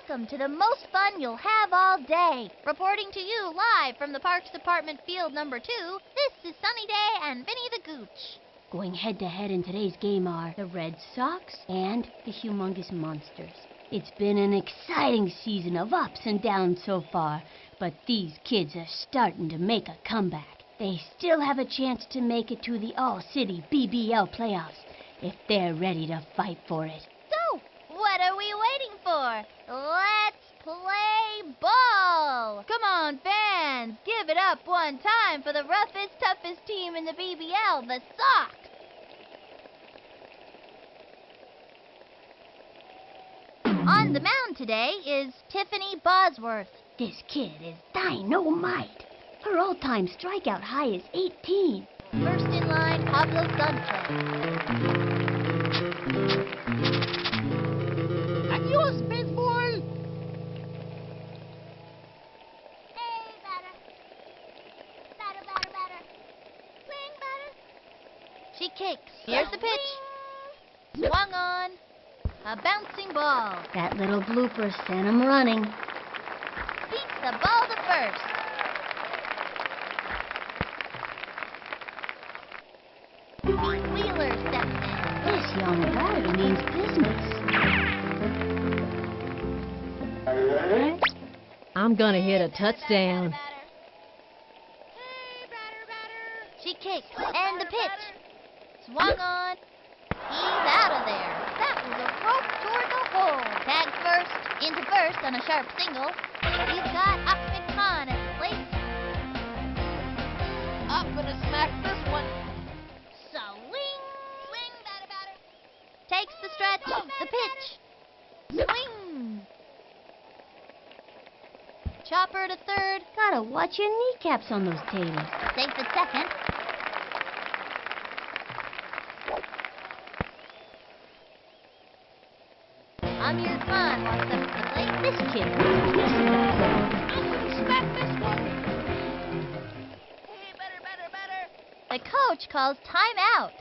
Welcome to the most fun you'll have all day. Reporting to you live from the Parks Department Field number 2, this is Sunny Day and Vinny the Gooch. Going head-to-head in today's game are the Red Sox and the Humongous Monsters. It's been an exciting season of ups and downs so far, but these kids are starting to make a comeback. They still have a chance to make it to the All-City BBL playoffs if they're ready to fight for it. So, what are we waiting for? Let's play ball! Come on, fans! Give it up one time for the roughest, toughest team in the BBL, the Sox! On the mound today is Tiffany Bosworth. This kid is dynamite. Her all-time strikeout high is 18. First in line, Pablo Sanchez. Adios, baseball! Hey, batter. Batter. Swing, batter. She kicks. Here's the pitch. Swung on. A bouncing ball. That little blooper sent him running. Beats the ball to first. Pete Wheeler steps in. This young batter means business. I'm gonna hit a touchdown. Hey, batter. She kicks. And the pitch. Swung on. He's out of there. That was a rope toward the hole. Tag first, into first on a sharp single. He's got Ahmed Khan at the plate. I'm gonna smack this one. Swing. Swing, batter. Takes the stretch. The pitch. Swing. Chopper to third. Gotta watch your kneecaps on those taters. Safe at second. Amir Khan walks up to the plate. This kid is decent. I'm gonna smack this one. Hey, batter. The coach calls timeout.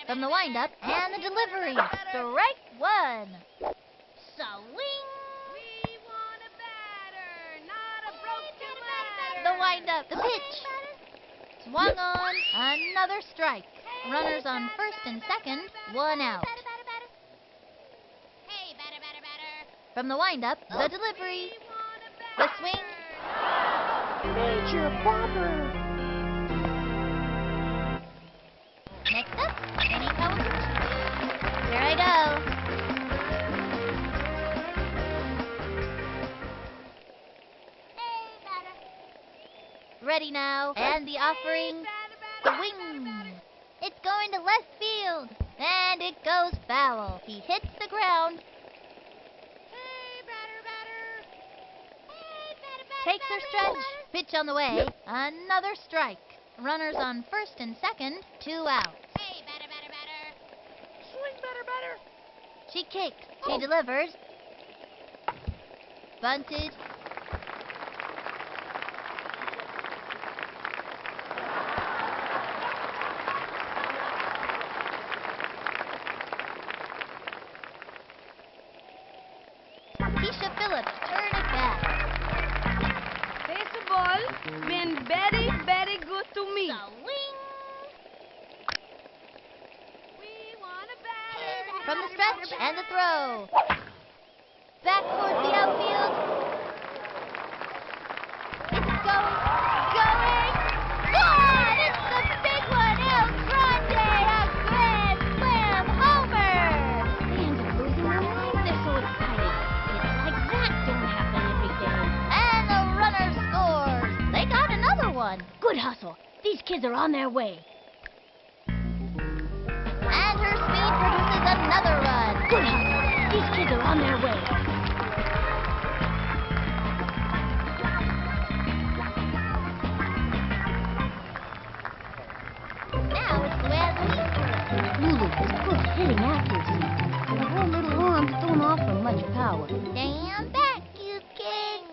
From the windup and the delivery. Strike one. Swing. We want a batter, not a broken ladder. The windup, the pitch. Swung on, another strike. Runners on first and second, one out. Hey, batter, batter, batter. From the windup, the delivery. The swing. Major bummer. Next up, Kenny Kawaguchi. Here I go. Ready now, and the offering. Swing. It's going to left field, and it goes foul. He hits the ground. Takes her stretch. Pitch on the way. Another strike. Runners on first and second, two outs. Hey, batter, batter, batter. Swing, batter, batter. She kicks. She delivers. Bunted. Keisha Phillips turn it back. Baseball been very, very good to me. Swing. We want a batter. From the stretch and the throw. Back towards the outfield. It's going. Gone! It's the big one, El Grande, a grand slam homer! Fans are losing their minds. They're so excited. It's like that don't happen every day. And the runner scores. They got another one. Good hustle. These kids are on their way. And her speed produces another run. Good hustle. These kids are on their way. Now it's Luann Louise. Lulu is good hitting accuracy. But her little arms don't offer much power. Stand back, you king.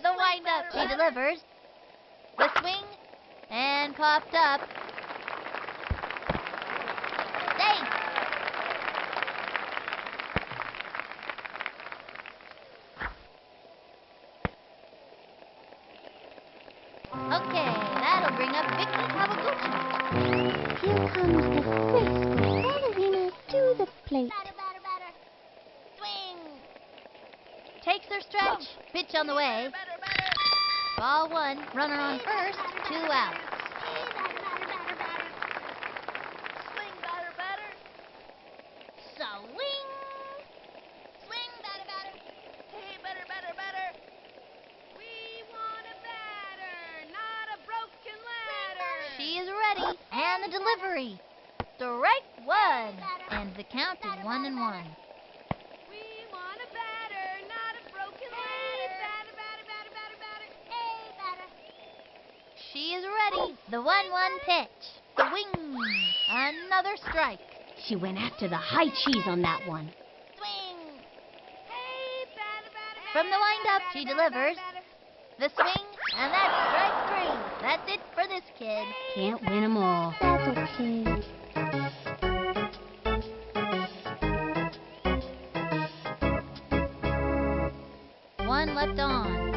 The windup. She delivers. The swing. And popped up. Safe. Okay, that'll bring up Vicky Kawaguchi. Here comes the Frisco ballerina to the plate. Batter, batter, batter. Swing. Takes her stretch. Pitch on the way. Batter, batter. Ball one. Runner on first. Two outs. Hey, batter, batter, batter, batter. Swing, batter, batter. Swing. Swing, batter, batter. Hey, batter, batter, batter. We want a batter, not a broken ladder. She is ready. And the delivery. Strike one. And the count is 1-1. We want a batter, not a broken ladder. Batter, batter, batter, batter, batter. Hey, batter. She is ready. The 1-1 pitch. The wing. Another strike. She went after the high cheese on that one. Swing. Hey, batter, batter, batter. From the windup, she delivers. The swing. And that's strike three. That's it for this kid. Can't win 'em all. That's okay. One left on.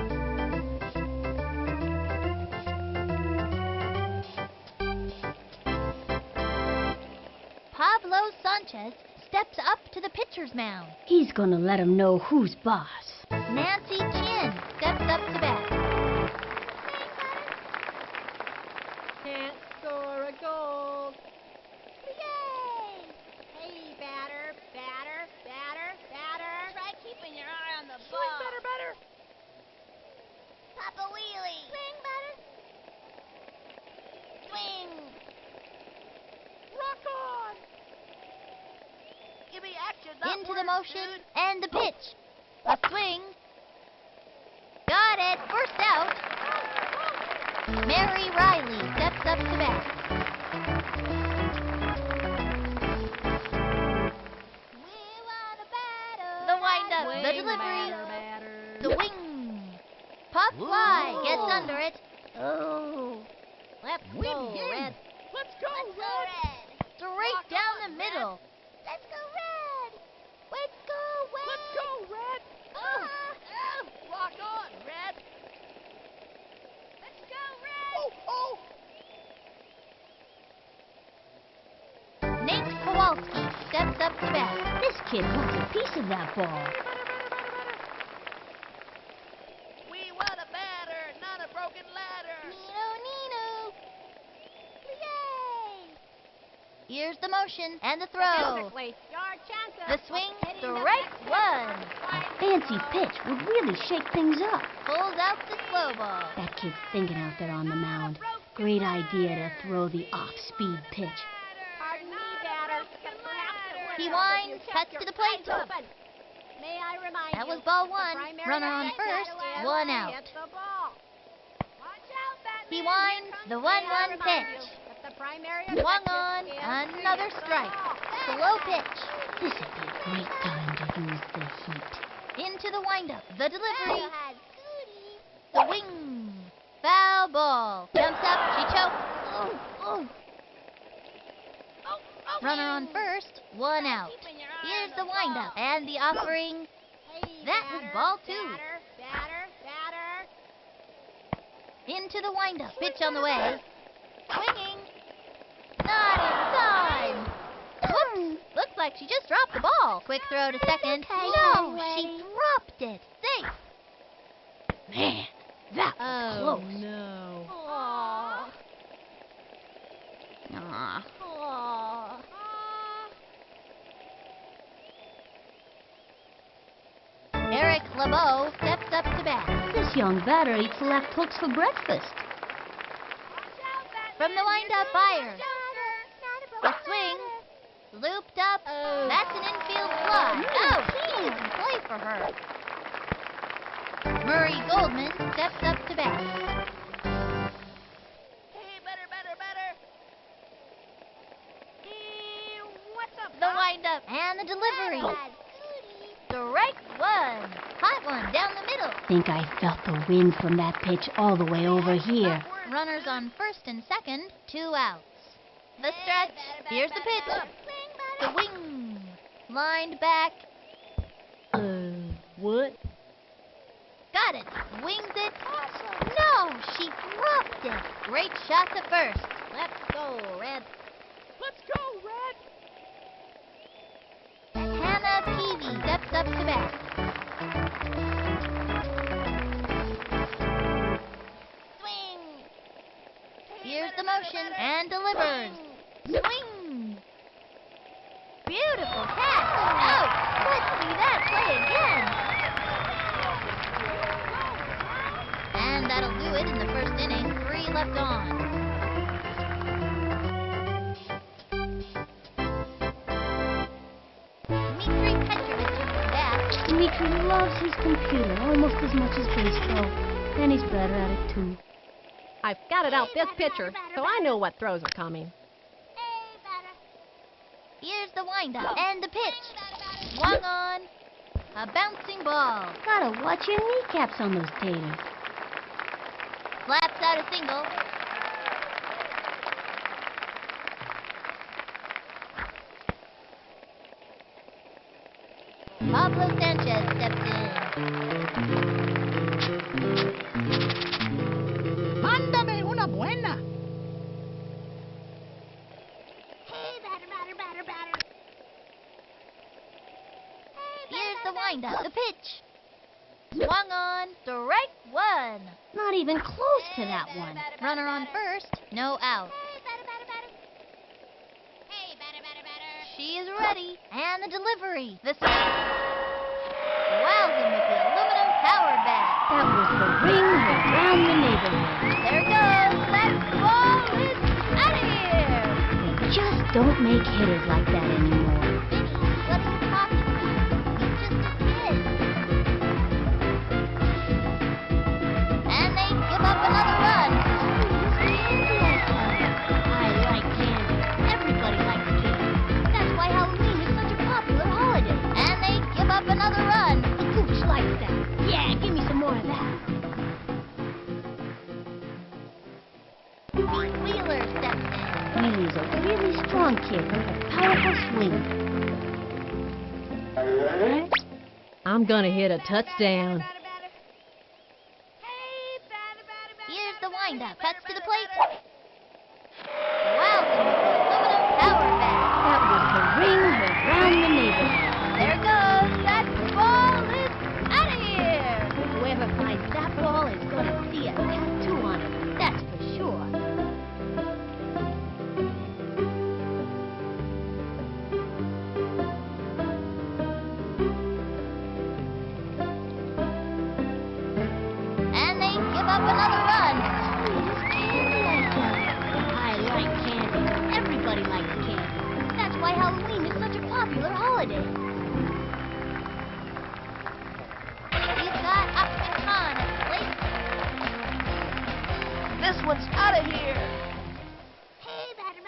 Pablo Sanchez steps up to the pitcher's mound. He's gonna let 'em know who's boss. Nancy Chin steps up to bat. Can't score a goal. Yay! Hey, batter, batter, batter, batter. Try keeping your eye on the ball. Swing, batter, batter. Papa Wheelie. Swing, batter. Swing. Rock on. Give me action, not Into the words, motion dude. and the pitch. A swing. Got it. First out. Mary Riley steps up to bat. We want a batter. The windup, the Swing, delivery, batter, batter. the wing. Pop fly gets under it. Oh. Let's go, Red. go, Let's go, Red. Red. Straight down the middle. Let's go, Red. Let's go, Red. Let's go, Red. Rock on, Red. Let's go, Red. Oh. Nate Kowalski steps up to bat. This kid wants a piece of that ball. We want a batter, not a broken ladder. Nino. Yay! Here's the motion and the throw. Your chances. The swing, strike one. A fancy pitch would really shake things up. Pulls out the slow ball. That kid's thinking out there on the mound. Great idea to throw the off-speed pitch. Pardon me, batter. He winds, cuts to the plate. May I remind That was you, ball the one. primary Runner on batter first, is one to out. hit the ball. Watch out, Batman. He Here winds comes the May I 1-1 remind pitch. you that the primary Swung objective on, is to another hit the strike. ball. Slow pitch. This'd be a great time to use the heat. Into the windup. The delivery. The wing. Foul ball. Jumps up. She chokes. Runner on first. One out. Here's the windup and the offering. That was ball two. Batter. Into the windup. Pitch on the way. Swinging. Not in time. Whoops. Looks like she just dropped the ball. Quick throw to second. No, she dropped it. Safe. Man, that was Oh, close. no. Aw. Aw. Aw. Eric LeBeau steps up to bat. This young batter eats left hooks for breakfast. From the windup, fire. The swing. Looped up. That's an infield fly. Oh, he didn't play for her. Murray Goldman steps up to bat. Hey, batter. What's up, The Pop? windup and the delivery. Strike one. Hot one down the middle. Think I felt the wind from that pitch all the way over here. Runners on first and second, 2 outs. The stretch. Here's the pitch. The wing. Lined back. What? Got it. Wings it. No, she dropped it. Great shot to first. Let's go, Red. Let's go, Red. Hannah Peavy steps up to bat. Swing. Here's the motion and delivers. Swing. Beautiful catch. Oh, let's see that play again. And that'll do it in the first inning. 3 left on. Dmitry Petrovich is the bat. Dmitri loves his computer almost as much as baseball. And he's better at it, too. I've got it out this pitcher, so I know what throws are coming. Here's the windup and the pitch. Swung on. A bouncing ball. Gotta watch your kneecaps on those taters. Slaps out a single. Pablo Sanchez steps in. Mándame una buena. Here's the windup, the pitch. Swung on. Strike one. Not even close to that one. Runner on first. No out. She is ready. And the delivery. The swing. Wows him with the aluminum power bat. That was the ring around the neighborhood. There it goes. That ball is out of here. They just don't make hitters like that anymore. What are you talking about? He's just a kid. And they give up another run. I like candy. Everybody likes candy. That's why Halloween is such a popular holiday. And they give up another run. The Gooch likes that. Yeah, give me some more of that. Pete Wheeler steps in. Wheelie is a really strong kid with a powerful swing. I'm gonna hit a touchdown. Here's the windup. Cuts to the plate. Wow, aluminum power bat. That was the ring around the neighborhood. There goes. That ball is out of here. Whoever finds that ball is going to see a tattoo on it. That's for sure. And they give up another run. I like candy. Everybody likes candy. That's why Halloween is such a popular holiday. He's got up and on at the plate. This one's out of here. Hey, batter.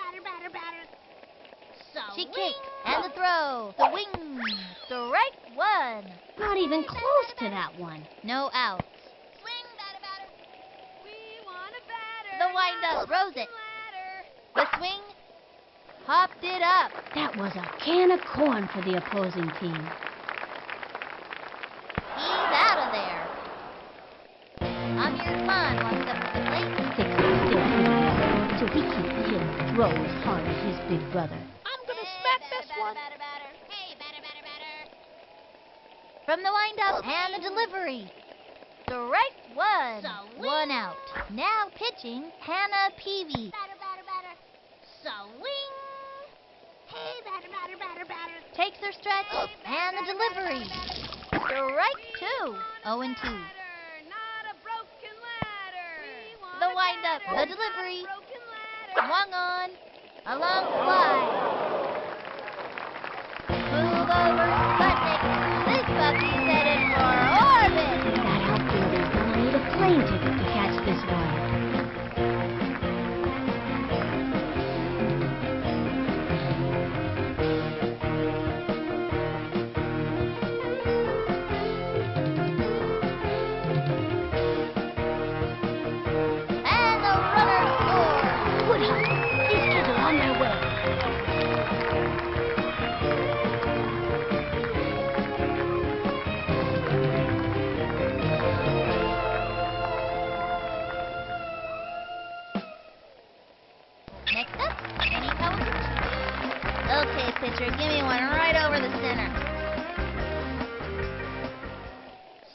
So She kicks. And the throw. The wing. Strike one. Not even close to that one. No outs. swing, batter. We want a batter. The windup throws it. The swing. Popped it up. That was a can of corn for the opposing team. He's out of there. Amir Khan walks up to the plate. Sticks a stick in the air so he can't hit and throw as hard as his big brother. I'm gonna smack this one. Hey, batter. From the windup and the delivery. Strike one. Swing. One out. Now pitching Hannah Peavy. Batter. Swing. Hey, batter. Takes her stretch and the delivery. Strike two. 0-2. Not a broken ladder. The windup, the delivery. Swung on. A long fly. Move over, Sputnik. This puppy's headed for orbit. That outfielder's gonna need a plane ticket to catch this one. And the runner scores. Good hustle. These kids are on their way. Next up, Kenny Kawaguchi. Okay, pitcher, give me one right over the center.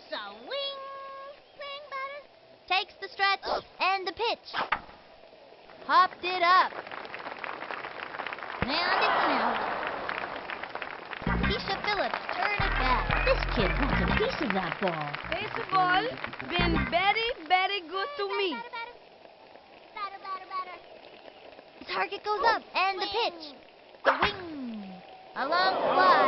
Swing, batter. Takes the stretch and the pitch. Popped it up. And it's an out. Keisha Phillips turned it back. This kid wants a piece of that ball. Baseball been very good to me. Batter. The target goes up and the pitch. The wing. A long fly.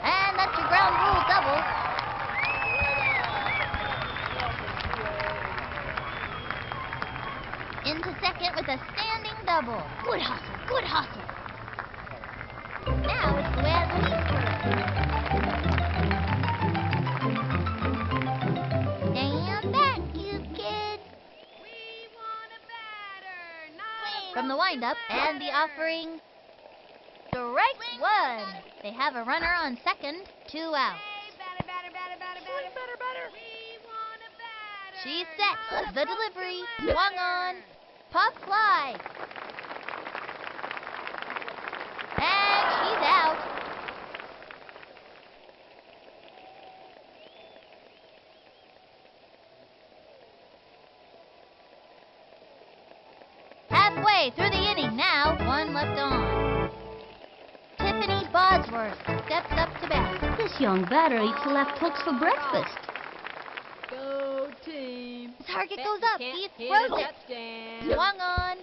And that's your ground rule double. Into second with a standing double. Good hustle. Good hustle. Now it's Luann Lee's turn. Stand back, you kids. We want a batter. Not From the windup and the offering. Strike one. They have a runner on second. 2 outs. Hey, batter. We want a batter. She's set. The delivery. Swung on. Pop fly. And she's out. Halfway through the inning now. One left on. Tiffany Bosworth steps up to bat. This young batter eats left hooks for breakfast. Go team. The target goes up. He Hit throws a it. touchdown. Swung on.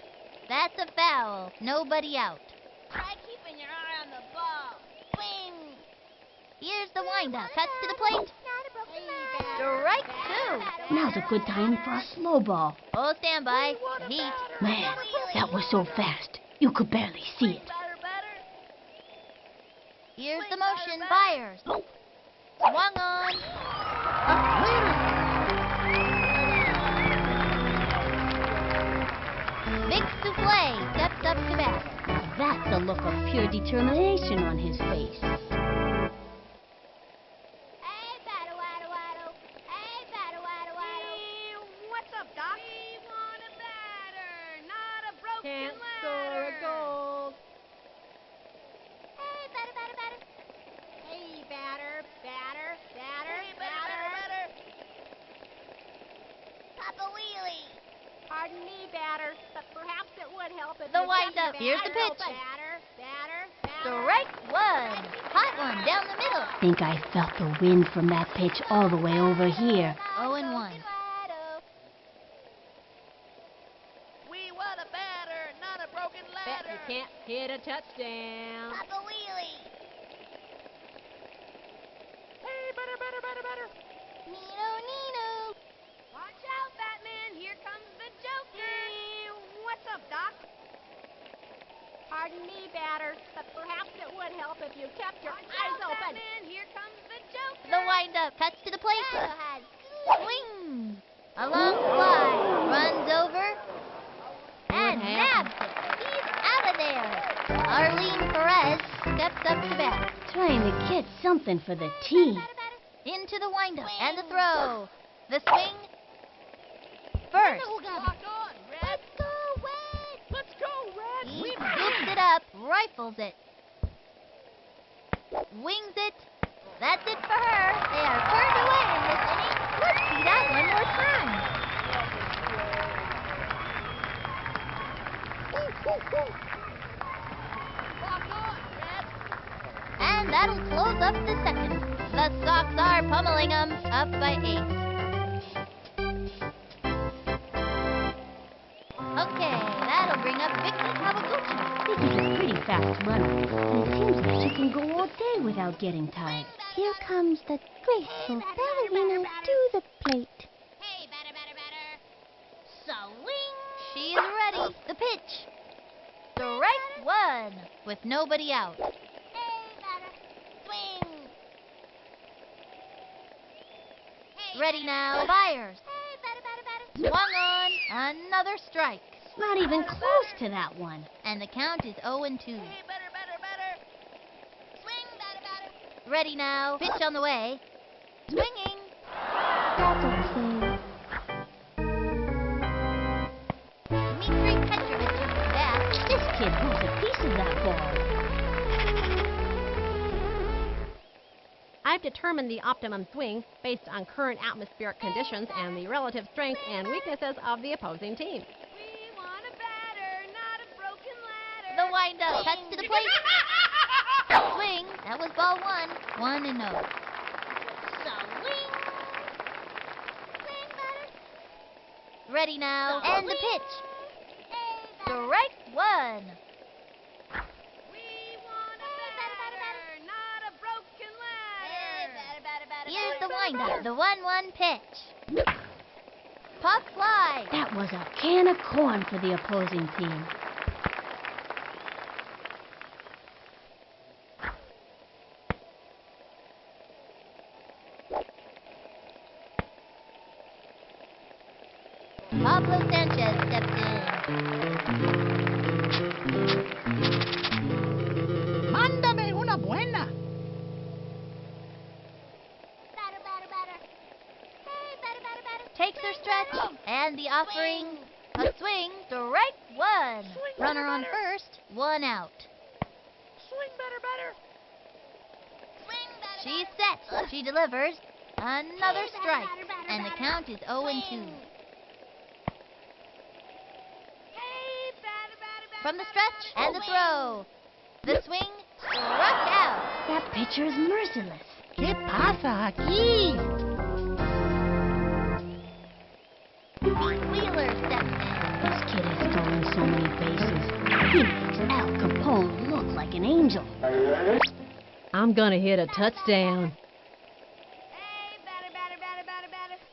That's a foul. Nobody out. Try keeping your eye on the ball. Swing. Here's the windup. Cuts to the plate. Not a broken ladder. Strike two. Now's a good time for a slow ball. Oh, stand by. The heat. Man, that was so fast. You could barely see it. Here's the motion. Fires. Swung on. A cleaner. pure determination on his face. Hey, batter, waddle, waddle. Hey, batter, waddle, waddle. What's up, Doc? We want a batter, not a broken Can't ladder. score a goal. Hey, batter, batter, batter. Hey, batter, batter, batter, Hey, batter. Papa Wheelie. Pardon me, batter, but perhaps it would help if The you wind kept up. your Here's the batter pitch. open. Batter. Strike one. Hot one down the middle. Think I felt the wind from that pitch all the way over here. 0-1. We want a batter, not a broken Bet ladder. you can't hit a touchdown. Papa Wheelie. Hey, batter. Nino. Watch out, Batman. Here comes the Joker. What's up, Doc? Pardon me, batter, but perhaps it would help if you kept your Watch eyes out, open. Batman. Here comes the Joker. The wind-up. Cuts to the plate. Swing. A long fly. Runs over. And nabs it. He's out of there. Arlene Perez steps up to bat. Trying to get something for the team. Into the wind-up. And the throw. The swing. First. Lock on, Red. Let's go, Red. He scoops it up. Rifles it. Wings it. That's it for her. They are turned away in this inning. Let's see that one more time. Lock on, Red. And that'll close up the second. The Sox are pummeling them up by 8. Okay, that'll bring up Vicky Kawaguchi. Vicky's a pretty fast runner, and it seems like she can go all day without getting tired. Here comes the graceful ballerina to the plate. Hey, batter. Swing. She's ready. The pitch. Strike one with nobody out. Hey, batter, swing. Ready now. Fires. Hey, batter. Swung on. Another strike. Not even close to that one. And the count is 0-2. Hey, batter. Swing, batter. Ready now. Pitch on the way. Swinging. That's okay. Dmitri Petrovich is back. This kid wants a piece of that ball. I've determined the optimum swing based on current atmospheric conditions and the relative strengths and weaknesses of the opposing team. We want a batter, not a broken ladder. The wind-up. Cuts to the plate. Swing. That was ball one. 1-0. Swing. Ready now. And the pitch. Strike one. We want a batter, not a broken ladder. Here's the wind-up. The 1-1 pitch. Pop fly. That was a can of corn for the opposing team. Pablo Sanchez steps in. Mándame una buena. Takes her stretch. And the offering. A swing. Strike one. Runner on first. 1 out. Swing, batter. She's set. She delivers. Another strike. And the count is 0-2. Hey, batter. From the stretch and the throw. The swing. Struck out. That pitcher is merciless. ¿Qué pasa aquí? Wheeler steps in. This kid has stolen so many bases. He makes Al Capone look like an angel. I'm gonna hit a touchdown. Hey, batter.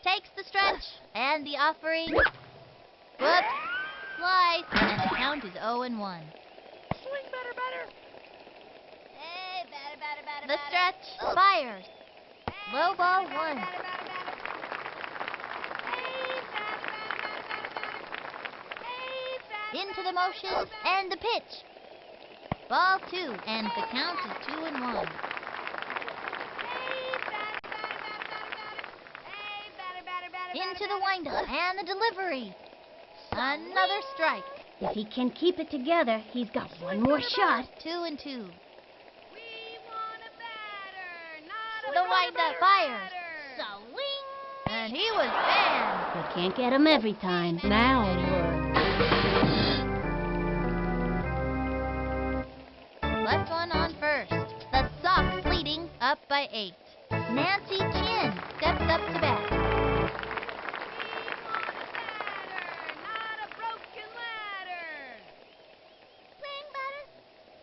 Takes the stretch and the offering. Whoops. Slice. And the count is 0-1. Swing, batter. The stretch. Fires. Low ball 1. Into the motion and the pitch. Ball 2, and the count is 2-1. Into the windup and the delivery. Another strike. If he can keep it together, he's got one more shot. 2-2. We want a batter, not a The windup fires. Swing. And he was banned. You can't get him every time. Now Left one on first. The Sox leading up by 8. Nancy Chin steps up to bat. Not a broken ladder. Swing, batter.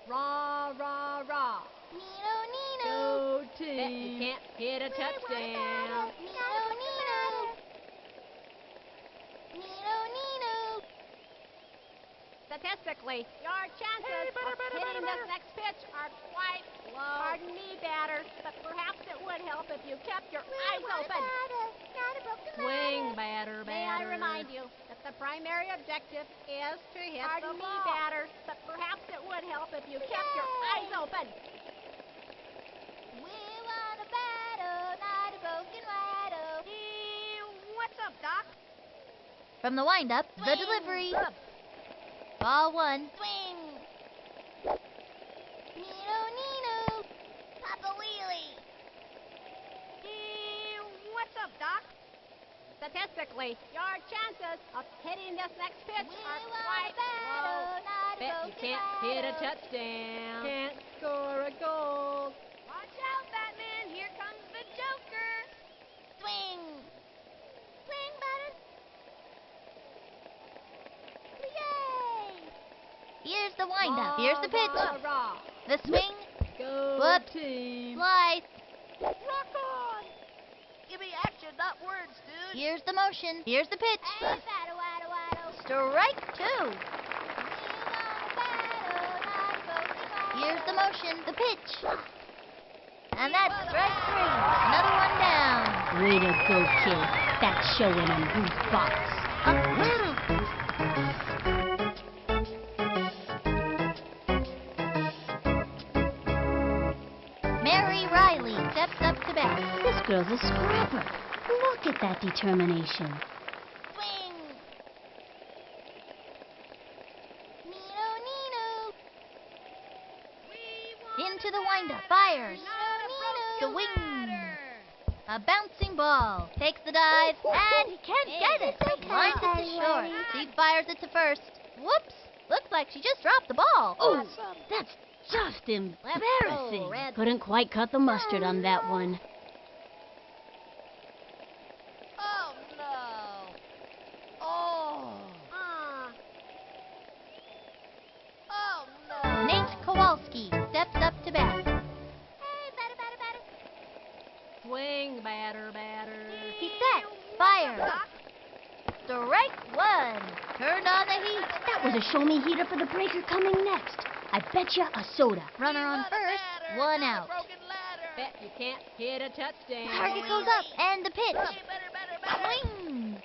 Rah, rah, rah. Nino, Nino. Go team. You can't hit a touchdown. Nino, Nino. Nino, Nino. Statistically, your chances of hitting this next pitch are quite low. Pardon me, batter, but perhaps it would help if you kept your eyes open. Swing, batter, batter. May I remind you that the primary objective is to hit the ball. Pardon me, batter, but perhaps it would help if you kept your eyes open. We want a battle, not a broken rattle. What's up, Doc? From the windup, the delivery. Ball 1. Swing. Nino, Nino. Papa Wheelie. What's up, Doc? Statistically, your chances of hitting this next pitch We are want quite a battle, low. not a Bet you broken can't hit a rattle. touchdown. Can't score a goal. Watch out, Batman. Here comes the Joker. Swing. Swing, batter. Yay! Here's the windup. Here's the pitch. Rah, rah. The swing. Go Whoops. team. Slice. Rock on. Give me action, not words, dude. Here's the motion. Here's the pitch. Hey, battle, waddle, waddle. Strike 2. Here's the motion. The pitch. And that's strike 3. Another one down. Way to go, kid. That's showing him who's boss. Mary Riley steps up to bat. This girl's a scrapper. Look at that determination. Swing. Nino, Nino. Into the windup. Fires. The wing. A bouncing ball. Takes the dive. And he can't get it. Lines it to short. She fires it to first. Whoops. Looks like she just dropped the ball. Oh, that's just embarrassing. Red. Couldn't quite cut the mustard on that one. Oh, no. Oh. Oh, no. Nate Kowalski steps up to bat. Swing, batter, batter. He sets. Fires. Strike 1. Turned on the heat. That was a show-me heater for the breaker coming next. I bet you a soda. Runner on first. 1 out. Broken ladder. Bet you can't hit a touchdown. Target goes up. And the pitch. Swing.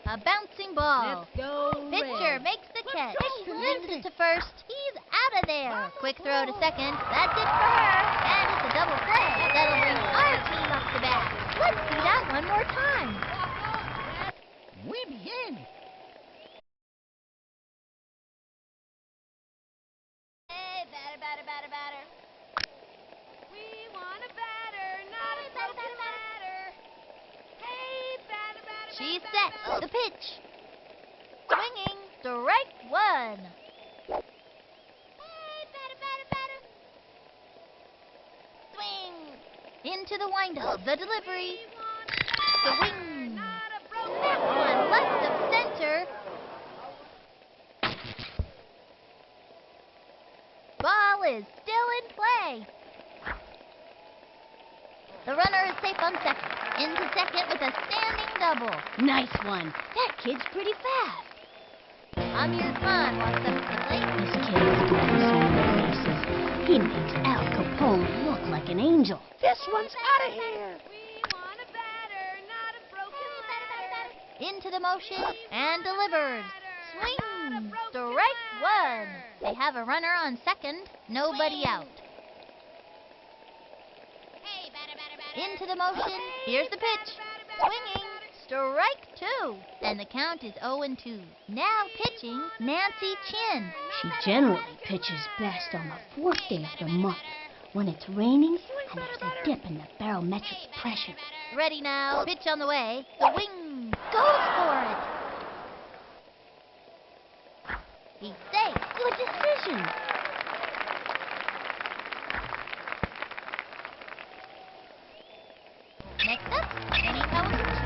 A bouncing ball. Let's go, Pitcher Red. makes the catch. Sends it to first. He's out of there. Quick throw to second. That's it for her. And it's a double play. That'll bring our team up to bat. Let's see that one more time. Muy bien. Hey, batter. We want a batter, not a broken ladder. Hey, batter. She's set. The pitch. Swinging. Strike 1. Hey, batter. Swing. Into the windup. The delivery. We want a The batter, wing. not a broken That one left of center. Ball is still in play. The runner is safe on second. Into second with a standing double. Nice one. That kid's pretty fast. Amir Khan walks up to the plate. This kid is never seen the faces. He makes Al Capone look like an angel. This one's out of here. We want a batter, not a broken ladder. Into the motion and delivered. Swing! Strike one. They have a runner on second. Nobody out. Hey, batter, batter, batter. Into the motion. Here's the pitch. Swinging. Strike two. And the count is 0-2. Now pitching, Nancy Chin. She generally pitches best on the fourth day of the month, when it's raining and there's a dip in the barometric pressure. Ready now. Pitch on the way. The wing goes for it. He's safe. Good decision. Next up, Jenny Kawaguchi.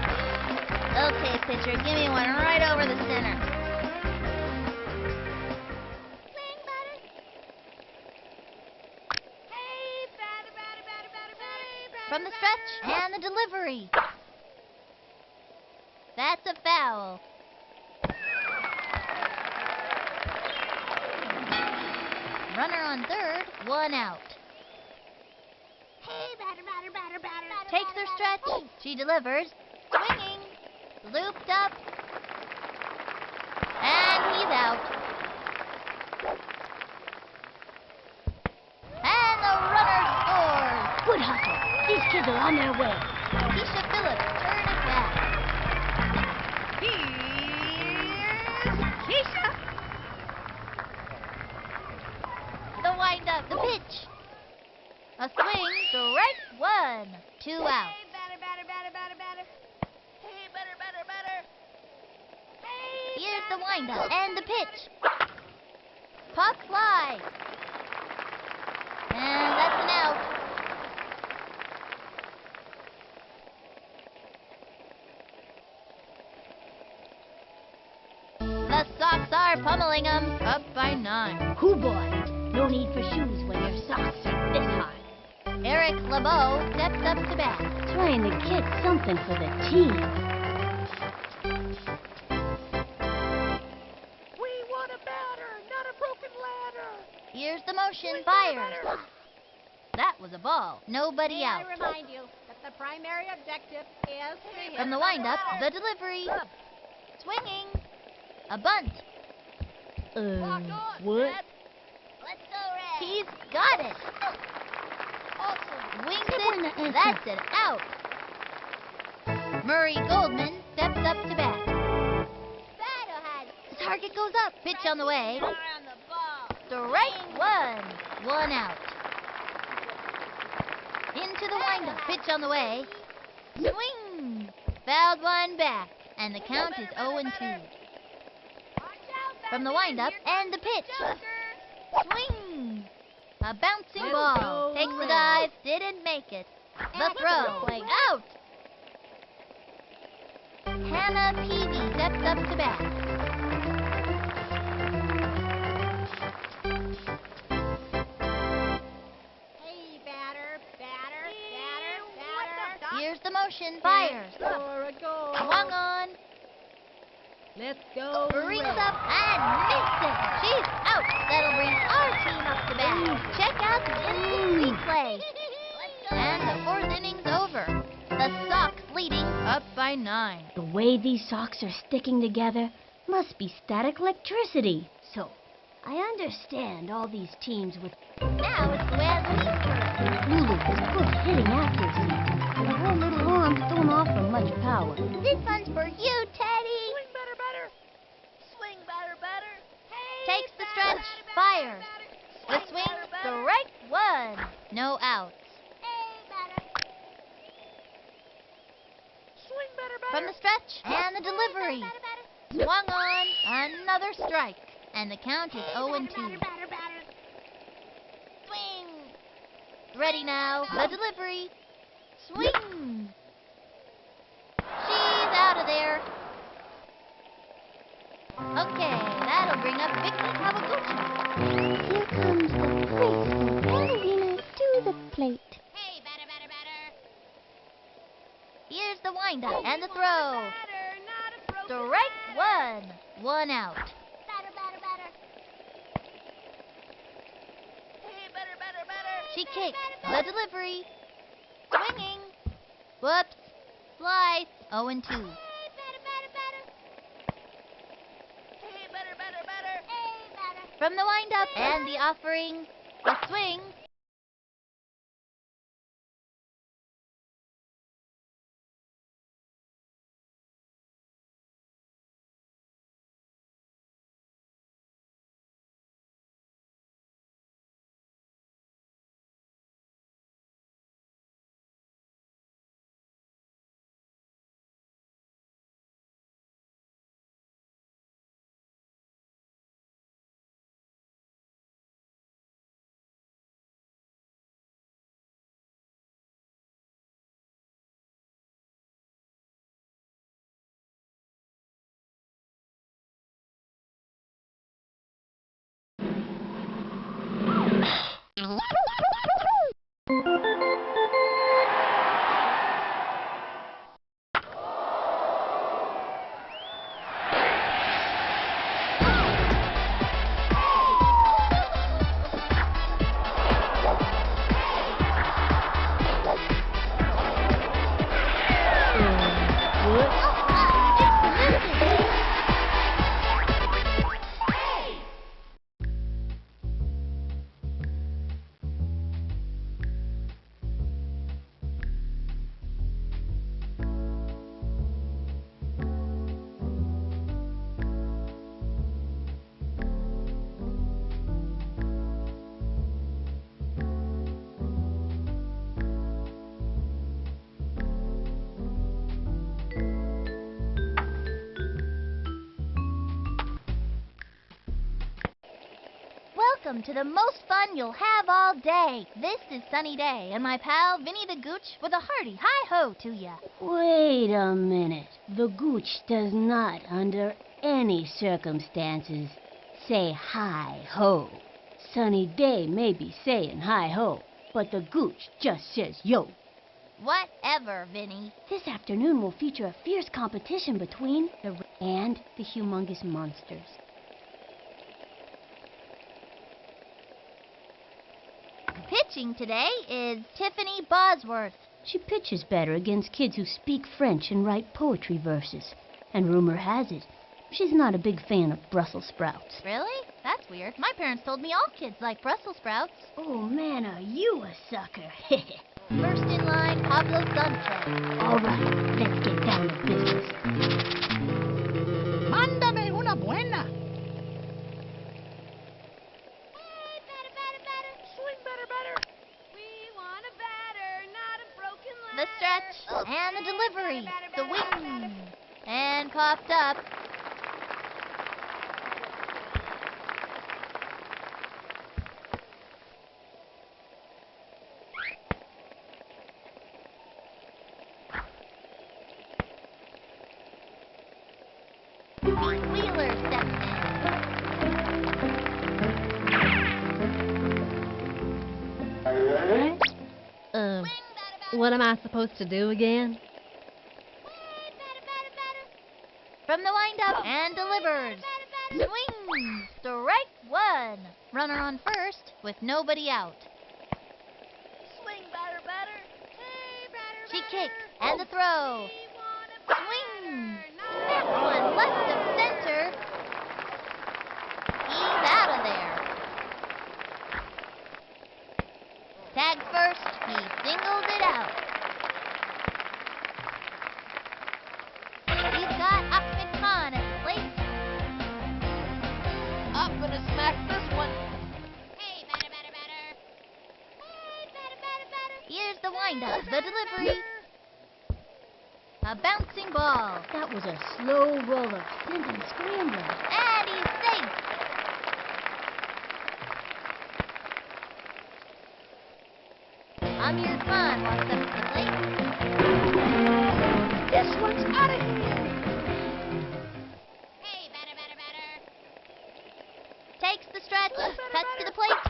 Okay, pitcher, give me one right over the center. Swing, batter. Hey, batter, batter, batter, batter, batter. From the stretch and the delivery. That's a foul. Runner on third, one out. Hey, batter, batter, batter, batter. Takes her stretch. She delivers. Swinging. Looped up. And he's out. And the runner scores. Good hustle. These kids are on their way. Keisha Phillips turn it back. Here's Keisha. The windup. The pitch. A swing. Strike one. 2 out. Hey, batter, batter, batter, batter, batter. Hey, batter, batter, batter. Hey, Here's the windup and the pitch. Pop fly. And that's an out. The Sox are pummeling them up by 9. Hoo boy. No need for shoes when your socks are this high. Eric LeBeau steps up to bat. Trying to get something for the team. We want a batter, not a broken ladder. Here's the motion. Fires. That was a ball. Nobody May I out. remind you that the primary objective is to hit From the windup, the delivery. Swinging. A bunt. What? let's go, Red. He's got it. Wings it. That's an out. Murray Goldman steps up to bat. Batter had The target goes up. Pitch on the way. on the ball. Strike one. 1 out. Into the windup. Pitch on the way. Swing. Fouled one back. And the count is 0-2. Watch out, From the Batman. windup Here and the comes pitch. Joker. Swing. A bouncing Let's ball. go, Takes the Red. dive. Didn't make it. The throw. Out. Hannah Peavy steps up to bat. Hey, batter, batter, batter, batter. Here's the motion. Fires. For a goal. Swung on. Let's go. Brings up and missed it. She's out. That'll bring our team up to bat. Check out the instant replay. And the fourth inning's over. The Sox leading up by 9. The way these socks are sticking together must be static electricity. So, I understand all these teams with Now it's Luann's turn. Lulu has good hitting accuracy, and her little arms don't offer much power. This one's for you, Teddy. Swing batter, batter. Swing batter, batter. Takes the stretch. Fires. The swing. Strike one. No outs. Swing batter, batter. From the stretch and the delivery. Swung on. Another strike. And the count is 0-2. Batter, batter. Swing. Ready now. The delivery. Swing. She's out of there. Okay, that'll bring up Vicky Kawaguchi. Here comes the graceful ballerina to the plate. Hey, batter, batter, batter. Here's the windup and the throw. Batter, not a broken Strike one. 1 out. Batter, batter, batter. Hey, batter, batter, batter. She kicks. The delivery. Swinging. Whoops. Slice. 0-2. Hey, batter, batter, batter. Hey, batter, From the wind-up and the offering, the swing. Welcome to the most fun you'll have all day. This is Sunny Day, and my pal Vinny the Gooch with a hearty hi-ho to ya. Wait a minute. The Gooch does not, under any circumstances, say hi-ho. Sunny Day may be saying hi-ho, but the Gooch just says yo. Whatever, Vinny. This afternoon will feature a fierce competition between the and the Humongous Monsters. Pitching today is Tiffany Bosworth. She pitches better against kids who speak French and write poetry verses. And rumor has it, she's not a big fan of Brussels sprouts. Really? That's weird. My parents told me all kids like Brussels sprouts. Oh, man, are you a sucker? First in line, Pablo Sanchez. All right, let's get down to business. Mándame una buena. The stretch, and the delivery, the wing, and coughed up. Pete Wheeler steps in. What am I supposed to do again? From the wind-up and delivers. Swing! Strike one. Runner on first with nobody out. Swing, batter, batter. Hey, batter, She batter. kicks and the throw. We want a Swing! batter, That one left of center. He's out of there. Tagged first, he singles it out. He's got Ahmed Khan at the plate. I'm gonna smack this one. Hey, batter, batter, batter. Hey, batter, batter, batter. Here's the windup, the delivery. A bouncing ball. That was a slow roller, sending scrambling. And he's safe. Amir Khan walks up to the plate. This one's out of here. Hey, batter, batter, batter. Takes the stretch, cuts to the plate.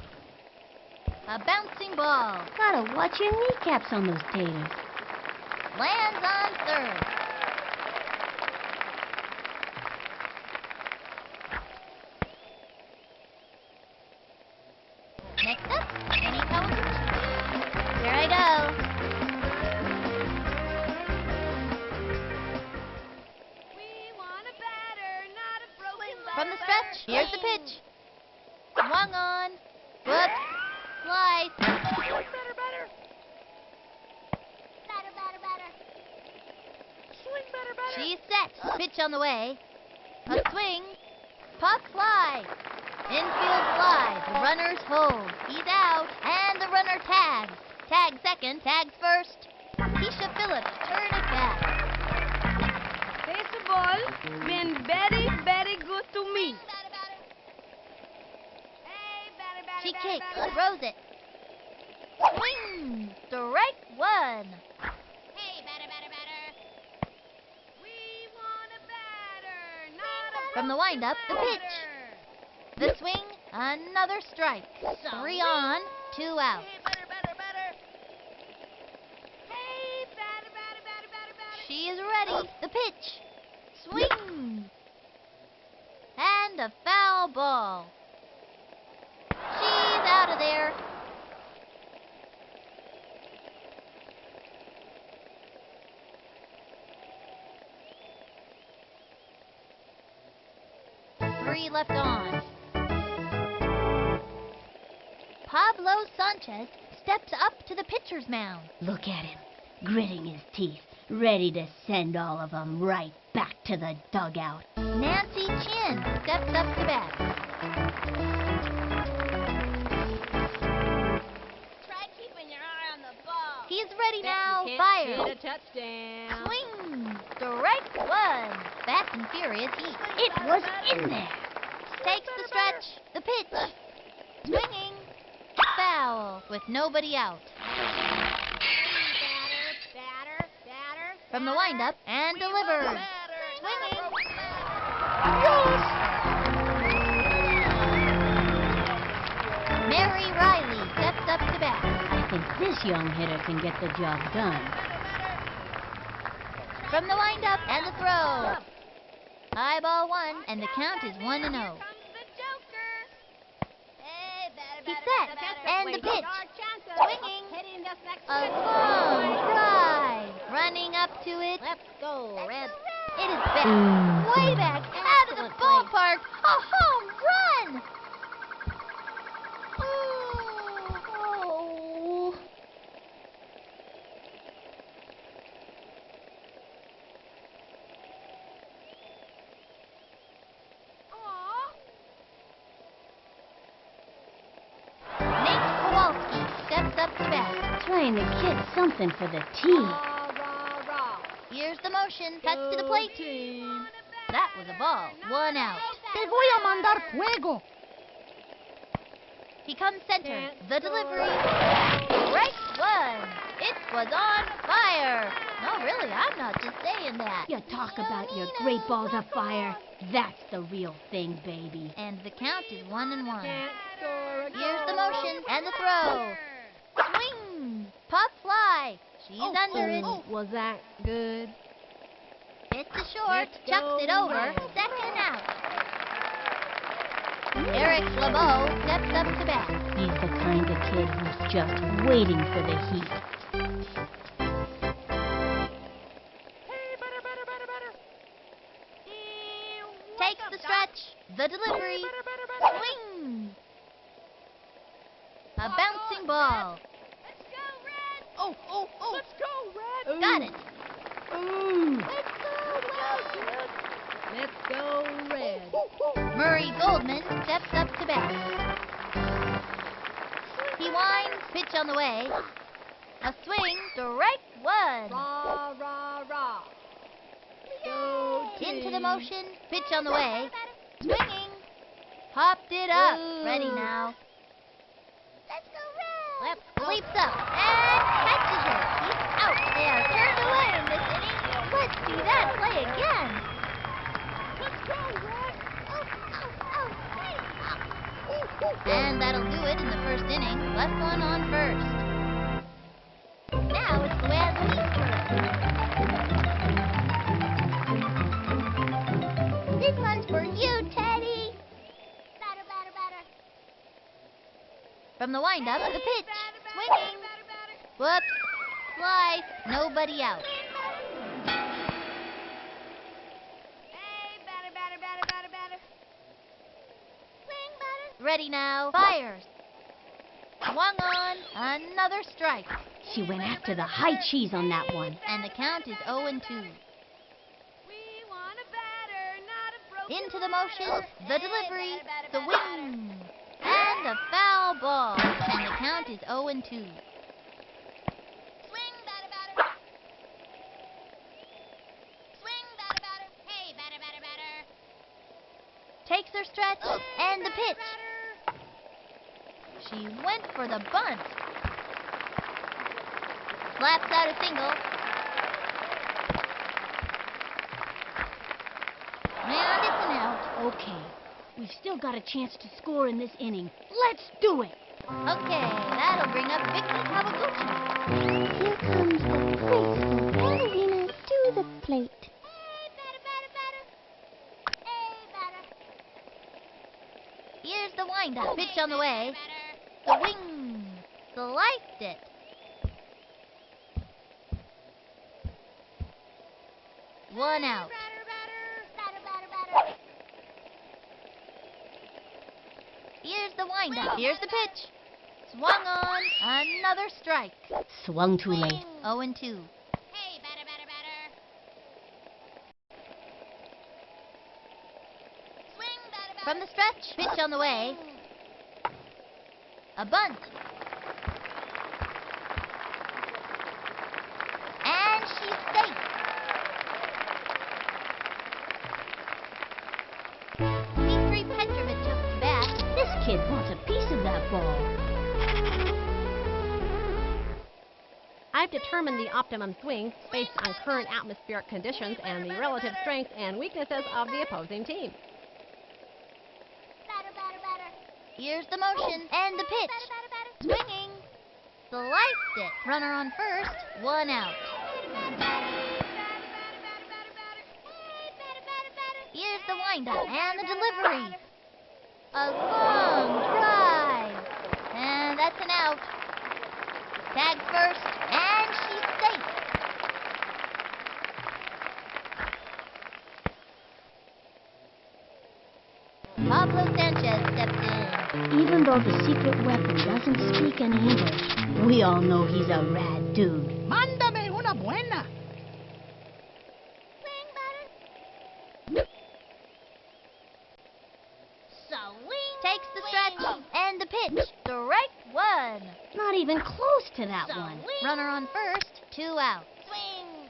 A bouncing ball. Gotta watch your kneecaps on those taters. Lands on third. Next up, Kenny Kawaguchi. Here I go. We want a batter, not a broken From the stretch, here's the pitch. Swung on. Whoops. Slice. Batter, batter. Batter, batter, batter. Swing, batter, batter. She's set. Pitch on the way. A swing. Pop fly. Infield fly. The runner's hold. He's out. And the runner tags. Tag second. Tags first. Keisha Phillips turn it back. Baseball been very, very good to me. Batter, batter. Hey, batter, batter, She batter, kicks. batter. Throws it. Swing. Strike one. Hey, batter, batter, batter. We want a batter, not a From the windup, the pitch. The swing. Another strike. 3 on. 2 out. Hey, batter, batter, batter. Hey, batter, batter, batter, batter, batter. She is ready. The pitch. Swing. And a foul ball. She's out of there. Three left on. Pablo Sanchez steps up to the pitcher's mound. Look at him, gritting his teeth, ready to send all of them right back to the dugout. Nancy Chin steps up to bat. Try keeping your eye on the ball. He's ready now. You can't Fire. hit a touchdown. Swing. Strike one. Fast and furious heat. It was in there. Takes the stretch. The pitch. Swinging. Foul with nobody out. Batter, batter, batter. From the windup and delivers. Swinging. Mary Riley steps up to bat. I think this young hitter can get the job done. From the windup and the throw. High ball one, and the count is 1-0. Comes the Joker. Hey, batter, He's batter, set, batter, batter. and the pitch. Our chances Swinging. of hitting this next A pitch. long drive. Running up to it. Let's go, Red. It is back. Way back. Out of the Excellent play. ballpark. A home run. Oh. Nate Kowalski steps up to bat. Trying to get something for the team. Rah, rah, rah. Here's the motion. Cuts to the plate. Team. That was a ball. 1 out. Te voy a mandar fuego. He comes center. Can't The delivery. Strike one. It was on fire. No, really, I'm not just saying that. You talk about your great balls of fire. That's the real thing, baby. And the count is 1-1. Can't score a Here's the goal. motion and the throw. Swing. Pop fly. She's under it. Was that good? Hits the short. Let's Chucks go it over. Reds. Second out. Eric LeBeau steps up to bat. He's the kind of kid who's just waiting for the heat. Hey, batter, batter, batter, batter. Takes the stretch. The delivery. Batter, batter, batter. Swing. A bouncing ball. Let's go, Red. Oh, oh, oh. Let's go, Red. Got it. Ooh. Let's go, Let's go, Red. Murray Goldman steps up to bat. He winds, pitch on the way. A swing, strike one. Rah, rah, rah. Go Into the team. motion, pitch on the way. Swinging, popped it up. Ooh. Ready now. Let's go, Red. Left leaps up and catches it. He's out there, turned away in this inning. Let's see that play again. Let's go, Red. And that'll do it in the first inning. Left one on first. Now it's Luann Lee's turn. This one's for you, Teddy. Batter, batter, batter. From the windup, the pitch. Swinging. Whoops. Slice. Nobody out. Hey, batter, batter, batter, batter, batter. Swing, batter. ready now. Fires. Swung on. Another strike. She went after the high cheese on that one. And the count is 0-2. We want a batter, not a broken Into the motion. The delivery. batter, The batter, wing. And a foul ball. And the count is 0-2. Swing, batter, batter. Swing, batter, batter. Hey, batter, batter, batter. Takes her stretch. And the pitch. She went for the bunt. Slaps out a single. And it's an out. Okay, we've still got a chance to score in this inning. Let's do it! Okay, that'll bring up Vicky Kawaguchi. Here comes the graceful ballerina to the plate. Hey, batter, batter, batter. Hey, batter. Here's the windup. Pitch on the way. Batter. The wing. Sliced it. One out. Batter, batter. Batter, batter, batter. Here's the windup. Here's the pitch. Swung on. Another strike. Swung too late. 0-2. Hey, batter, batter, batter. Swing, batter, batter. From the stretch. Pitch on the way. A bunt. And she's safe. Dmitri Petrovich up to bat. This kid wants a piece of that ball. I've determined the optimum swing based on current atmospheric conditions and the relative strengths and weaknesses of the opposing team. Batter, batter, batter. Here's the motion and the pitch. Batter, batter, batter. Swinging. Sliced it. Runner on first. One out. Here's the windup and the delivery. A long drive. And that's an out. Tag first, and she's safe. Pablo Sanchez stepped in. Even though the secret weapon doesn't speak any English, we all know he's a rad dude. Mándame una buena. Swing, batter. Swing. Takes the stretch and the pitch. Strike one. Not even close to that one. Runner on first, 2 out. Swing.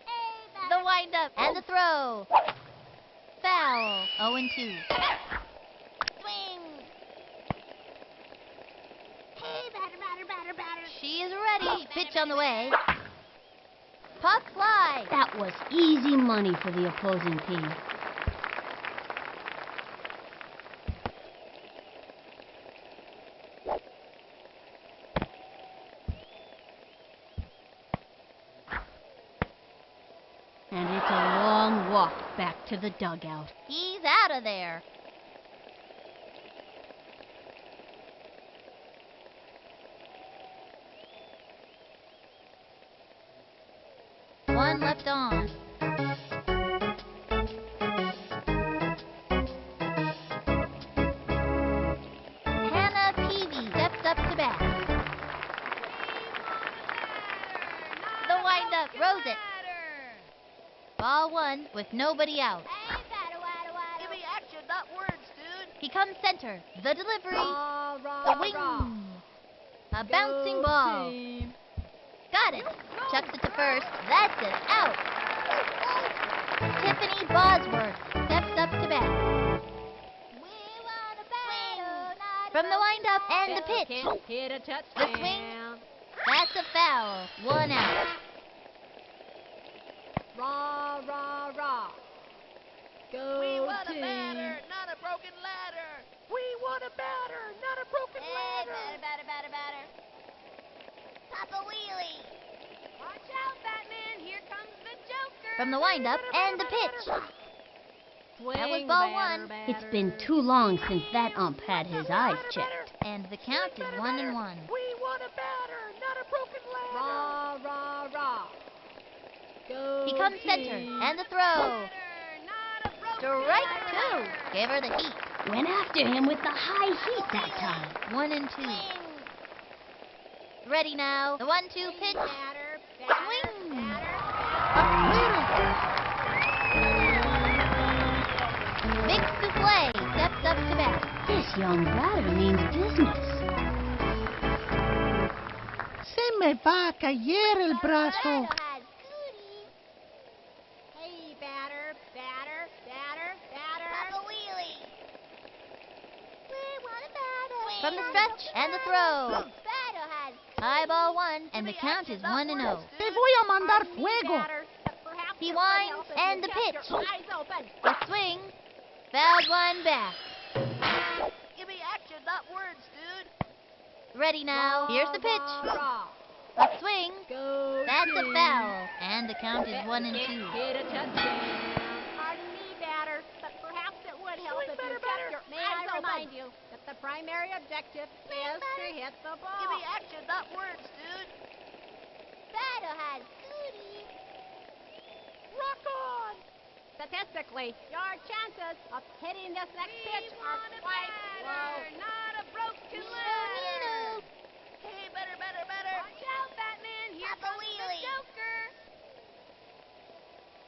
Hey, batter. The windup and the throw. Foul. 0-2. Swing. Hey, batter, batter, batter, batter. She is ready. Pitch on the way. Puck fly. That was easy money for the opposing team. And it's a long walk back to the dugout. He's out of there. One left on. Hannah Peavy steps up to bat. The windup, rose it. Ball one with nobody out. Hey, batter, watter, watter. Give me action, not words, dude. He comes center. The delivery. Rah, rah, The wing. rah. A bouncing Go ball. team. Got it. Chucks it to first. That's it. Out. Tiffany Bosworth steps up to bat. We want a batter, not From the windup and the pitch. Can't hit a touchdown. The swing. That's a foul. 1 out. Rah, rah, rah. Go We want a team. batter, not a broken ladder. We want a batter, not a broken Hey, ladder. batter, batter, batter, batter. Papa Wheelie. Watch out, Batman. Here comes the Joker. From the windup and the pitch. Swing, That was ball batter, one. It's been too long since that ump had his eyes checked. And the count is 1-1. We want a batter, not a broken ladder. Rah, rah, rah. Go He comes team. center and the throw. Batter, not a broken Strike ladder. 2. Gave her the heat. Went after him with the high heat that time. 1 and 2. Ready now. The 1-2 pitch. Batter, Swing. Big Souffle steps up to bat. This young batter means business. Se me va a caer el brazo. Hey, batter, batter, batter, batter. Papa Wheelie. We want a batter. From the stretch and the throw. Batter has High ball 1, and the count is 1 and 0. Te voy a mandar fuego. Batter, but perhaps He it would winds, help if and you the kept pitch. your eyes open. The swing. Fouled 1 back. Give me action, not words, dude. Ready now. Here's the pitch. A swing. Go That's a team. foul. And the count is 1 and 2. Hit a touchdown. Pardon me, batter, but perhaps it would help if you kept your eyes open. Remind you that the primary objective is to hit the ball. Give me action, not words, dude. batter has cooties. Rock on. Statistically, your chances of hitting this next pitch are quite low. Not a broken Nino, ladder. Hey, better, better, better. Watch out, Batman. Here Papa comes the Wheelie. Joker.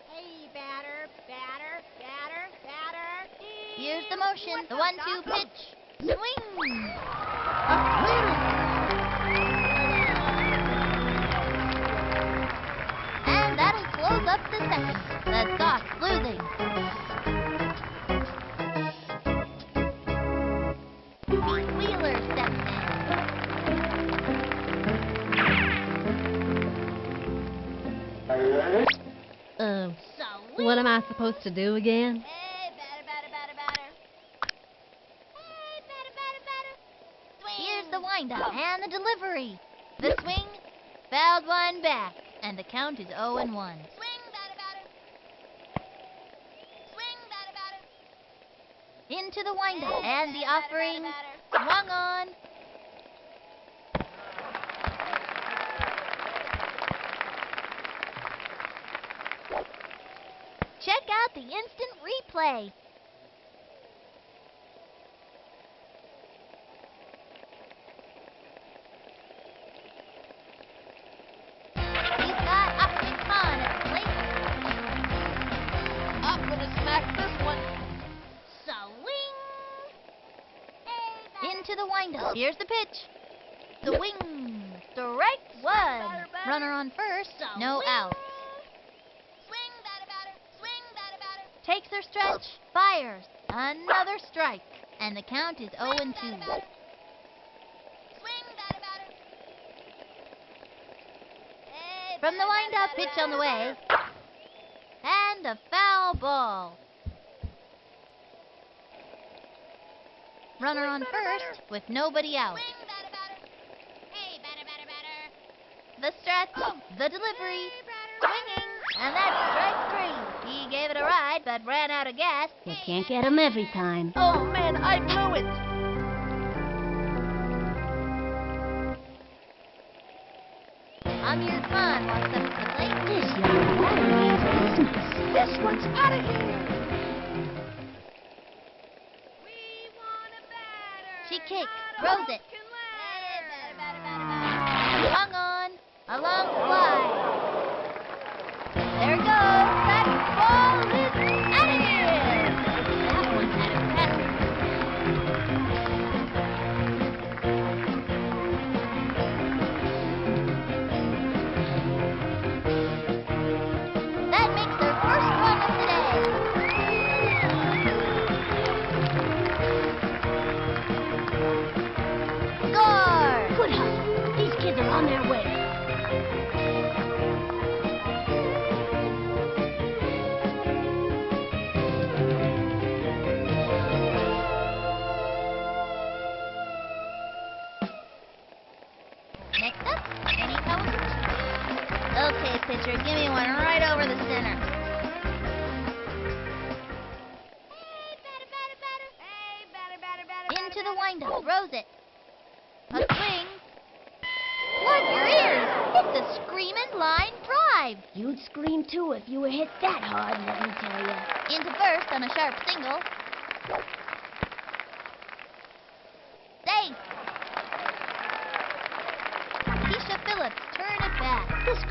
Hey, batter, batter, batter, batter. Here's the motion. The 1-2 pitch. Swing. And that'll close up the second. The Sox losing. Pete Wheeler steps in. What am I supposed to do again? Hey, batter, batter, batter, batter. Hey, batter, batter, batter. Swing. Here's the windup and the delivery. The swing. Fouled 1 back. And the count is 0 and 1. Swing, batter, batter. Swing, batter, batter. Into the windup Hey, and the batter, offering. batter, batter. Swung on. Check out the instant replay. He's got Optic Con at the plate. I'm gonna smack this one. Swing. Hey, batter. Into the windup. Here's the pitch. Swing. Strike 1. Runner on first. No out. Swing, batter, batter. Swing, batter, batter. Takes her stretch. Fires. Another strike. And the count is 0 and 2. Batter, batter. Swing, batter, batter. Hey, From the batter, windup, batter, pitch on the batter, way. And a foul ball. Runner on first with nobody out. Swing, batter, batter. Hey, batter, batter, batter. The stretch, the delivery, swinging, and that's strike 3. He gave it a ride, but ran out of gas. You can't get 'em every time. Oh, man, I blew it. Amir Khan walks up to the plate. This young batter means business. This one's out of here. We want a batter. She kicks, not a throws it. broken Hey, ladder. batter, batter, batter, batter. Swung on, along the fly. There it goes. That ball is out of here. That one had a pattern. That makes their first run of the day. Score! Good hustle. These kids are on their way. Next up, Kenny Cohen. Okay, pitcher, give me one right over the center. Hey, batter, batter, batter. Hey, batter, batter, batter. Into the windup, throws it. A swing. Plug your ears. It's a screamin' line drive. You'd scream too if you were hit that hard, let me tell you. Into first on a sharp single.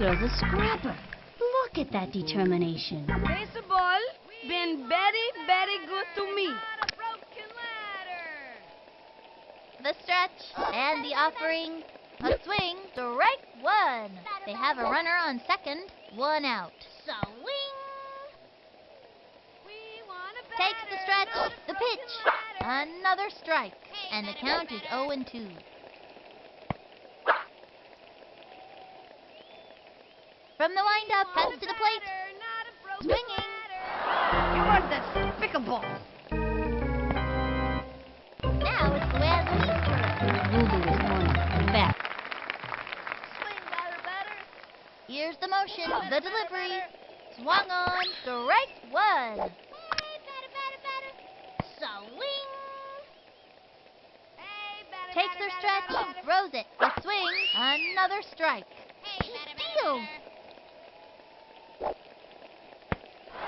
girl's a scrapper. Look at that determination. Baseball been very, very good to me. Not a broken ladder. The stretch and the offering. A swing. Strike one. They have a runner on second. One out. Swing. We want a Takes the batter, stretch. not a The broken pitch. ladder. Another strike. And the count is 0-2. From the windup, cuts to the plate. Batter, not a broken Swinging. ladder. You are despicable. Now it's Luann's Lulu is one. Back. Swing, batter, batter. Here's the motion, the delivery. Swung on, strike one. Hey, batter, batter, batter. Swing. Hey, batter, Takes batter, her batter, stretch, batter, batter. throws it. A swing, another strike. Hey, He batter, steals. batter,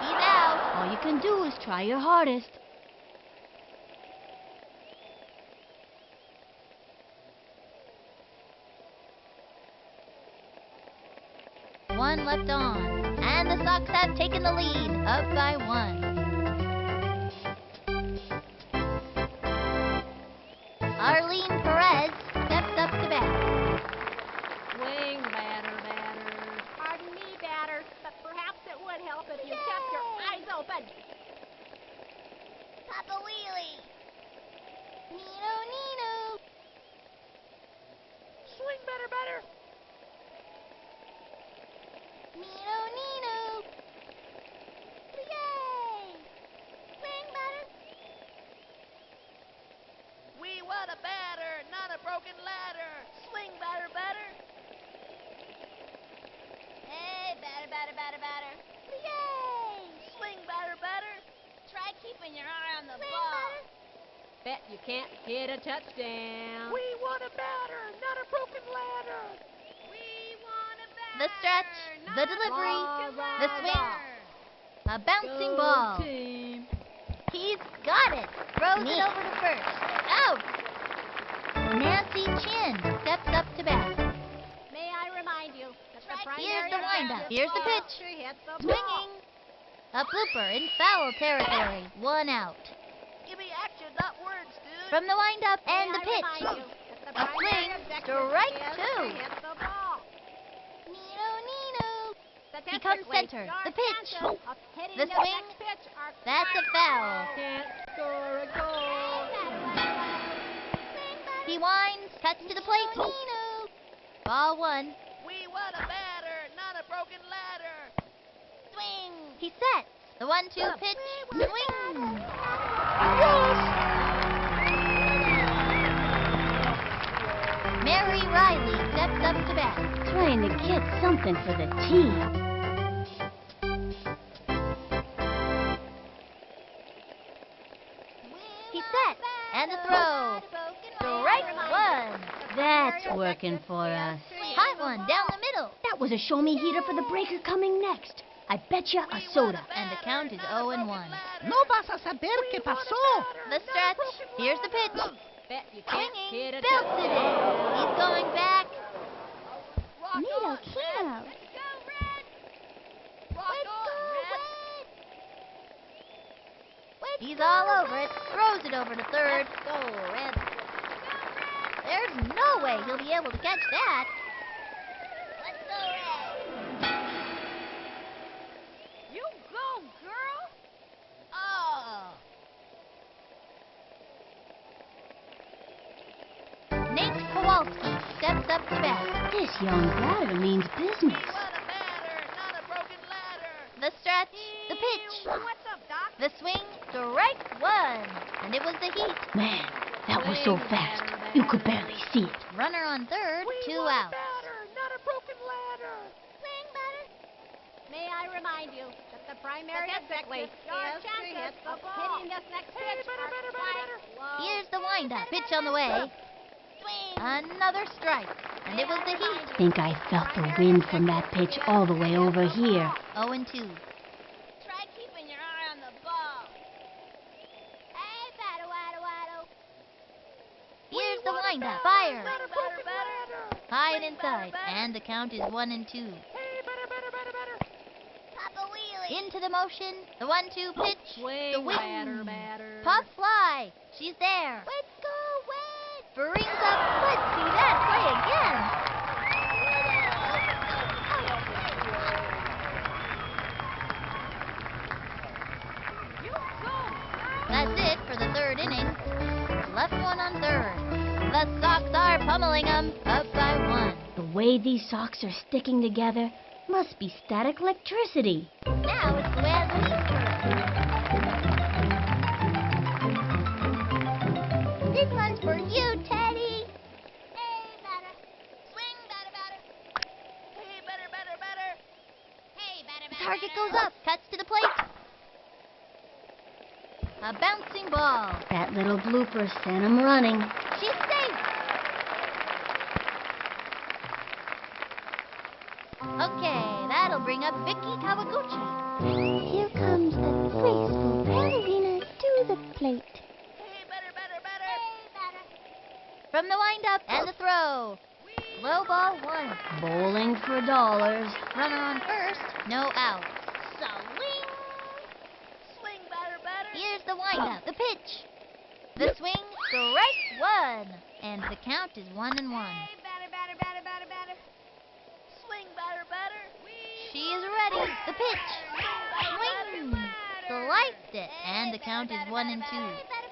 He's out. All you can do is try your hardest. One left on. And the Sox have taken the lead, up by one. Arlene Perez steps up to bat. Swing, batter, batter. Pardon me, batter, but perhaps it would help if you kept your eyes open. Papa Wheelie. Nino, Nino. Swing better, better. Nino, Nino. Yay. Swing, batter. We want a batter, not a broken ladder. Swing batter, batter. Hey, batter, batter, batter, batter. Yay! Swing batter, batter. Try keeping your eye on the Swing, ball. batter. Bet you can't hit a touchdown. We want a batter, not a broken ladder. We want a batter. The stretch, the not a delivery, broken the swing. ladder. A bouncing Go ball. team. He's got it. Throws it over to first. Out. Nancy Chin steps up to bat. May I remind you that the primary Here's the windup. objective Here's the is pitch. to hit the Swinging. A blooper in foul territory. One out. Give me action, not words, dude. From the windup ball. and May the I remind pitch. you that the A primary swing, objective strike is two. to hit the ball. Nino, Nino. Statistically, center. your The pitch. chances of hitting The the swing. next pitch are That's a quite foul. low. Can't score a goal. He winds, cuts to the plate. Ball one. We want a batter, not a broken ladder. Swing. He sets. The 1-2 pitch. Swing. Mary Riley steps up to bat. Trying to get something for the team. He sets. And the throw. Strike one. That's working for us. Hot one down the middle. That was a show-me heater for the breaker coming next. I bet you a soda. And the count is 0-1. No vas a saber qué pasó. The stretch. Here's the pitch. Bet you can't hit Swinging. a Belts it in. He's going back. Neato Kino. He's all over it. Throws it over to third. Go, Red. There's no way he'll be able to catch that. Let's go, Red. You go, girl. Oh. Nate Kowalski steps up to bat. This young batter means business. We want a batter, not a broken ladder. The stretch, the pitch, What's up, Doc? the swing, strike one. And it was the heat. Man, that was so fast. You could barely see it. Runner on third, We two want a outs. batter, not a broken ladder. May I remind you that the primary Statistically, objective your is to chances hit the of ball. hitting this next pitch are quite low. Here's the windup. Pitch on the way. Another strike. And it was the heat. Think I felt the wind from that pitch all the way over here. 0-2. Try keeping your eye on the ball. Hey, batter, waddle, waddle. Here's the windup. Fire. Not a broken ladder. High and inside. And the count is 1-2. Hey, Into the motion. The 1-2 pitch. Swing, The wing. batter. Pop fly. She's there. Let's go, Win! Brings up. Let's see that play again. That's it for the third inning. Left one on third. The Sox are pummeling them up by 1. The way these socks are sticking together must be static electricity. Now it's Luann's turn. This one's for you, Teddy. Hey, batter. Swing, batter. Hey, batter. Hey, batter. Target goes up. Cuts to the plate. A bouncing ball. That little blooper sent him running. She's safe. Okay, that'll bring up Vicky Kawaguchi. Here comes the graceful ballerina to the plate. Hey, batter. Hey, batter. From the windup and the throw. Low ball 1. Bowling for dollars. Runner on first. No out. Swing, batter. Here's the windup. The pitch. The swing. Strike 1. And the count is 1-1. Hey, batter. Swing, batter. She is ready. The pitch. Swing. Sliced it. And the count is 1-2. Hey, batter.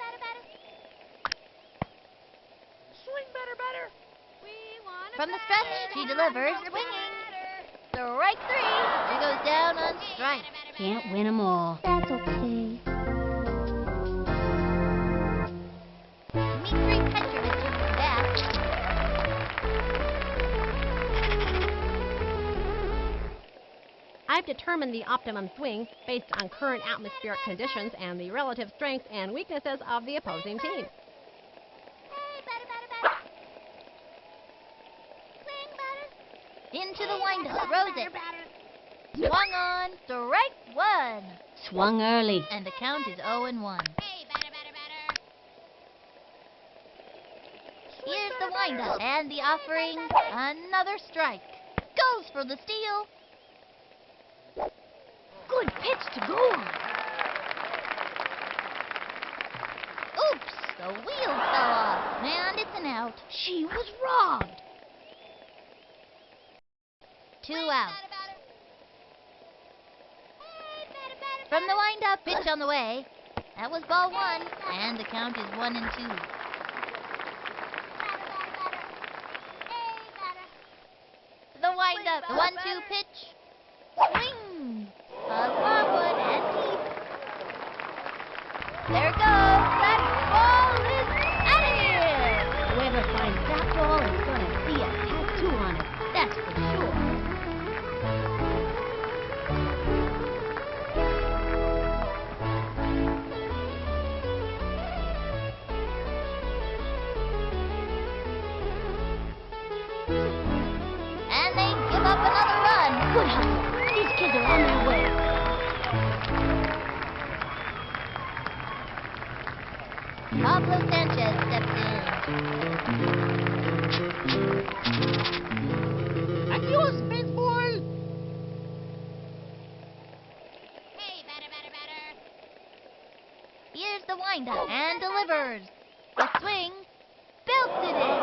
Swing, batter. From the stretch, she delivers. Swinging. Strike 3. She goes down on strike. Can't win 'em all. That's okay. Dmitri Petrovich is back. I've determined the optimum swing based on current atmospheric conditions and the relative strengths and weaknesses of the opposing team. Hey, batter. Swing, batter. Into the windup. Throws it. Swung on. Strike 1. Swung early. And the count is 0-1. Hey, batter. Here's the windup. And the offering. Another strike. Goes for the steal. Good pitch to go on. Oops. The wheels fell off. And it's an out. She was robbed. 2 out. Hey, batter. From the windup. Pitch on the way. That was ball 1. And the count is 1-2. Hey, batter. The windup. The 1-2 pitch. Swing. A long one and deep. There it goes. That ball is out of here. Whoever finds that ball is gonna see a tattoo on it. That's for sure. And they give up another run. Good hustle. These kids are on their way. Pablo Sanchez steps in. Adios, baseball. Hey, batter. Here's the windup and delivers. The swing. Belted it.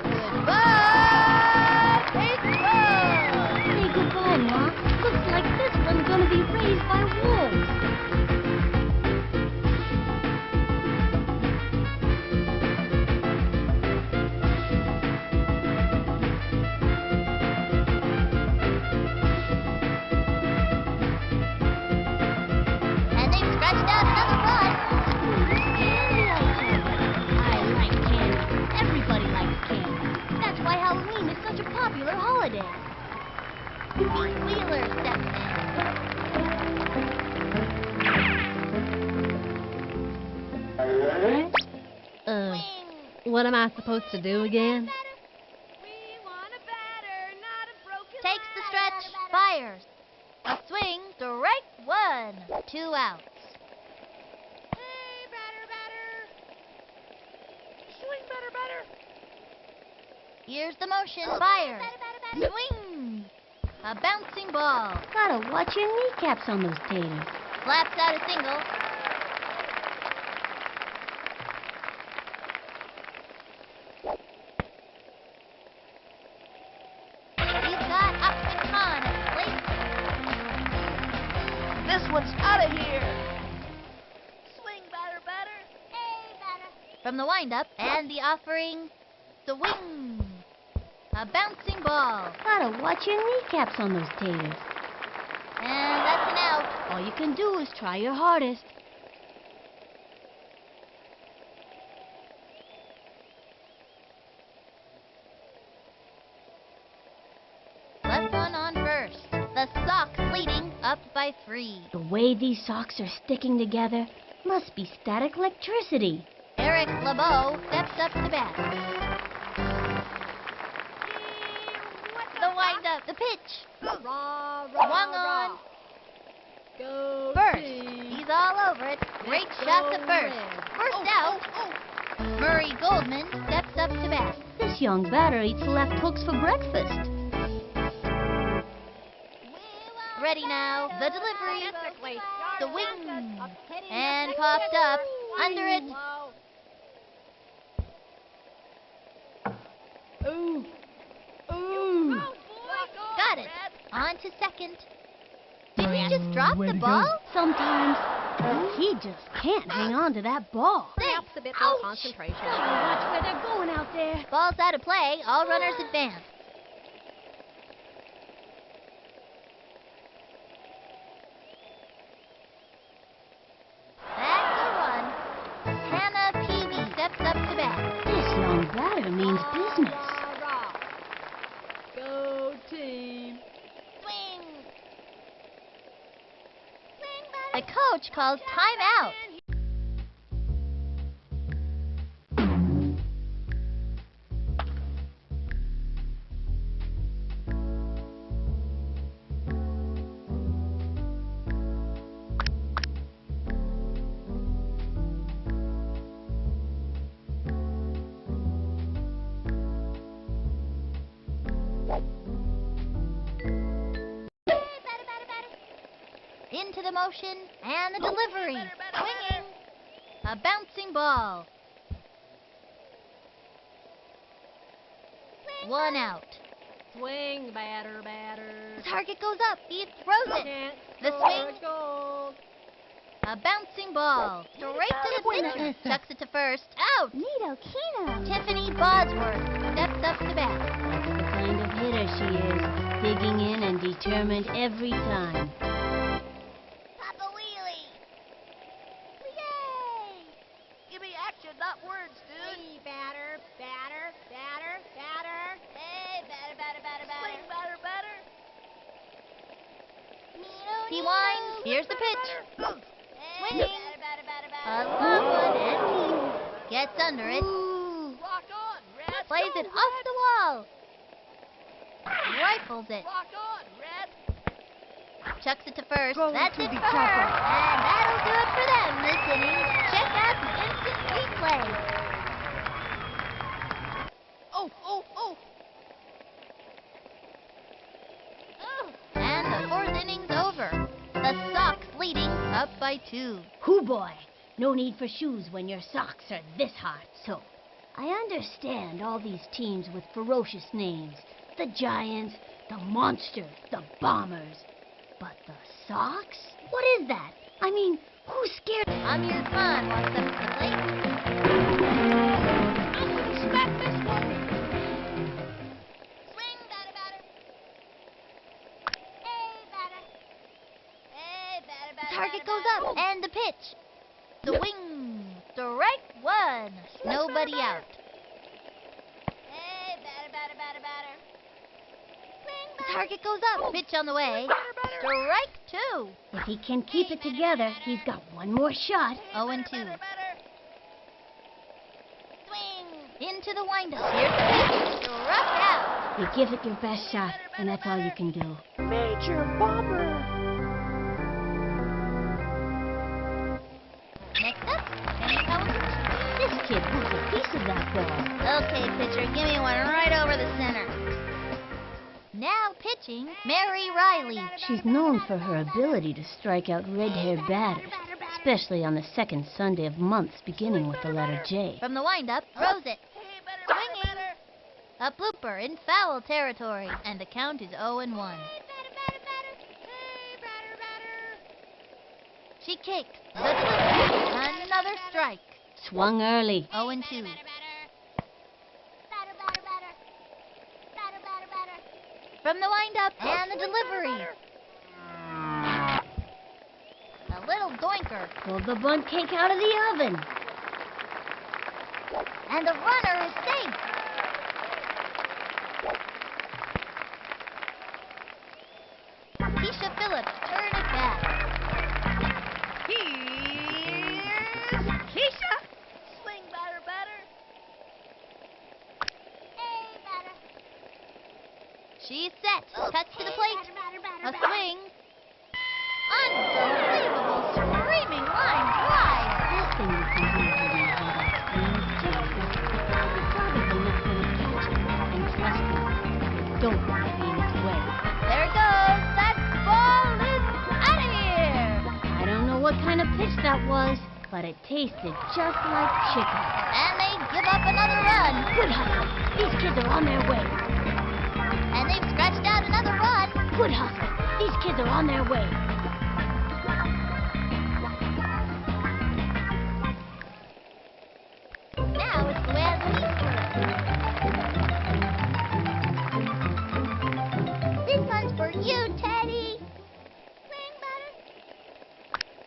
Goodbye, baseball. Say goodbye, Ma. Looks like this one's gonna be raised by wolves. And they've scratched out another run. I like candy. Everybody likes candy. That's why Halloween is such a popular holiday. Pete Wheeler steps What am I supposed to do again? We want a batter, not a broken in. Takes the stretch. Fires. A swing. Strike 1. 2 outs. Hey, batter. Swing, batter. Here's the motion. Fires. Swing. A bouncing ball. Gotta watch your kneecaps on those taters. Slaps out a single. He's got Upton Khan at the plate. This one's out of here. Swing, batter, batter. Hey, batter. From the windup, and the offering, swing. A bouncing ball. Gotta watch your kneecaps on those taters. And that's an out. All you can do is try your hardest. Left one on first. The Sox leading up by 3. The way these socks are sticking together must be static electricity. Eric LeBeau steps up to bat. The windup, the pitch. Rah, Swung rah, on. Go First. team. He's all over it. Great shot to first. First out. Murray Goldman steps up to bat. This young batter eats left hooks for breakfast. Ready now. The delivery. Statistically, The your wing. chances of hitting And this popped pitch up. are Under it. low. Ooh. Ooh. Got it. On to second. Did he just drop the ball? Sometimes he just can't hang on to that ball. Perhaps a bit more Ouch. concentration. Gotta watch where they're going out there. Ball's out of play. All runners advance. That's a run. Hannah Peavy steps up to bat. This young batter means business. Rah, rah. Go team. Swing. Swing, The batter. coach calls timeout. Hey, batter, batter, batter. Into the motion and the delivery. Swinging. A bouncing ball. One out. Swing, batter, batter. The target goes up. He throws it. Chance The for swing. a goal. A bouncing ball. Straight to the pitcher. Chucks it to first. Out. Neato Kino. Tiffany Bosworth steps up to bat. That's the kind of hitter she is, digging in and determined every time. Papa Wheelie. Yay. Give me action, not words, dude. Hey, batter, batter, batter, batter. Hey, batter, batter, batter, batter. Swing, batter, batter. Neato, He neato. winds. Here's the pitch. Hey, Swinging. batter, batter, batter, A batter. long one and deep. Gets under it. Rock on, Red. Plays it off the wall. Rifles it. Rock on, Red. Chucks it to first. Go That's to it the for her. chopper. And that'll do it for them this inning. Check out the instant replay. Oh, oh, oh. And the fourth inning's over. The Sox leading up by 2. Hoo boy, no need for shoes when your socks are this hot. So, I understand all these teams with ferocious names. The Giants, the Monsters, the Bombers. But the Sox? What is that? I mean, who's scared? Amir Khan walks up to the plate. I'm gonna smack this one. Swing, batter, batter. Hey, batter. Hey, batter, batter, Target batter, goes batter. up. And the pitch. Swing. Strike one. Nobody out. Hey, batter, batter, batter, batter. Swing, The batter. target goes up. Pitch on the way. Strike 2. If he can keep it together, he's got one more shot. 0-2. Batter, batter. Swing. Into the windup. Here's the pitch. Struck out. You give it your best shot, and that's all you can do. Major Bomber. Next up, Kenny Powers. This kid wants a piece of that ball. Okay, pitcher, give me one right over the center. Now pitch Pitching, Mary Riley. She's known for her ability to strike out red-haired batters, especially on the second Sunday of months beginning with the letter J. From the windup, throws it. Swinging. A blooper in foul territory, and the count is 0-1. She kicks. The delivery. Another strike. Swung early. 0-2. From the windup and the delivery. A little doinker. Pulled the bunt cake out of the oven. And the runner is safe. Keisha Phillips turn it back. Here's Keisha. Swing, batter, batter. She's set. Cuts to the plate. A swing. Unbelievable screaming line drive. Last thing you can do when you have that scream is you're probably not going to catch it. And trust me, you don't want to be in its way. There it goes. That ball is out of here. I don't know what kind of pitch that was, but it tasted just like chicken. And they give up another run. Good hustle. These kids are on their way. And they've scratched out another run. Good hustle. These kids are on their way. Now it's Luann's turn. This one's for you, Teddy. Swing, batter.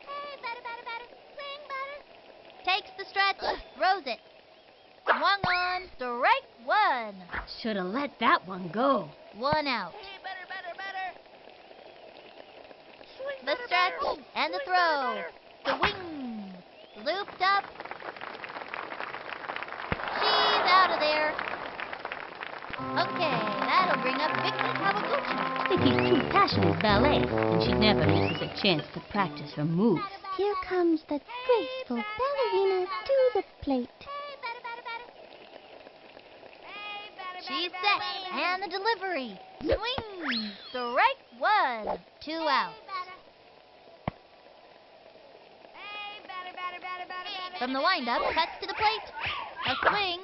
Hey, batter, batter, batter. Swing, batter. Takes the stretch, throws it. Swung on, strike one. Should have let that one go. 1 out. Hey, batter, batter, batter. Swing, The batter, stretch batter. and the Swing, throw. batter, The wing. Looped up. She's out of there. Okay, that'll bring up Vicky Kawaguchi. Vicky's true passion is ballet, and she never misses a chance to practice her moves. Here comes the graceful ballerina to the plate. She's set, and the delivery. Swing. Strike one. 2 out. From the windup, cuts to the plate. A swing.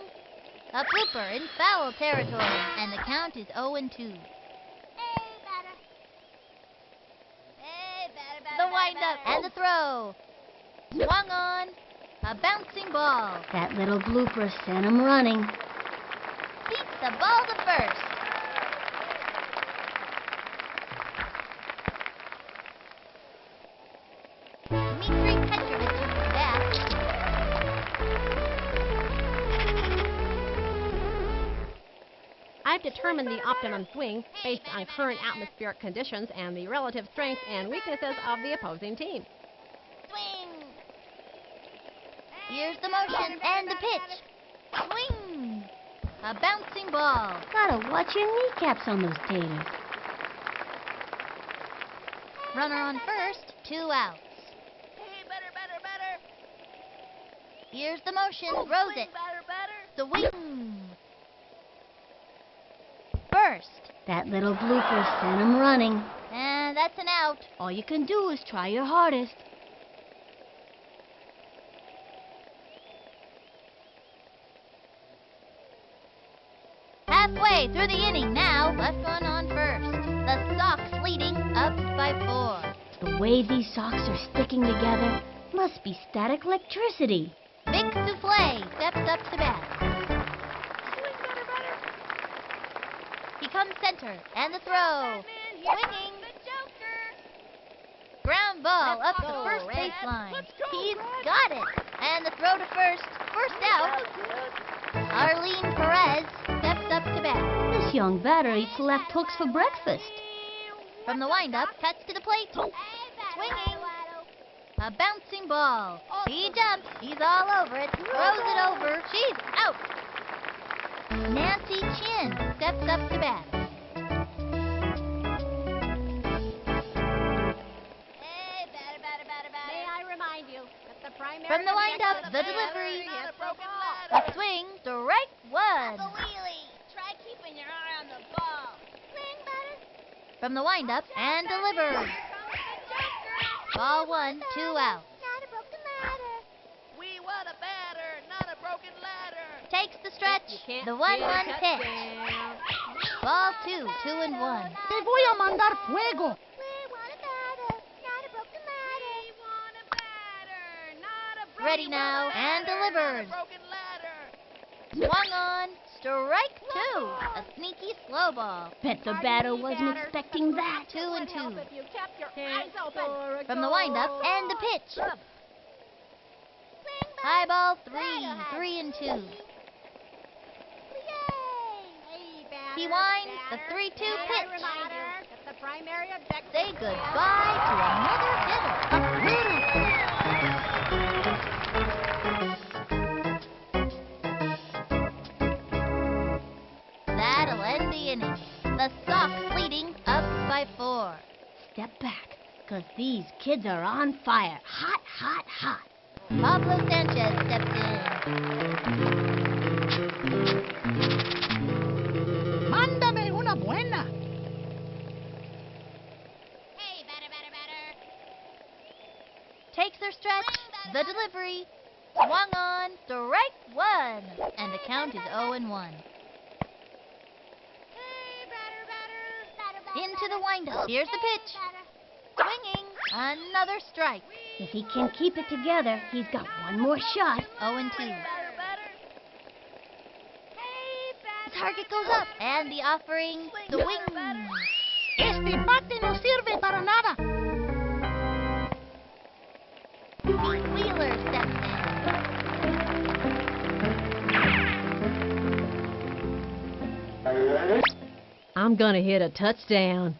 A blooper in foul territory, and the count is 0-2. The windup and the throw. Swung on. A bouncing ball. That little blooper sent him running. Beats the ball to first. Dmitri Petrovich is back. I've determined the optimum swing based on current atmospheric conditions and the relative strengths and weaknesses of the opposing team. Swing. Here's the motion and the pitch. Swing. A bouncing ball. Gotta watch your kneecaps on those taters. Runner on first, 2 outs. Hey, batter, batter, batter. Here's the motion, throws it. Batter, batter. The wing. First. That little blooper sent him running. And that's an out. All you can do is try your hardest. Halfway through the inning now. Left one on first. The Sox leading up by 4. The way these socks are sticking together must be static electricity. Vic Souffle steps up to bat. He comes center, and the throw. Swinging. Ground ball up the first baseline. He's got it. And the throw to first. First out. Arlene Perez steps up to bat. This young batter eats left hooks for breakfast. From the windup, cuts to the plate. Swinging. A bouncing ball. He jumps. He's all over it. Throws it over. She's out. Nancy Chin steps up to bat. May I remind you that the primary From the windup, objective the of delivery. batter is to ball. A swing. Strike one. Wheelie. Try keeping your eye on the ball. Swing, batter. from the windup and delivers. Ball 1, 2 out. Not a broken ladder. We want a batter, not a broken ladder. Takes the stretch, You can't the 1-1 get a pitch. touchdown. Ball 2, 2 and 1. Te voy a mandar fuego. We want a batter. Not a broken ladder. We want a batter, not a broken Ready now and delivers. Broken ladder. Swung on, strike 2. A sneaky slow ball. Bet the batter wasn't expecting that. 2 and 2. Help if you kept your Can't eyes open. score a From the goal. windup and the pitch. High ball 3, 3 and 2. Yay! Hey, batter, He winds the batter. 3-2 May I pitch. remind you that the primary objective Say is goodbye to another hitter. A beautiful. That'll end the inning. The Sox leading up by 4. Step back, 'cause these kids are on fire. Hot, hot, hot. Pablo Sanchez steps in. Mándame una buena. Hey, batter, batter, batter. Takes their stretch. The delivery. Swung on. Strike 1. And the count is 0 and 1. Hey, batter, batter. Batter, batter, Into the batter. windup. Here's the pitch. Batter. Swinging. Another strike. If he can keep it together, he's got one more shot. 0 and 2. Batter, batter. Hey, The batter. target goes up. And the offering. Swing. Este bate no sirve para nada. Pete Wheeler steps in. I'm gonna hit a touchdown.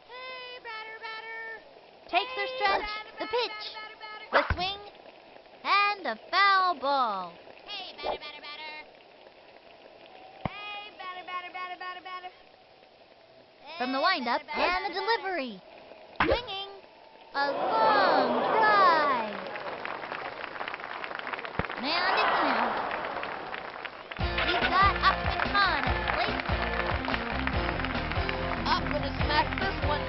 Hey, batter, batter. Takes their stretch. The pitch. Batter, batter, The batter. swing. And a foul ball. Hey, batter, batter, batter. Hey, batter, batter, batter, batter, batter. From the Hey, windup batter, batter, and the batter, delivery. Swinging. A long drive. And it's an out. He's got Upton Khan at the plate. I'm gonna smack this one.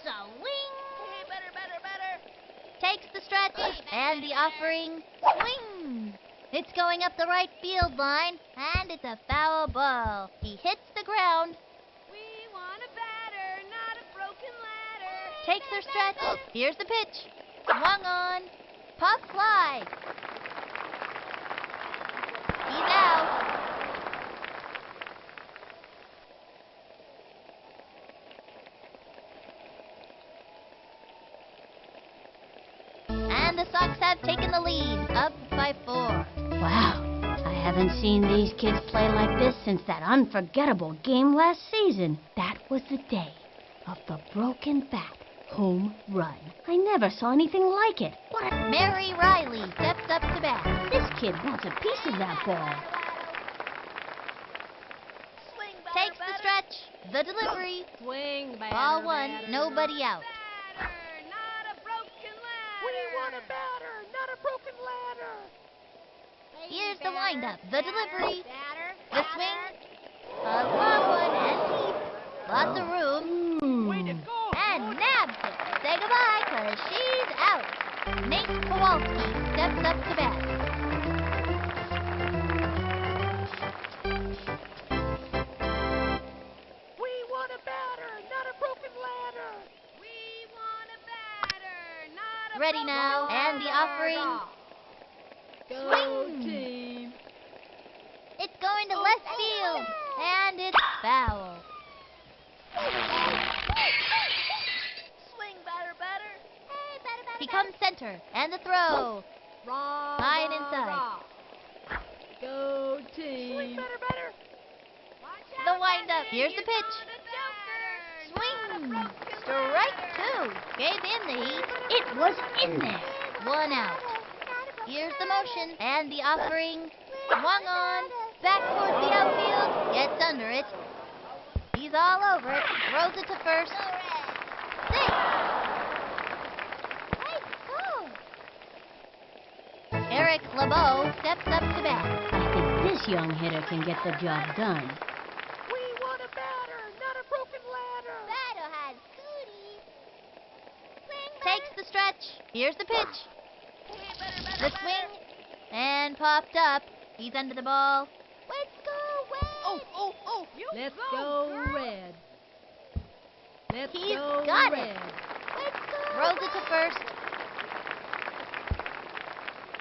Swing. Hey, batter, batter, batter. Takes the stretch and the offering. Swing. It's going up the right field line, and it's a foul ball. He hits the ground. We want a batter, not a broken ladder. Takes their stretch. Here's the pitch. Swung on. Puff fly. He's out. And the Sox have taken the lead, up by 4. Wow, I haven't seen these kids play like this since that unforgettable game last season. That was the day of the broken bat home run. I never saw anything like it. What a... Mary Riley steps up to bat. This kid wants a piece of that ball. Swing, batter, Takes the batter. stretch. The delivery. Swing, batter, Ball 1, batter. nobody out. Batter, not a broken ladder. We want a batter, not a broken ladder. Hey, Here's the batter, windup. The delivery. batter, The batter. swing. A long one and deep. Lots of room. Way to go. And nabs it. Say goodbye, 'cause she's out. Nate Kowalski steps up to bat. We want a batter, not a broken ladder. We want a batter, not a Ready broken now, and the offering. Go Swing. team. It's going to left field. And it's foul. Swing, batter, batter. Hey, batter, batter, He comes center. And the throw. Raw, High and raw, inside. raw. Go Swing, team. batter, batter. The windup. Here's the pitch. Joker. Swing. Strike 2. Gave in the heat. It was in there. 1 out. Here's the motion. And the offering. Swung on. Back towards the outfield. Gets under it. He's all over it. Throws it to first. Safe. Hey, go. Eric LeBeau steps up to bat. I think this young hitter can get the job done. We want a batter, not a broken ladder. stretch. Here's the pitch. The swing. And popped up. He's under the ball. Let's go, Wade. Oh. Let's go, Red. Let's He's go, got Red. it. Let's go. Throws it to first.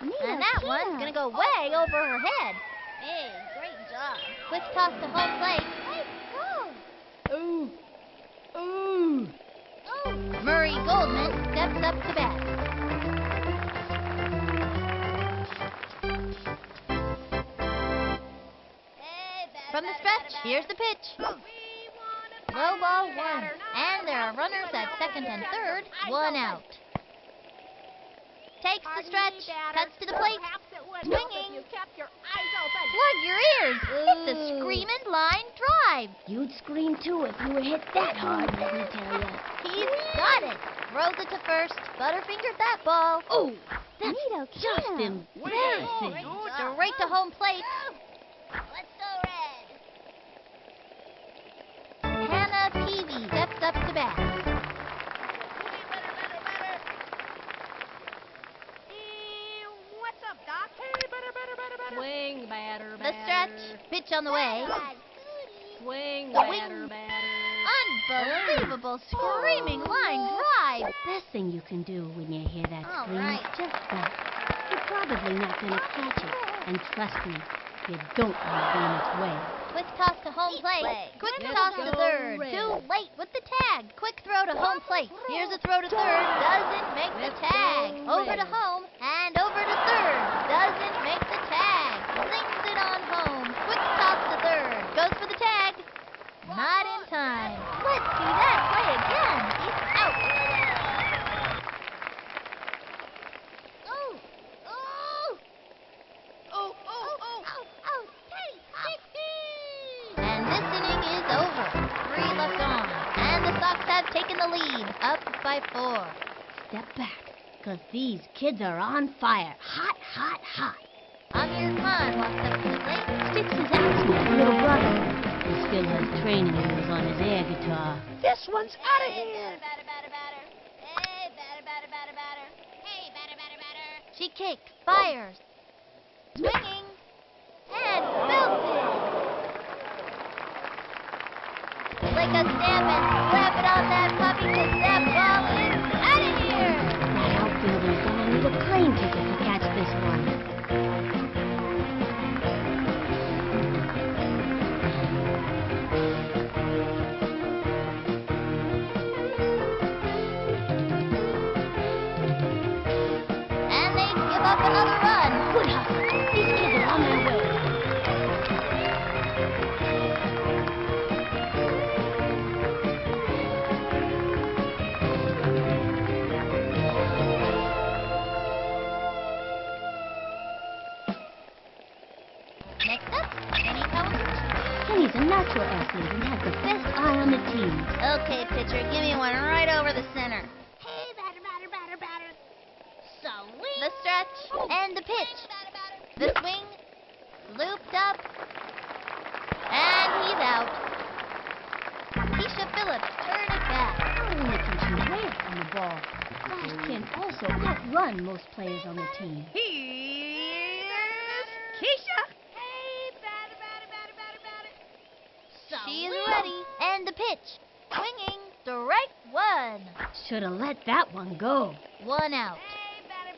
And that one's going to go way over her head. Hey, great job. Quick toss to home plate. Let's go. Ooh. Ooh. Murray Goldman steps up to bat. Hey, From the stretch, here's the pitch. Low ball one. And there are runners at second and third. One out. Takes the stretch. Cuts to the plate. Swinging. You kept your eyes open. Plug your ears. It's a screaming line drive. You'd scream too if you were hit that hard, let me tell ya. He's got it. Throws it to first. Butterfingers that ball. Oh, that's Neato, just Keno. embarrassing. Straight to home plate. Let's go, Red. Hannah Peavy steps up to bat. What's up, Doc? Hey, batter. Swing, batter. The stretch. Pitch on the way. Swing, Swing. batter. Unbelievable screaming line drive. The best thing you can do when you hear that All scream right. is just that. You're probably not going to catch it. And trust me, you don't want to be in its way. Quick toss to home plate. Quick Let's toss to go, third. Red. Too late with the tag. Quick throw to home plate. Here's a throw to third. Doesn't make the Let's tag. go, Over to Red. home and over to third. Doesn't make the tag. Sings it on home. Quick toss to third. Goes for the tag. Not in time. Let's see that play again. He's out. And this inning is over. 3 left on. And the Sox have taken the lead. Up by 4. Step back, 'cause these kids are on fire. Hot, hot, hot. Amir Khan walks up to the plate. Sticks his axe with his little brother. He still has training wheels on his air guitar. This one's out of Hey, here. batter. Hey, batter. Hey, batter. She kicks, fires, swinging, and belted. Like a stamp and slap it on that puppy, 'cause that ball is out of here. That outfielder's gonna need a plane ticket to catch this one. And they give up another run. Good hustle. These kids are on their way. Next up, Kenny Townsend. Kenny's a natural athlete and has the best eye on the team. Okay, pitcher, give me one right over the center. Hey, batter. The stretch and the pitch. The swing, looped up, and he's out. Keisha Phillips turn it back. Not only can she land on the ball, Flash can also outrun most players on the team. Here's Keisha. Hey, batter. She's ready, and the pitch, swinging, strike one. Should have let that one go. 1 out. Hey, batter.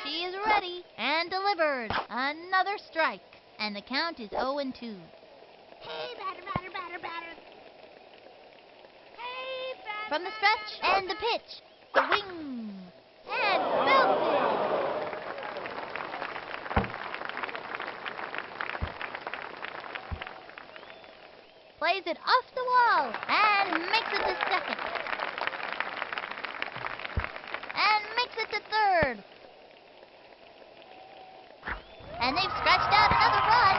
She is ready and delivered. Another strike, and the count is 0-2. Hey, batter. Hey, batter. From the stretch and the pitch, swing, and belted. Plays it off the wall and makes it to second. And makes it to third. And they've scratched out another run.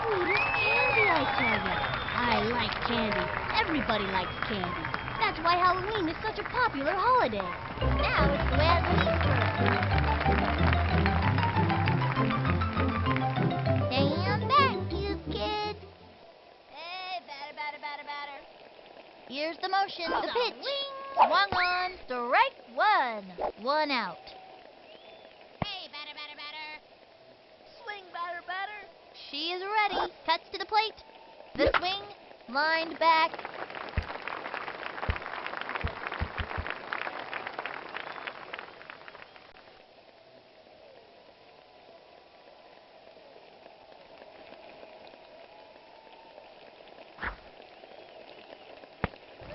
Sweet as candy, I tell ya. I like candy. Everybody likes candy. That's why Halloween is such a popular holiday. Now it's the way I Stand back, you kids. Hey, batter. Here's the motion, the pitch. Swung on. Strike one. One out. Hey, batter, batter, batter. Swing, batter, batter. She is ready. Cuts to the plate. The swing. Lined back.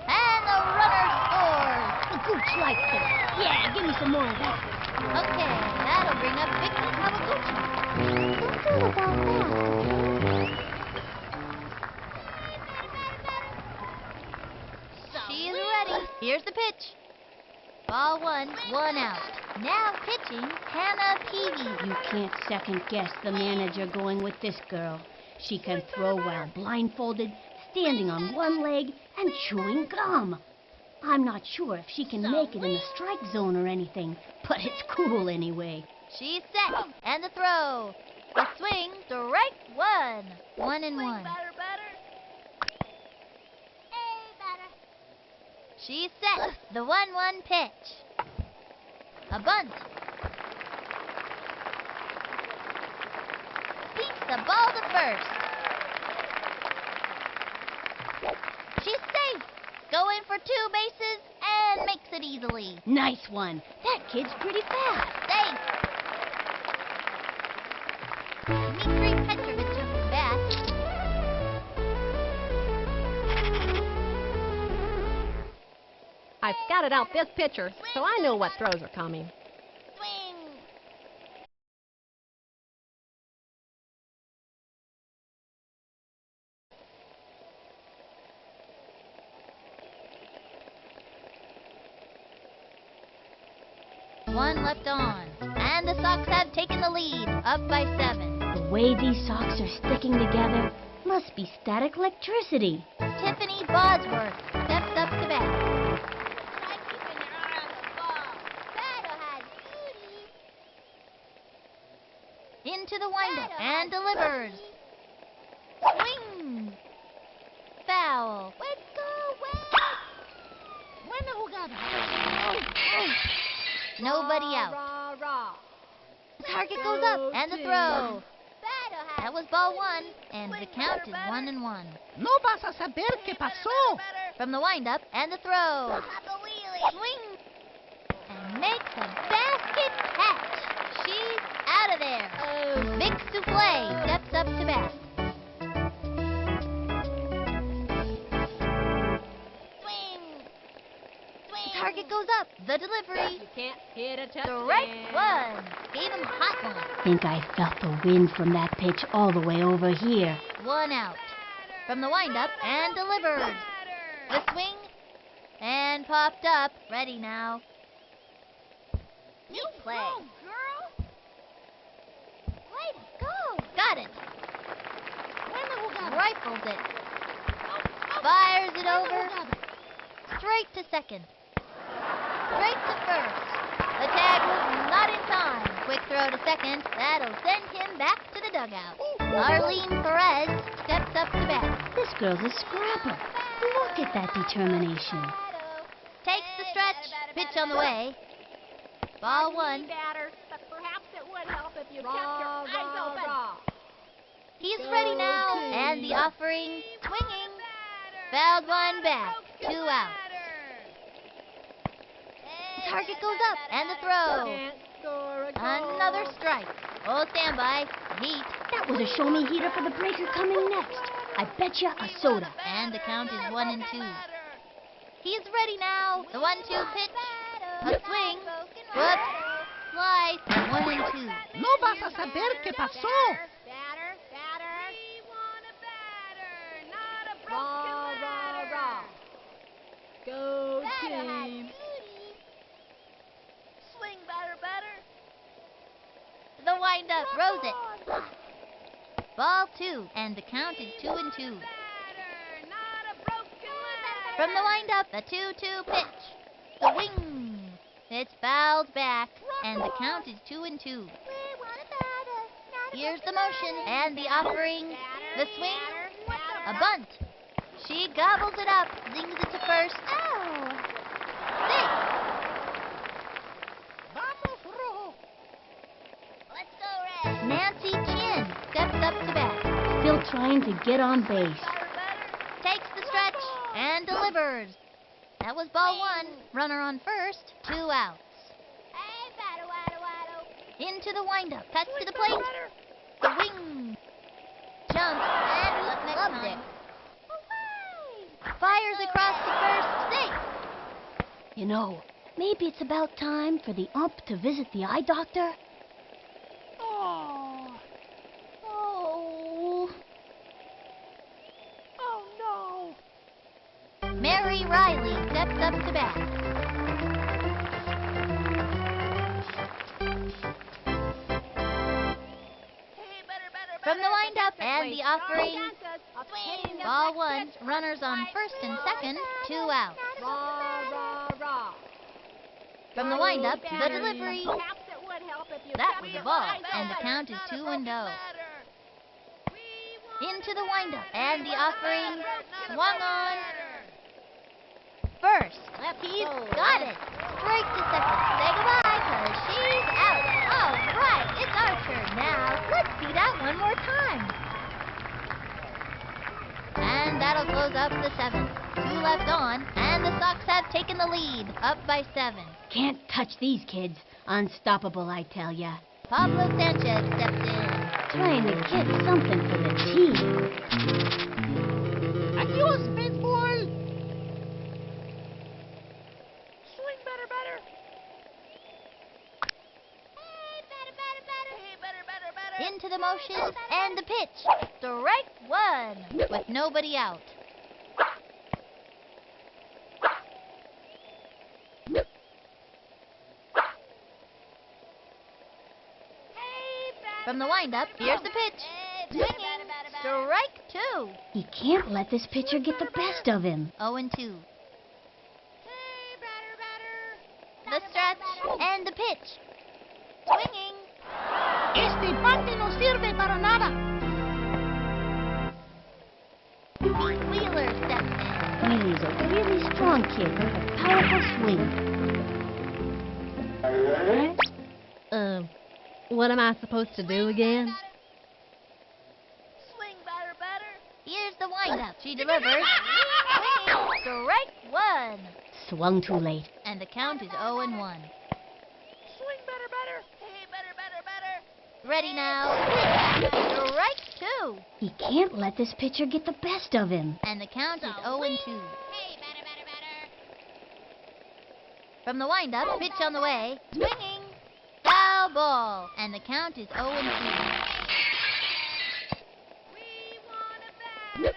And the runner scores. The gooch likes it. Yeah, give me some more of that. Okay, that'll bring up Vicky Kawaguchi. That's all about that. She is ready. Here's the pitch. Ball one, one out. Now pitching Hannah Peavy. You can't second guess the manager going with this girl. She can throw while blindfolded, standing on one leg, and chewing gum. I'm not sure if she can make it in the strike zone or anything, but it's cool anyway. She's set. And the throw. The swing, strike one. 1-1. Swing, batter, batter. Hey, batter. She's set. The 1-1 pitch. A bunt. Beats the ball to first. She's safe. Going for 2 bases and makes it easily. Nice one. That kid's pretty fast. Safe. Dmitry Petrovich's bat. I've scouted out this pitcher, so I know what throws are coming. Swing. One left on. And the Sox have taken the lead, up by 7. The way these socks are sticking together must be static electricity. Tiffany Bosworth steps up to bat. Try keeping your eye on the ball. Batter has duty. Into the windup Batter and has delivers. duty. Swing. Foul. Let's go, Buena jugada. Nobody Rah, out. Rah, rah. The target goes up and the throw. Batter has That was ball 1, and the count is 1-1. No vas a saber qué pasó. From the windup and the throw. Pop a wheelie. Swing. And makes a basket catch. She's out of there. Vic Souffle steps up to bat. Swing. Swing. The target goes up. The delivery. You can't hit a touchdown. Strike one. Gave him a hot one. Think I felt the wind from that pitch all the way over here. 1 out. From the windup and delivered. The swing and popped up. Ready now. Neat play. Girl. Way to go. Got it. Rifles it. Fires it over. Straight to second. Straight to first. The tag was not in time. Quick throw to second. That'll send him back to the dugout. Arlene Perez steps up to bat. This girl's a scrapper. Look at that determination. Takes the stretch. Pitch on the way. Ball 1. Batter, but perhaps it would help if you kept your eyes open. He's ready now. And the offering. Swinging. Fouled one back. 2 out. The target goes up. And the throw. Can't score a goal. Another strike. Oh, stand by. Heat. That was a show me heater for the breaker coming next. I bet you a soda. And the count is 1-2. He's ready now. The 1-2 pitch. A swing. Whoops. Slice. 1-2. No vas a saber qué pasó. Batter, batter. We want a batter, not a Rah, broken rah, ladder. rah. Go Batter has team. duty. Swing, batter, batter. The windup. Rose it. Ball 2. And the count is 2-2. Batter, not a broken ladder. From the windup, the 2-2 pitch. The wing. It's fouled back, and the count is 2-2. We want a batter. Not a Here's the broken motion ladder. and the offering. The swing. Batter. A bunt. She gobbles it up, zings it to first. Oh. Nancy Chin steps up to bat. Still trying to get on base. Takes the stretch and delivers. That was ball one. Runner on first. 2 outs. Hey, batter, waddle, waddle. Into the windup. Cuts to the plate. Swing. Jumps and loved it. Fires across to first. Safe. You know, maybe it's about time for the ump to visit the eye doctor. Oh. Oh. Oh, no. Mary Riley steps up to bat. From the windup and the offering. Ball one. Runners on first and second. 2 outs. Raw, raw, raw. From the windup, the delivery. Perhaps it would help if you That kept was your a ball, eyes and the open. count is 2-0. Into the windup and the offering. Swung on. First. He's got it. Straight to second. Say goodbye, 'cause she's out. All right, it's our turn now. Let's see that one more time. And that'll close up the 7th. 2 left on, and the Sox have taken the lead, up by 7. Can't touch these kids. Unstoppable, I tell ya. Pablo Sanchez steps in. Trying to get something for the team. Adios, baseball. Swing, batter, batter. Hey, batter, batter, batter. Hey, batter, batter, batter. Into the motion, and the pitch. Strike one, with nobody out. From the windup, here's the pitch. Swinging. Strike two. He can't let this pitcher get the best of him. 0-2. The stretch and the pitch. Swinging. Este bate no sirve para nada. Pete Wheeler steps in. Wheelie's a really strong kid with a powerful swing. What am I supposed to do again? Swing, batter, batter. Here's the windup. She delivers. Swinging. Strike one. Swung too late. And the count is 0-1. Swing, batter, batter. Hey, batter, batter, batter. Ready now. Pitch. Strike two. He can't let this pitcher get the best of him. And the count is 0-2. Hey, batter, batter, batter. From the windup, pitch on the way. Swinging. Foul ball. And the count is 0-2. We want a batter,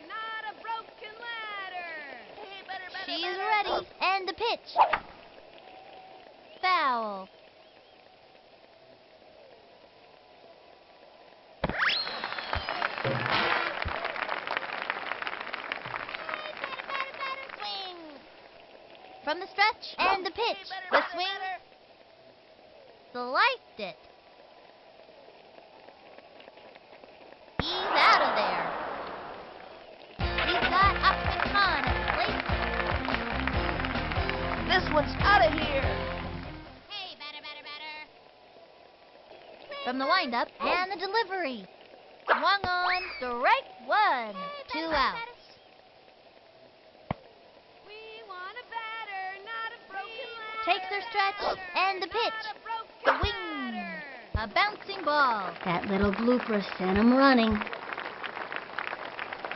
not a broken ladder. Hey, batter, batter, She is batter. ready. And the pitch. Foul. Swing. From the stretch and the pitch. The swing. Sliced it. He's out of there. He's got Ahmed Khan at the plate. This one's out of here. Hey, batter, batter, batter. From the windup and the delivery. Swung on. Strike one. 2 outs. We want a batter, not a broken ladder. Takes her stretch and the pitch. Not a broken Swing. A bouncing ball. That little blooper sent him running.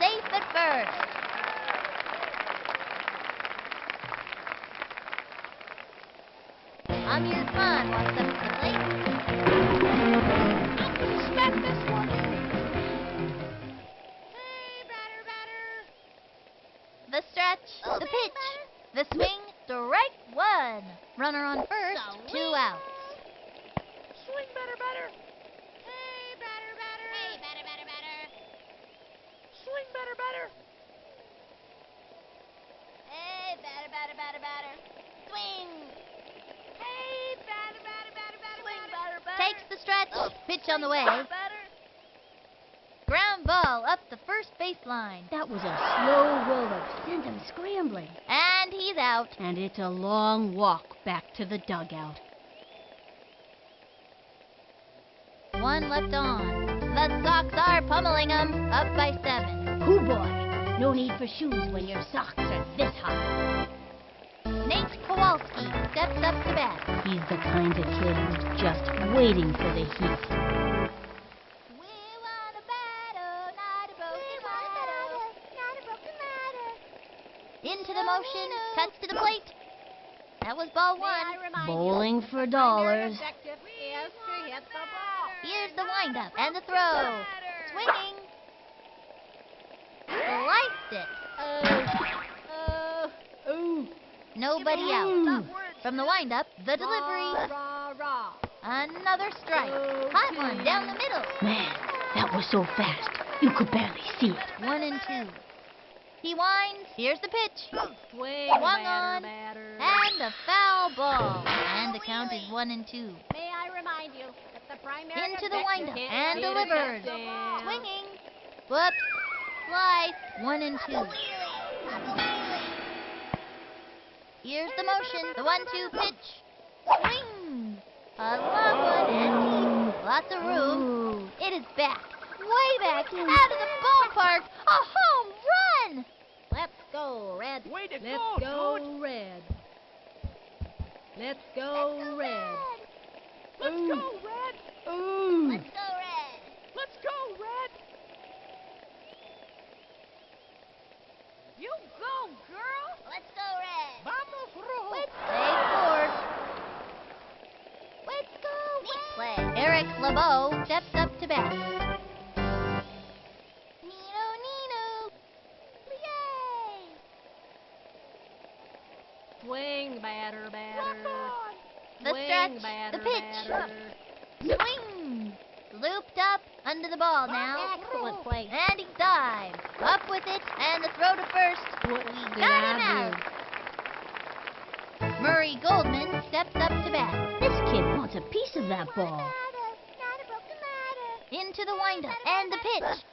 Safe at first. Amir Khan walks up to the plate. Slap this one. Hey, batter, batter. The stretch. The pitch. The swing. Strike one. Runner on first. 2 outs. Swing, batter, batter. Hey, batter, batter. Hey, batter, batter, batter. Swing, batter, batter. Hey, batter, batter, batter, batter. Swing. Hey, batter, batter, batter, batter, Swing, batter. batter, batter. Takes the stretch. Pitch on the way. Batter. Ground ball up the first baseline. That was a slow roller, sent him scrambling. And he's out. And it's a long walk back to the dugout. 1 one left on. The Sox are pummeling them, up by 7. Hoo boy, no need for shoes when your socks are this high. Nate Kowalski steps up to bat. He's the kind of kid who's just waiting for the heat. We want a batter, not a broken ladder. Not a broken ladder. Into the motion, cuts to the plate. That was ball 1. May I remind Bowling you, for the primary dollars. objective is to hit the ball. Here's the windup and the throw. Swinging. Sliced it. Ooh. Nobody out. From the windup, the delivery. Rah, rah. Another strike. Hot one down the middle. Man, that was so fast, you could barely see it. 1 and 2. He winds. Here's the pitch. Swing, Swung batter, on. batter. And a foul ball. And the count is 1 and 2. May I remind you that the primary Into the objective windup is and to hit delivered. the ball. Swinging. Whoops. Slice. 1 and 2. Here's the motion. The 1-2 pitch. Swing. A long one and deep. Lots of room. It is back. Way back. Out of the ballpark. A home run. Let's go, Red. Way to Let's go, go, George. Red. Let's go, Red. Let's go, Red. Ooh. Let's go, Red. Let's go, Red. You go, girl. Let's go, Red. Vamos, rojo. Play forward. Let's go, Neat Red. play. Eric LeBeau steps up to bat. Nino, Nino. Yay. Swing, batter, batter. The Swing, stretch. batter, The pitch. batter. Swing. Looped up under the ball now. Excellent play. And he dives. Up with it, and the throw to first. What We did got him I out. Murray Goldman steps up to bat. This kid wants a piece of that ball. Not a broken ladder. Into the windup, and the pitch.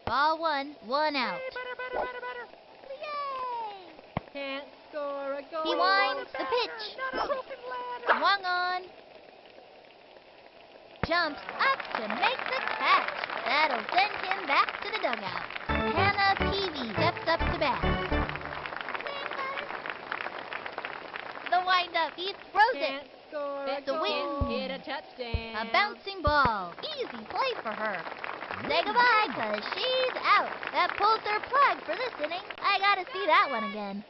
Ball 1, 1 out. Yay. Can't score a goal. He winds the pitch. Not a broken ladder. Swung on. Jumps up to make the catch. That'll send him back to the dugout. Hannah Peavy steps up to bat. The windup. He throws it. Can't score It's a a goal. win. Get a touchdown. A bouncing ball. Easy play for her. Say goodbye, 'cause she's out. That pulls her plug for this inning. I gotta see that one again.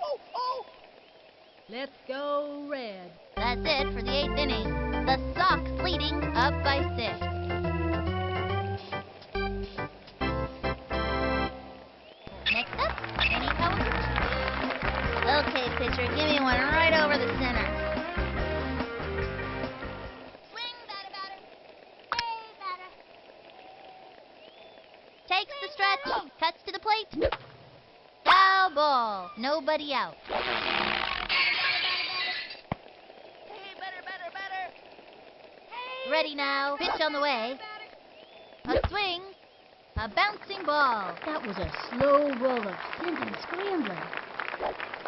Oh, oh. Let's go, Red. That's it for the 8th inning. The Sox leading up by 6. Next up, Kenny Cohen. Okay, pitcher, give me one right over the center. Swing, batter, batter. Hey, batter. Takes the stretch, cuts to the plate. Foul ball. Nobody out. Ready now. Pitch on the way. A swing. A bouncing ball. That was a slow roller, sending scrambling.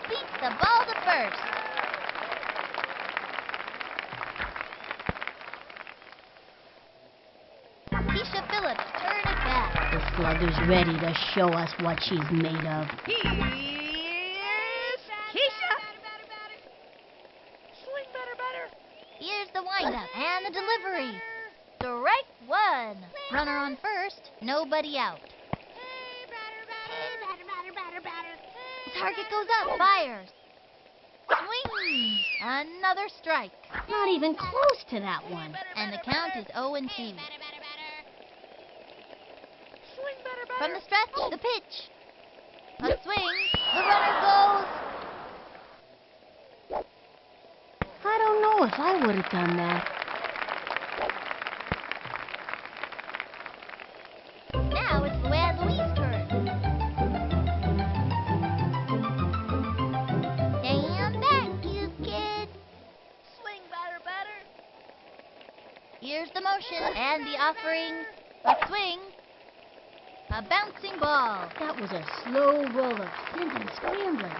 Beats the ball to first. Keisha Phillips turn it back. The slugger's ready to show us what she's made of. Here's Keisha. Swing, batter, batter. Here's the windup and the delivery. Strike 1. Runner on first. Nobody out. Hey, batter, batter. Hey, batter, batter, batter, batter. Target goes up. Fires. Swing. Another strike. Not even close to that one. And the count is 0 and 2. Batter, batter, batter. Swing, batter, batter. From the stretch, the pitch. A swing. The runner goes. I don't know if I would have done that. Now it's Luann Louise's turn. Stand back, you kids. Swing, batter, batter. Here's the motion and the offering. A swing. A bouncing ball. That was a slow roller, sending scrambling.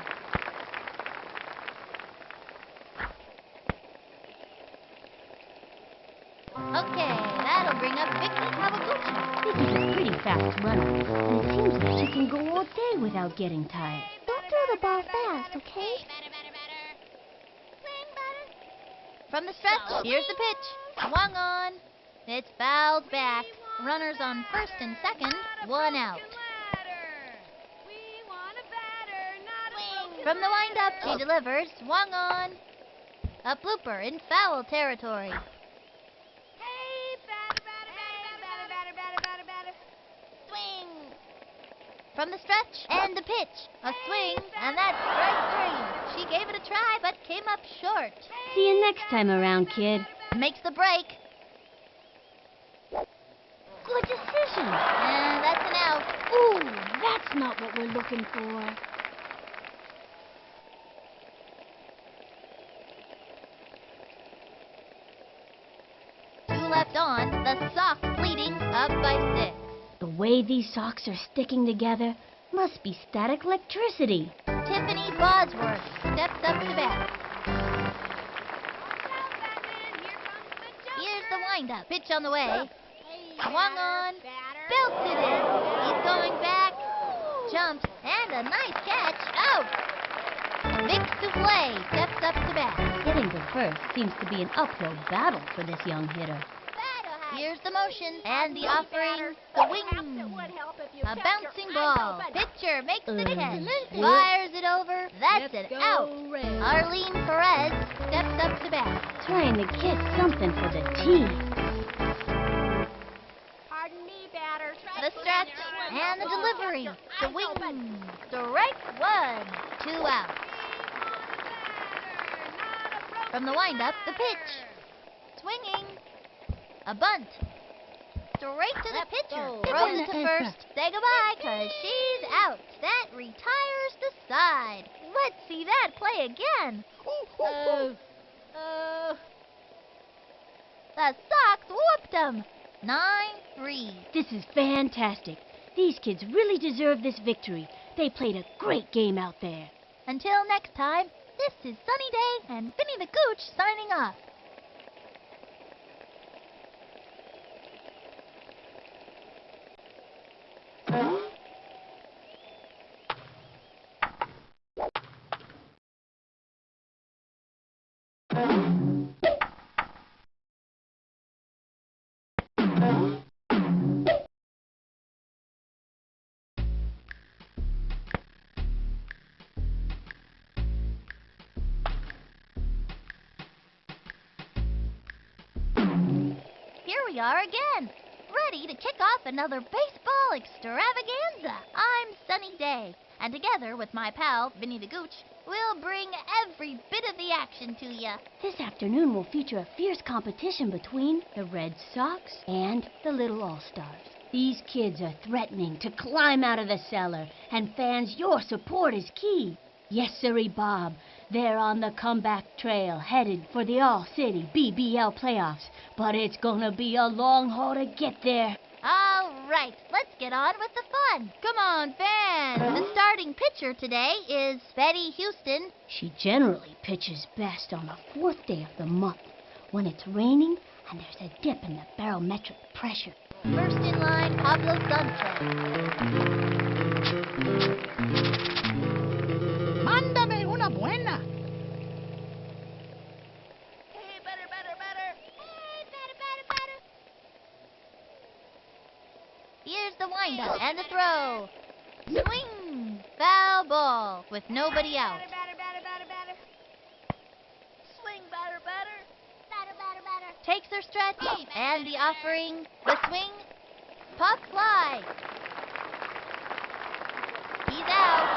bring up Vicky Kawaguchi. Vicky's a pretty fast runner, and it seems like she can go all day without getting tired. Don't throw the ball fast, okay? From the stretch, here's the pitch. Swung on. It's fouled back. Runners on first and second, one out. From the windup, she delivers. Swung on. A blooper in foul territory. Swing. From the stretch, and the pitch. A swing, and that's strike three. She gave it a try, but came up short. See you next time around, kid. Makes the break. Good decision. And that's an out. Ooh, that's not what we're looking for. Two left on. The Sox leading up by 6. The way these socks are sticking together must be static electricity. Tiffany Bosworth steps up to bat. Here's the windup. Pitch on the way. Swung on. Belts it in. He's going back. Jumps. And a nice catch. Out. Vic Souffle steps up to bat. Getting to first seems to be an uphill battle for this young hitter. Here's the motion. And the offering. The wing. A bouncing ball. Pitcher makes the catch. Fires it over. That's it. Out. Arlene Perez steps up to bat. Trying to get something for the team. Pardon me, batter. The stretch and the delivery. The wing. Strike one. 2 out. From the windup, the pitch. Swinging. A bunt. Straight to the pitcher. Throws it to first. Say goodbye, 'cause she's out. That retires the side. Let's see that play again. The Sox whooped them. 9-3. This is fantastic. These kids really deserve this victory. They played a great game out there. Until next time, this is Sunny Day and Vinny the Gooch signing off. Here we are again, ready to kick off another baseball extravaganza. I'm Sunny Day, and together with my pal, Vinny the Gooch, we'll bring every bit of the action to you. This afternoon will feature a fierce competition between the Red Sox and the Little All-Stars. These kids are threatening to climb out of the cellar, and fans, your support is key. Yes, sirree, Bob. They're on the comeback trail, headed for the All-City BBL playoffs. But it's gonna be a long haul to get there. All right, let's get on with the fun. Come on, fans. The starting pitcher today is Betty Houston. She generally pitches best on the 4th day of the month, when it's raining and there's a dip in the barometric pressure. First in line, Pablo Sanchez. Mándame una buena. Hey, batter. Hey, batter. Here's the windup and the throw. Swing! Foul ball with nobody out. Batter. Swing, batter. Takes her stretch and the offering. The swing. Puck fly. He's out.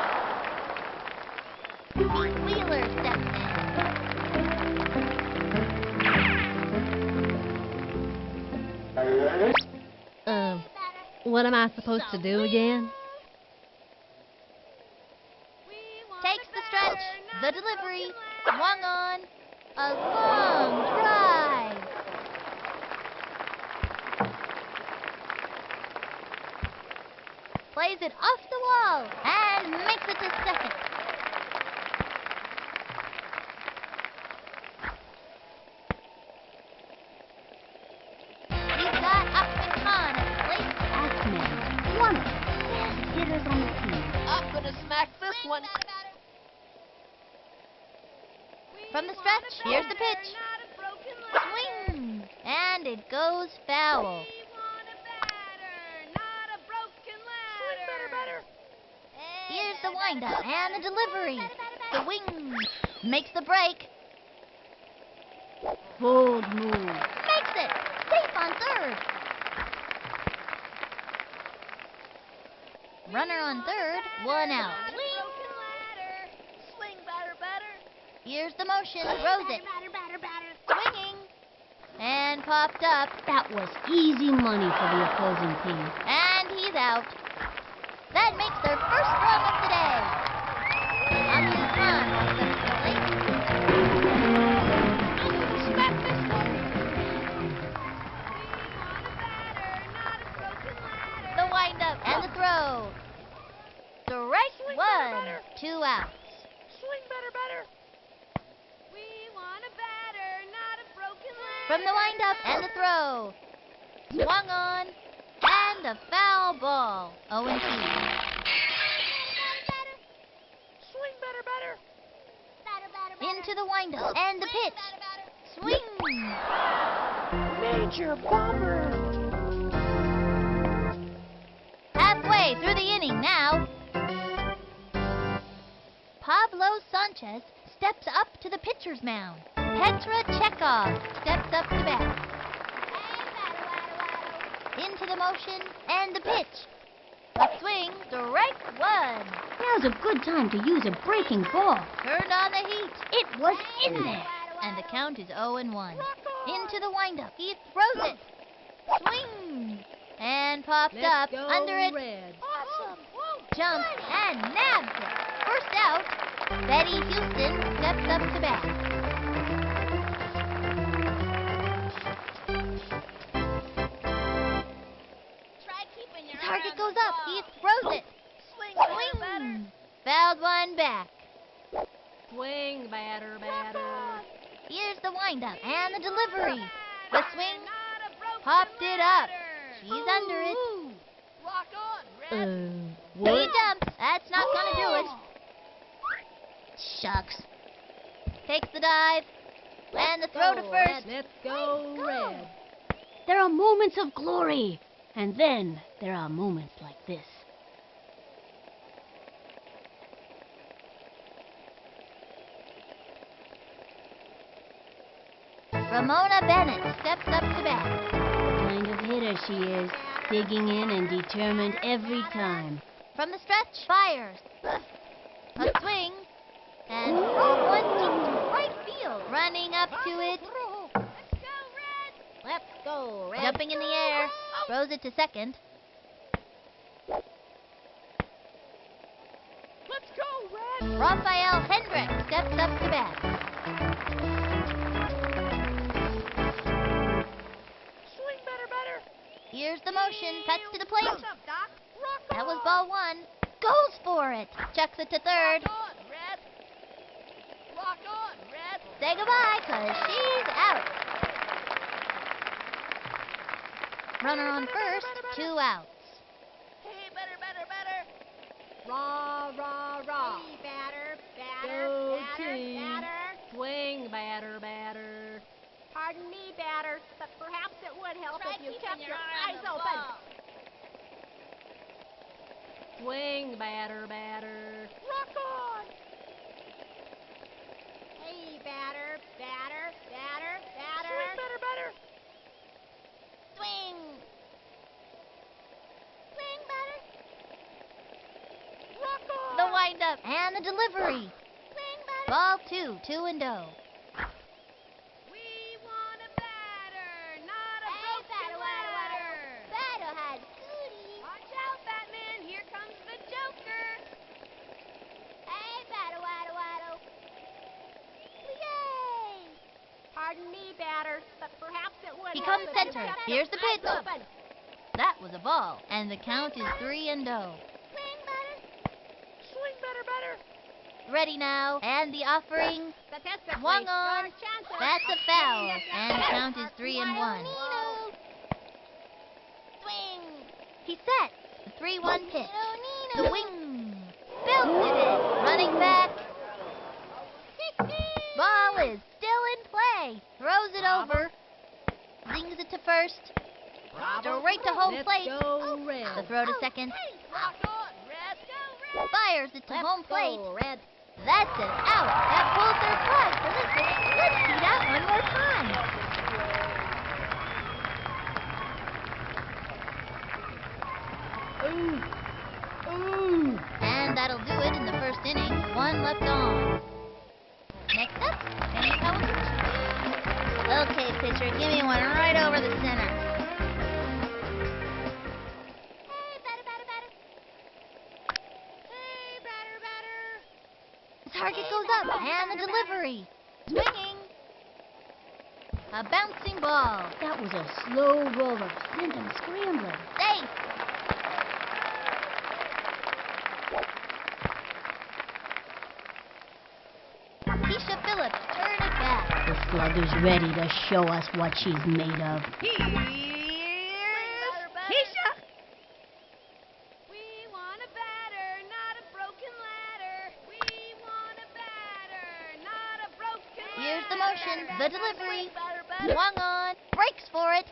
Pete Wheeler steps in. What am I supposed to do again? Takes the stretch. The delivery. Swung on. A long drive. Plays it off the wall and makes it to second. He's got one. From the stretch, here's the pitch. Swing! And it goes foul. Here's the windup and the delivery. The wing makes the break. Bold move. Makes it. Safe on third. Runner on third, one out. Swing, batter, batter. Here's the motion, throws it. Swinging. And popped up. That was easy money for the opposing team. And he's out. That makes their first run of the day. On his run, the windup and the throw. Strike one. 2 outs. Swing better, better. We want a batter, not a broken ladder. From the windup and the throw. Swung on. And a foul ball. 0-2. Swing better, better. Into the windup and the pitch. Swing. Major bomber. Halfway through the inning now. Pablo Sanchez steps up to the pitcher's mound. Petra Chekhov steps up to bat. Into the motion and the pitch. A swing, strike one. Now's a good time to use a breaking ball. Turned on the heat. It was in there. And the count is 0-1. Into the windup. He throws it. Swing. And popped up under it. Red. Awesome. Jumps and nabs it. First out. Betty Houston steps up to bat. Try keeping your eye Target on goes the up. ball. He throws it. Swing, batter, batter. Swing. Fouled one back. Swing, batter, batter. Here's the windup and the delivery. The swing Not a broken popped it up. ladder. She's under it. Rock on, Red. He jumps. That's not gonna do it. Shucks. Takes the dive. And the throw to first. Let's go, Red. There are moments of glory. And then there are moments like this. Ramona Bennett steps up to bat. The kind of hitter she is, digging in and determined every time. From the stretch, fires. A swing. And throw one deep to right field. Running up to it. Let's go, Red. Jumping in the air. Throws it to second. Let's go, Red. Raphael Hendrick steps up to bat. Swing better, better. Here's the motion. Cuts to the plate. What's up, Doc? Rock That was on. ball one. Goes for it. Chucks it to third. Rock on, Red. Rock on, Red. Say goodbye, 'cause she's out. Runner on first. 2 outs. Hey, better, better, better. Rah, rah, rah. Hey, batter, Go batter, team. batter. Swing, batter, batter. Pardon me, batter, but perhaps it would help Try if you keeping kept your your eye on eyes the open. ball. Swing, batter, batter. Rock on. Hey, batter, batter, batter, Swing batter. better, better. Swing. Swing, batter. Rock on. The windup and the delivery. Swing, batter. Ball 2, 2-0. We want a batter, not a Hey, broken batter, waddle, ladder. Battle has goodies. Watch out, Batman. Here comes the Joker. Hey, battle, waddle, waddle. Yay! Pardon me, batter, but perhaps it would He help comes if you center. kept Here's the your eyes pitch. open. That was a ball. And the count is 3-0. Swing, batter. Swing better, better. Ready now. And the offering. Statistically, Swung on. your chances That's a of foul. hitting this And the pitch count is are 3-1. Nino. Swing. He sets. The 3-1 pitch. Nino, The Nino. wing. Belted it. is still in play. Throws it over. Zings it to first. Straight to home plate. Go, Red. The throw to second. Rock on, Red. Go, Red. Fires it to home plate. Go, Red. That's an out. That pulls their plug for this inning. Let's see that one more time. And that'll do it in the first inning. One left on. Next up, Benny Kawaguchi. Okay, pitcher, give me one right over the center. Hey, batter, batter, batter. Hey, batter, batter. The target goes up, and the delivery. Swinging. A bouncing ball. That was a slow roller. Sent him scrambling. Safe. Keisha Phillips, turn it back. The slugger's ready to show us what she's made of. Here's Keisha. We want a batter, not a broken ladder. We want a batter, not a broken ladder. Here's the motion, the delivery. Batter, batter. Swung on. Breaks for it.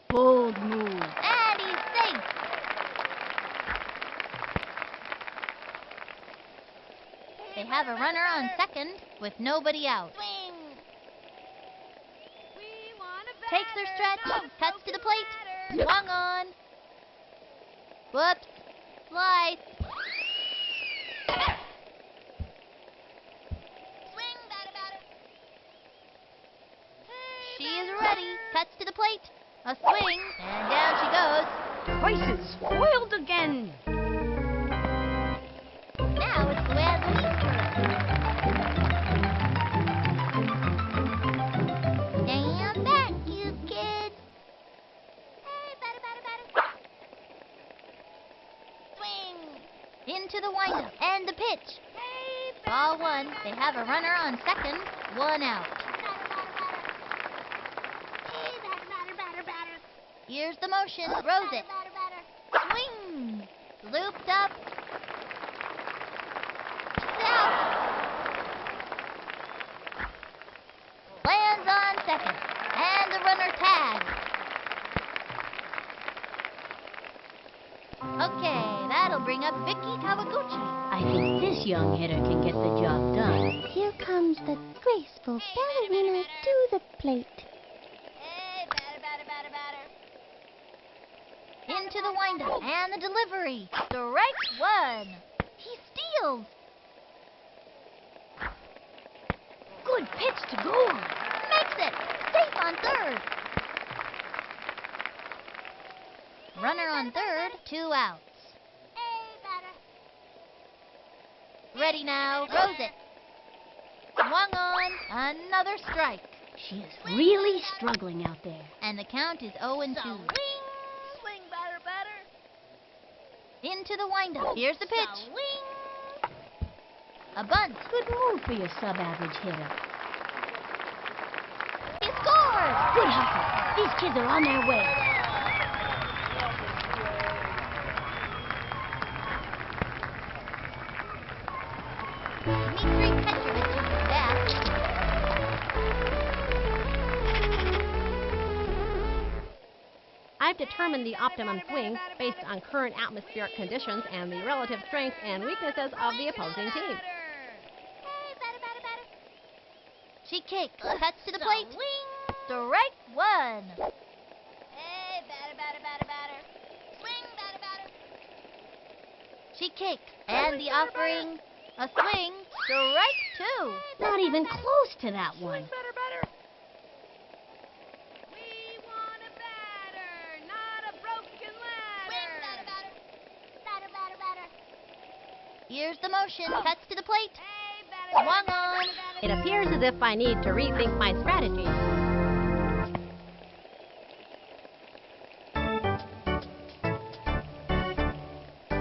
Bold move. And he's safe. They have a runner on second with nobody out. Swing. We want a Takes their stretch, cuts to the plate, swung on. Whoops. Slice. Swing, batter, batter. She is ready. Cuts to the plate. A swing, and down she goes. Prices spoiled again. Now it's Luann's turn. Stand back, you kids. Hey, batter, batter, batter. Swing. Into the windup and the pitch. Hey, Ball one. They have a runner on second. One out. batter, batter, batter. Hey, batter, batter, batter, batter. Here's the motion. Throws it. Batter, batter, batter. Swing. Looped up. Out. Lands on second. And the runner tags. Okay, that'll bring up Vicky Kawaguchi. I think this young hitter can get the job done. Here comes the graceful ballerina to the plate. Hey, batter, batter, batter, batter. Into the windup and the delivery. Strike one. He steals. Good pitch to go on. Makes it. Safe on third. Runner on third. 2 outs. Hey, batter. Ready now. Throws it. Swung on. Another strike. She is really struggling out there. And the count is 0-2. Swing, batter, batter. Into the windup. Here's the pitch. Swing. A bunt. Good move for your sub-average hitter. He scores. Good hustle. These kids are on their way. Dmitry Petrovich is back. I've determined the optimum swing based on current atmospheric conditions and the relative strengths and weaknesses of the opposing team. Hey, batter, batter, batter. She kicks. Cuts to the plate. Strike one. Hey, batter, batter, batter, batter. Swing, batter, batter. She kicks. And the offering. A swing. Strike two. Not even close to that one. Batter, batter. We want a batter, not a broken Swing, batter, batter. Batter, batter, batter. Here's the motion. Cuts to the plate. Hey, batter. Swung on. It appears as if I need to rethink my strategy.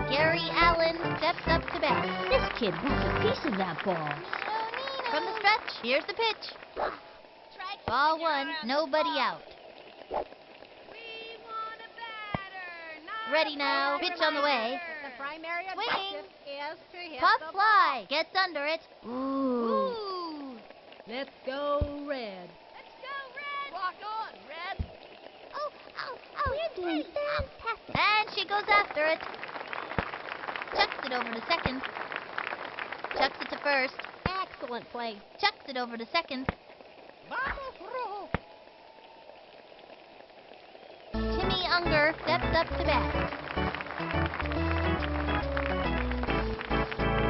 Gary Allen steps up to bat. This kid wants a piece of that ball. From the stretch, here's the pitch. Strike. Ball one, nobody out. We want a batter, not Ready a now. broken Pitch on the way. ladder. The primary Swing. objective is to hit Puff the fly. Gets under it. Ooh. Let's go, Red. Let's go, Red. Rock on, Red. We're doing fantastic. And she goes after it. Chucks it over to second. Chucks it to first. Excellent play. Chucks it over to second. Vamos, Rojo. Timmy Unger steps up to bat.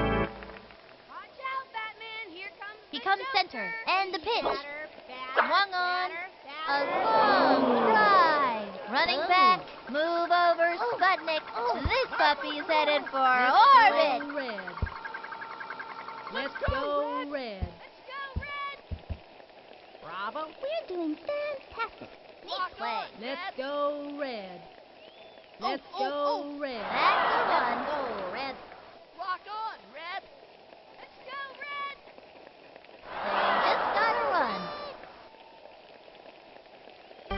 Watch out, Batman. Here comes He the comes Joker. center. And the pitch. Batter, batter, Swung on. A batter, long drive. Running Oh. back. Move over Sputnik. This puppy's headed for Let's orbit. go, Red. Let's go, Red. Let's go, Red. Bravo. We're doing fantastic. Neat play. Let's go, Red. Let's oh, go, oh. Red. That's a run. Let's go, Red. Rock on, Red. Let's go, Red. They just got a run.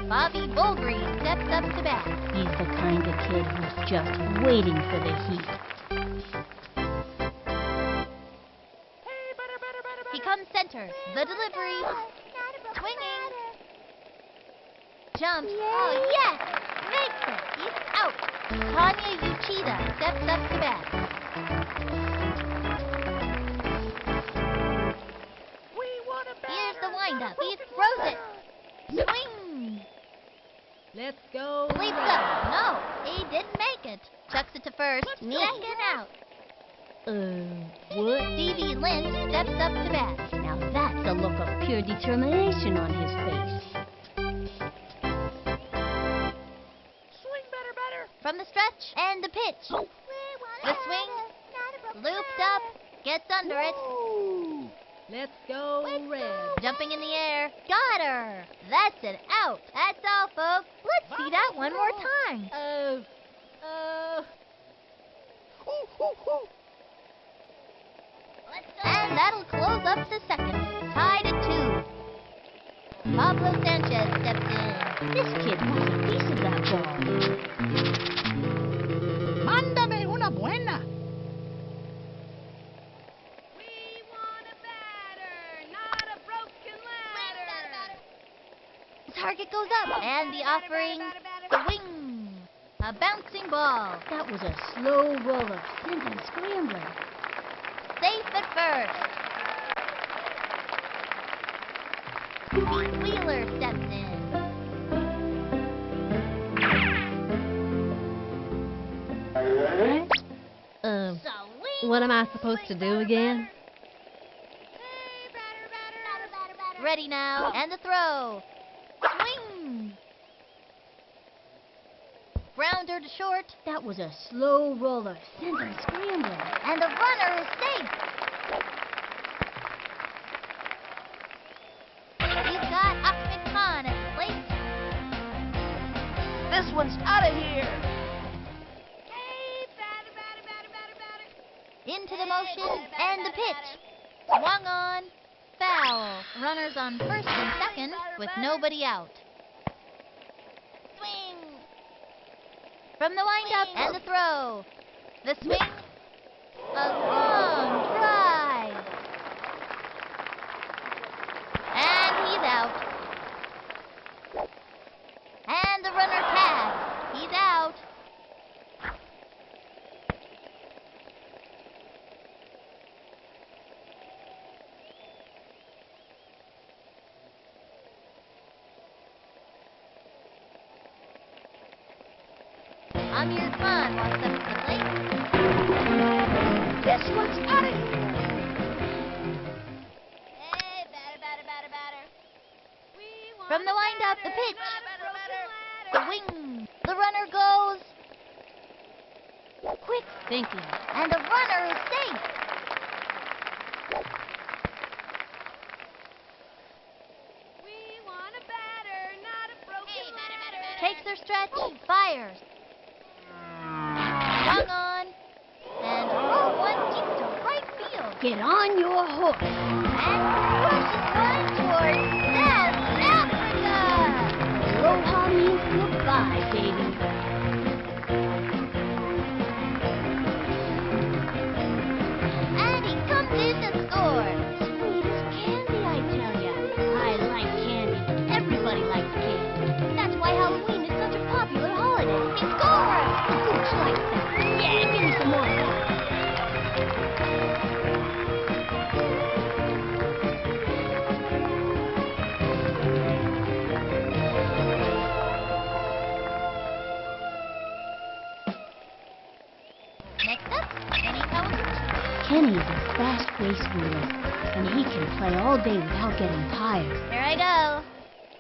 Bobby Bulgari steps up to bat. He's the kind of kid who's just waiting for the heat. Hey, batter. He comes center. The delivery. Swinging. Jumps. Oh, yes! Makes it. He's out. Tanya Uchida steps up to bat. We want a batter. Here's the windup. He Broken throws it. ladder. Swing. Let's go, Leaps Red. up. No, he didn't make it. Chucks it to first. Let's go, Second out. What? Stevie Lynch steps up to bat. Now that's a look of pure determination on his face. Swing, batter. From the stretch and the pitch. The swing. Looped up. Gets under it. Ooh. Let's go, Red. Jumping in the air. Got her. That's it. Out. That's all, folks. Let's see that one more time. Ooh. And that'll close up the second. Tied at 2. Pablo Sanchez steps in. This kid wants a piece of that ball. Mándame una buena. We want a batter, not a broken ladder. The target goes up. And the offering. Swing. A bouncing ball. That was a slow roller, sent scrambling. Safe at first. Pete Wheeler steps in. What am I supposed to do again? Hey, batter. Ready now. And the throw. Swing. Grounder to short. That was a slow roller, sent scrambling. And the runner is safe. He's got Ahmed Khan at the plate. This one's out of here. Hey, batter. Into the motion and the pitch. Swung on. Foul. Runners on first and second with nobody out. Swing. From the windup and the throw. The swing. A long drive. And he's out. And the runner tags. He's out. Amir Khan walks up to the plate. This one's out of here. Hey, batter. We want From the a windup, the batter, pitch. not a broken The ladder. wing. The runner goes. Quick thinking. And the runner is safe. We want a batter, not a broken ladder. Takes their stretch. Fires. Swung on. And oh, one deep to right field. Get on your horse. And crushes one towards South Africa. Aloha means goodbye, baby. Kenny is a fast racer, and he can play all day without getting tired. Here I go.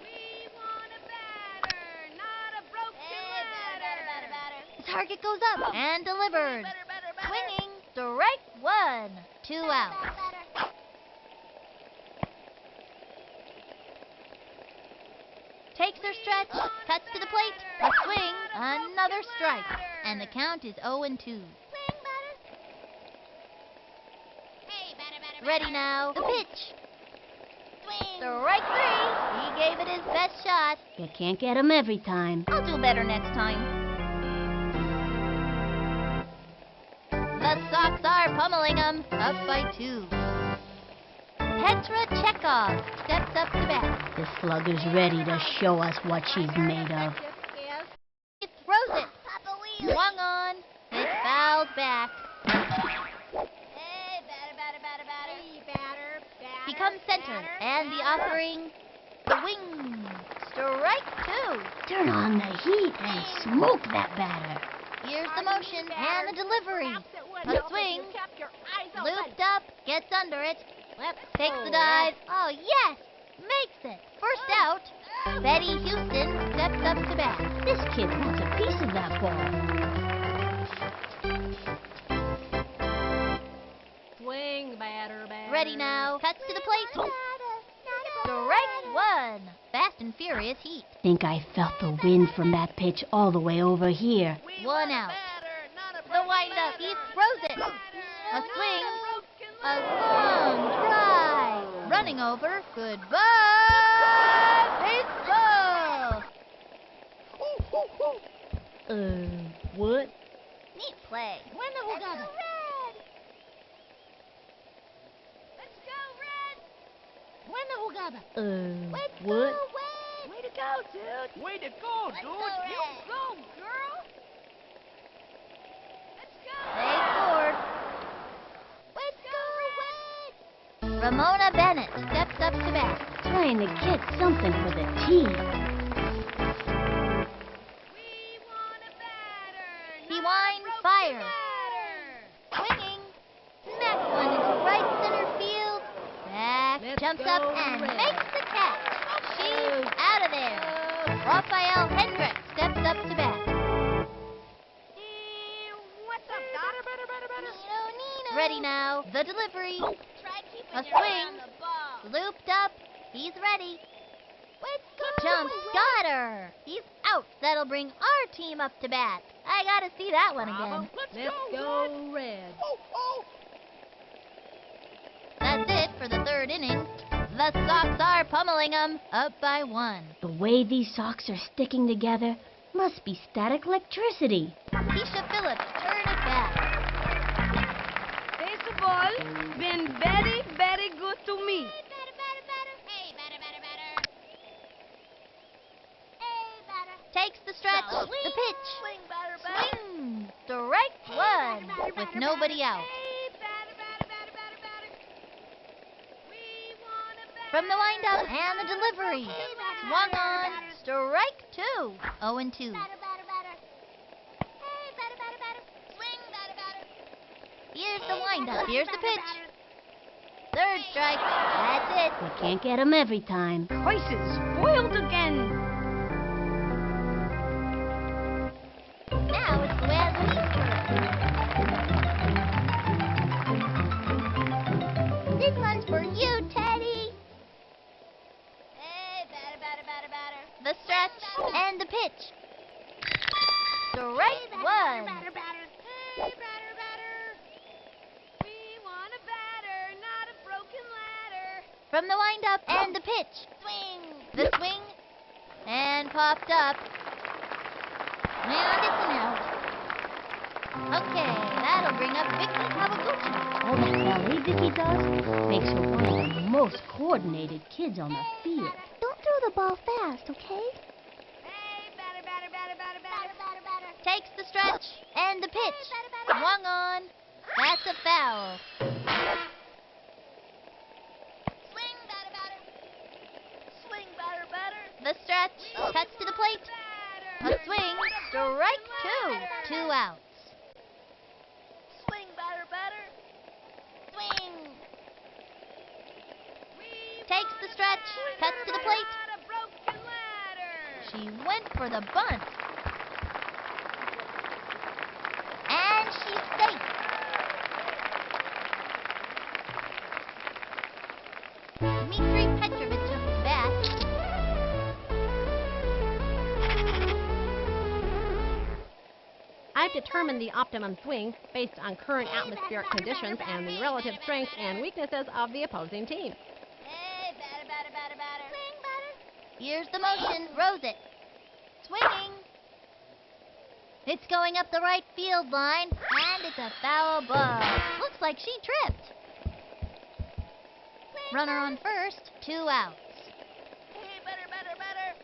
We want a batter, not a broken ladder. The target goes up and delivered. Batter. Swinging. Strike one. 2 outs. Takes her stretch. Cuts to the plate. A swing. Another strike. And the count is 0-2. Ready now. The pitch. Strike three. He gave it his best shot. You can't get him every time. I'll do better next time. The Sox are pummeling them. Up by 2. Petra Chekhov steps up to bat. The slugger's ready to show us what she's made of. He throws it. Swung on. It fouled back. He comes center, and the offering, the wing. Strike 2. Turn on the heat and smoke that batter. Here's the motion and the delivery. A swing. Looped up, gets under it. Takes the dive. Oh, yes! Makes it. First out. Betty Houston steps up to bat. This kid wants a piece of that ball. Swing, batter. Ready now. Cuts to the plate. Strike one. Fast and furious heat. Think I felt the wind from that pitch all the way over here. 1 out. The windup. He throws it. A swing. A long drive. Running over. Goodbye, baseball. What? Neat play. Let's go, Red. What? Way to go, dude. Way to go, dude. You go, girl. Let's go. They scored. Ramona Bennett steps up to bat. Trying to get something for the team. We want a batter. He not a winds, broken fires. ladder. Swinging. Smack one into right center field. Back. Jumps up and makes the catch. She's out of there. Raphael Hendricks steps up to bat. What's up, Doc? Ready now. The delivery. Try keeping A your eye swing. on the ball. Looped up. He's ready. Jumps. Got her. He's out. That'll bring our team up to bat. I gotta see that one again. Let's go, Red. That's it for the third inning. The Sox are pummeling them. Up by 1. The way these socks are sticking together must be static electricity. Keisha Phillips turn it back. Baseball been very, very good to me. Hey, batter. Hey, batter. Takes the stretch. The pitch. Swing, batter. Swing. Strike one. With nobody out. Hey, batter. We want a batter. From the windup and the delivery. Swung on. Strike 2. 0-2. Batter. Hey, batter. Swing, batter. Here's the windup. Here's the pitch. Third strike. That's it. We can't get him every time. Prices spoiled again. Now it's Luann's turn. This one's for you, Teddy. Hey, batter. The stretch and the pitch. Strike one. Hey, batter. We want a batter, not a broken ladder. From the windup and the pitch. Swing. The swing and popped up. And it's an out. Okay, that'll bring up Vicky Kawaguchi. All that ballet Vicky does makes her one of the most coordinated kids on the field. Don't throw the ball fast, okay? Hey, batter. Takes the stretch and the pitch. Swung on. That's a foul. Swing, batter. Swing, batter. The stretch. Cuts to the plate. A swing. Strike 2. 2 outs. Swing, batter. stretch, cuts to the plate. Not a broken ladder. She went for the bunt. And she's safe. Dmitri Petrovich took the bat. I've determined the optimum swing based on current atmospheric conditions and the relative strengths and weaknesses of the opposing team. Hey, batter, batter, batter, batter. Swing, batter. Here's the motion. Throws it. Swinging. It's going up the right field line, and it's a foul ball. Looks like she tripped. Runner on first, 2 outs. Hey, batter, batter, batter.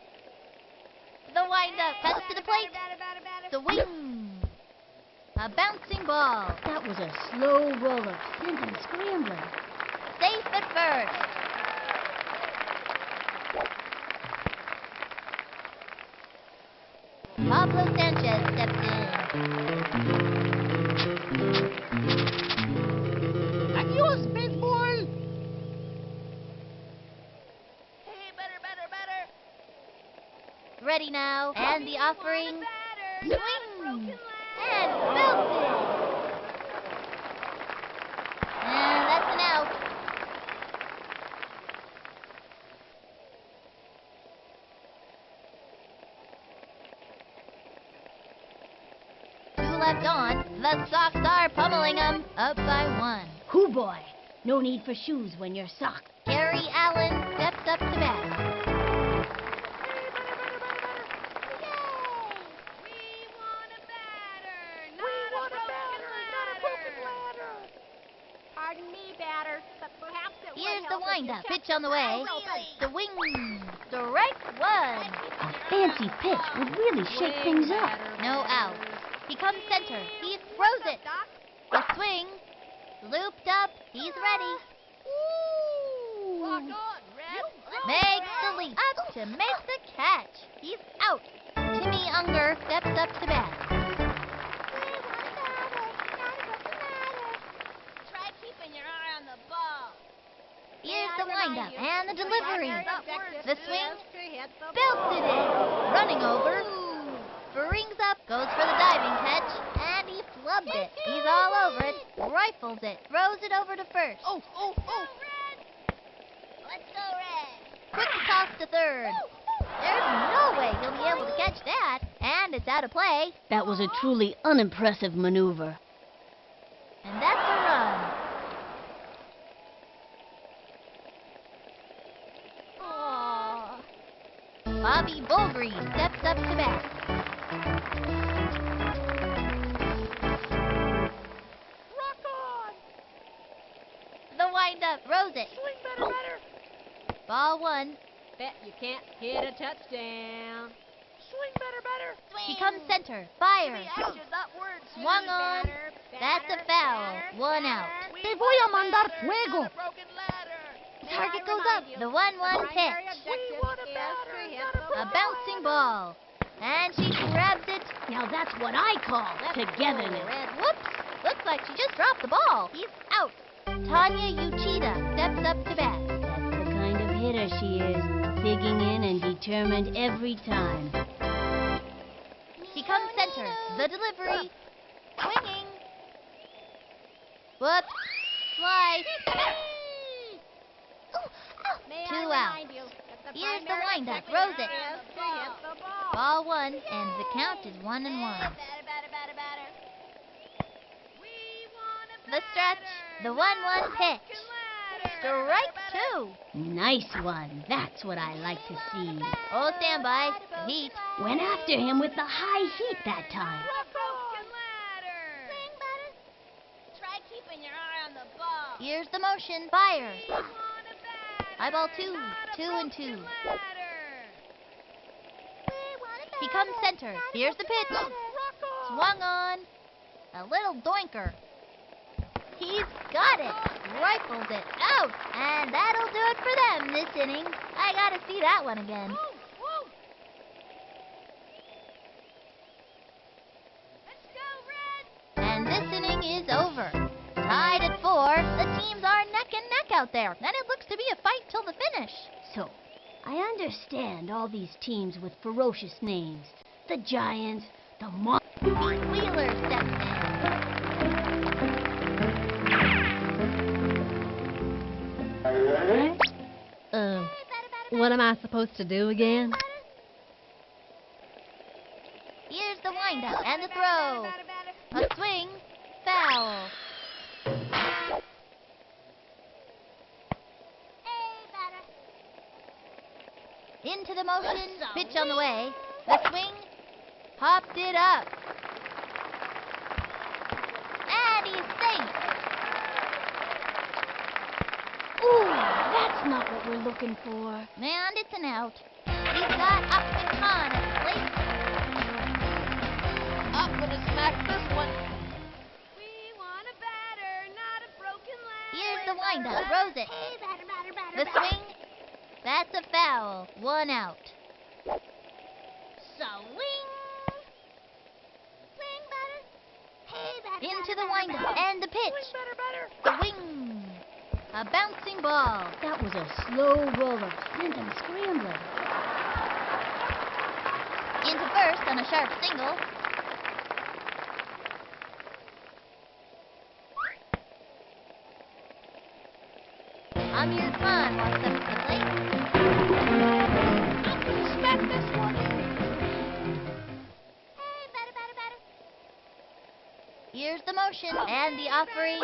The windup cuts to the plate. Batter, batter, batter. The wing. A bouncing ball. That was a slow roller, sent him scrambling. Safe at first. Pablo Sanchez steps in. Adios, baseball. Hey, batter, batter, batter. Ready now. And the offering. Batter. Swing. And belted. And that's an out. Two left on. The Sox are pummeling them. Up by 1. Hoo boy! No need for shoes when you're socked. Gary Allen steps up to bat. We want a batter. We want a batter, not a broken ladder. Pardon me, batter, but perhaps it would Here's the help if you windup. kept Pitch on the your way. eyes open. The wing. Strike 1. A fancy pitch would really shake Swing, things up. batter, No batter. out. He comes center. He throws it. The swing. Looped up. He's ready. Walk on, Red. Makes the leap up to make the catch. He's out. Timmy Unger steps up to bat. Try keeping your eye on the ball. Here's the windup and the delivery. The swing. To hit the Belted it. Running over. Brings up. Goes for the diving catch. And he flubbed it. He's all over it. Rifles it. Throws it over to first. Oh, oh, oh. Let's go, Red. Quick toss to third. There's no way he'll be able to catch that. And it's out of play. That was a truly unimpressive maneuver. And that's a run. Aww. Bobby Bulgari steps up to bat. Rock on. The windup throws it. Swing, batter, batter. Ball 1. Bet you can't hit a touchdown. Swing, batter, batter. He comes center. Fires. Action, not words. Swung on. That's a foul. 1 out. Te voy a mandar fuego. Not a broken ladder. Target goes up. The 1-1 pitch. We want a batter, not a A broken bouncing ball. And she grabs it. Now that's what I call togetherness. Red. Whoops. Looks like she just dropped the ball. He's out. Tanya Uchida steps up to bat. That's the kind of hitter she is, digging in and determined every time. He comes center. The delivery. Swinging. Whoops. Slice. May 2 I outs. remind you that the Here's the primary windup. objective Throws it. is to hit the ball. Ball 1, and the count is 1-1. Batter, batter, batter, batter. We want a The stretch. The 1-1 pitch. Strike 2. Nice one. That's what I like to see. Oh, stand by. The heat. Went after him with the high heat that time. broken ladder. Swing, batter. Try keeping your eye on the ball. Here's the motion. Fires. We want a batter. High ball 2. Not a 2 and 2. broken ladder. He comes center. Here's the pitch. Swung on. A little doinker. He's got it. Rifles it out. And that'll do it for them this inning. I gotta see that one again. Let's go, Red. And this inning is over. Tied at 4, the teams are neck and neck out there, and it looks to be a fight till the finish. So, I understand all these teams with ferocious names. The Giants, the Pete Wheeler steps What am I supposed to do again? Here's the windup and the throw. A swing, foul. Into the motion, pitch on the way. The swing, popped it up. And he's safe. Ooh, that's not what we're looking for. And it's an out. He's got Upton Khan at the plate. I'm gonna smack this one. We want a batter, not a broken leg. Here's the windup, throws it. The swing, that's a foul. 1 out. Into the windup and the pitch. The wing. A bouncing ball. That was a slow roller, sent him scrambling. Into first on a sharp single. Amir Khan walks up to the plate. I'm gonna smack this one. Here's the motion and the offering.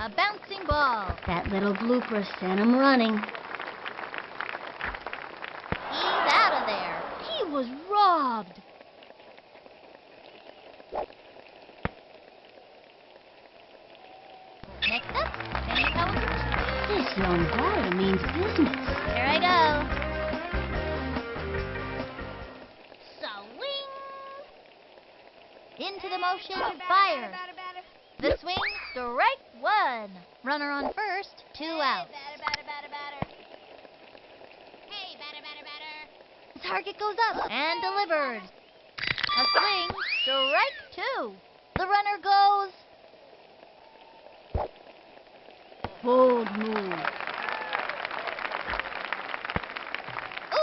A bouncing ball. That little blooper sent him running. He's out of there. He was robbed. Next up, Kenny Powers. This young batter means business. Here I go. Into the motion, fire. The swing, strike 1. Runner on first, 2 outs. Target goes up and delivered. A swing, strike 2. The runner goes. Bold move.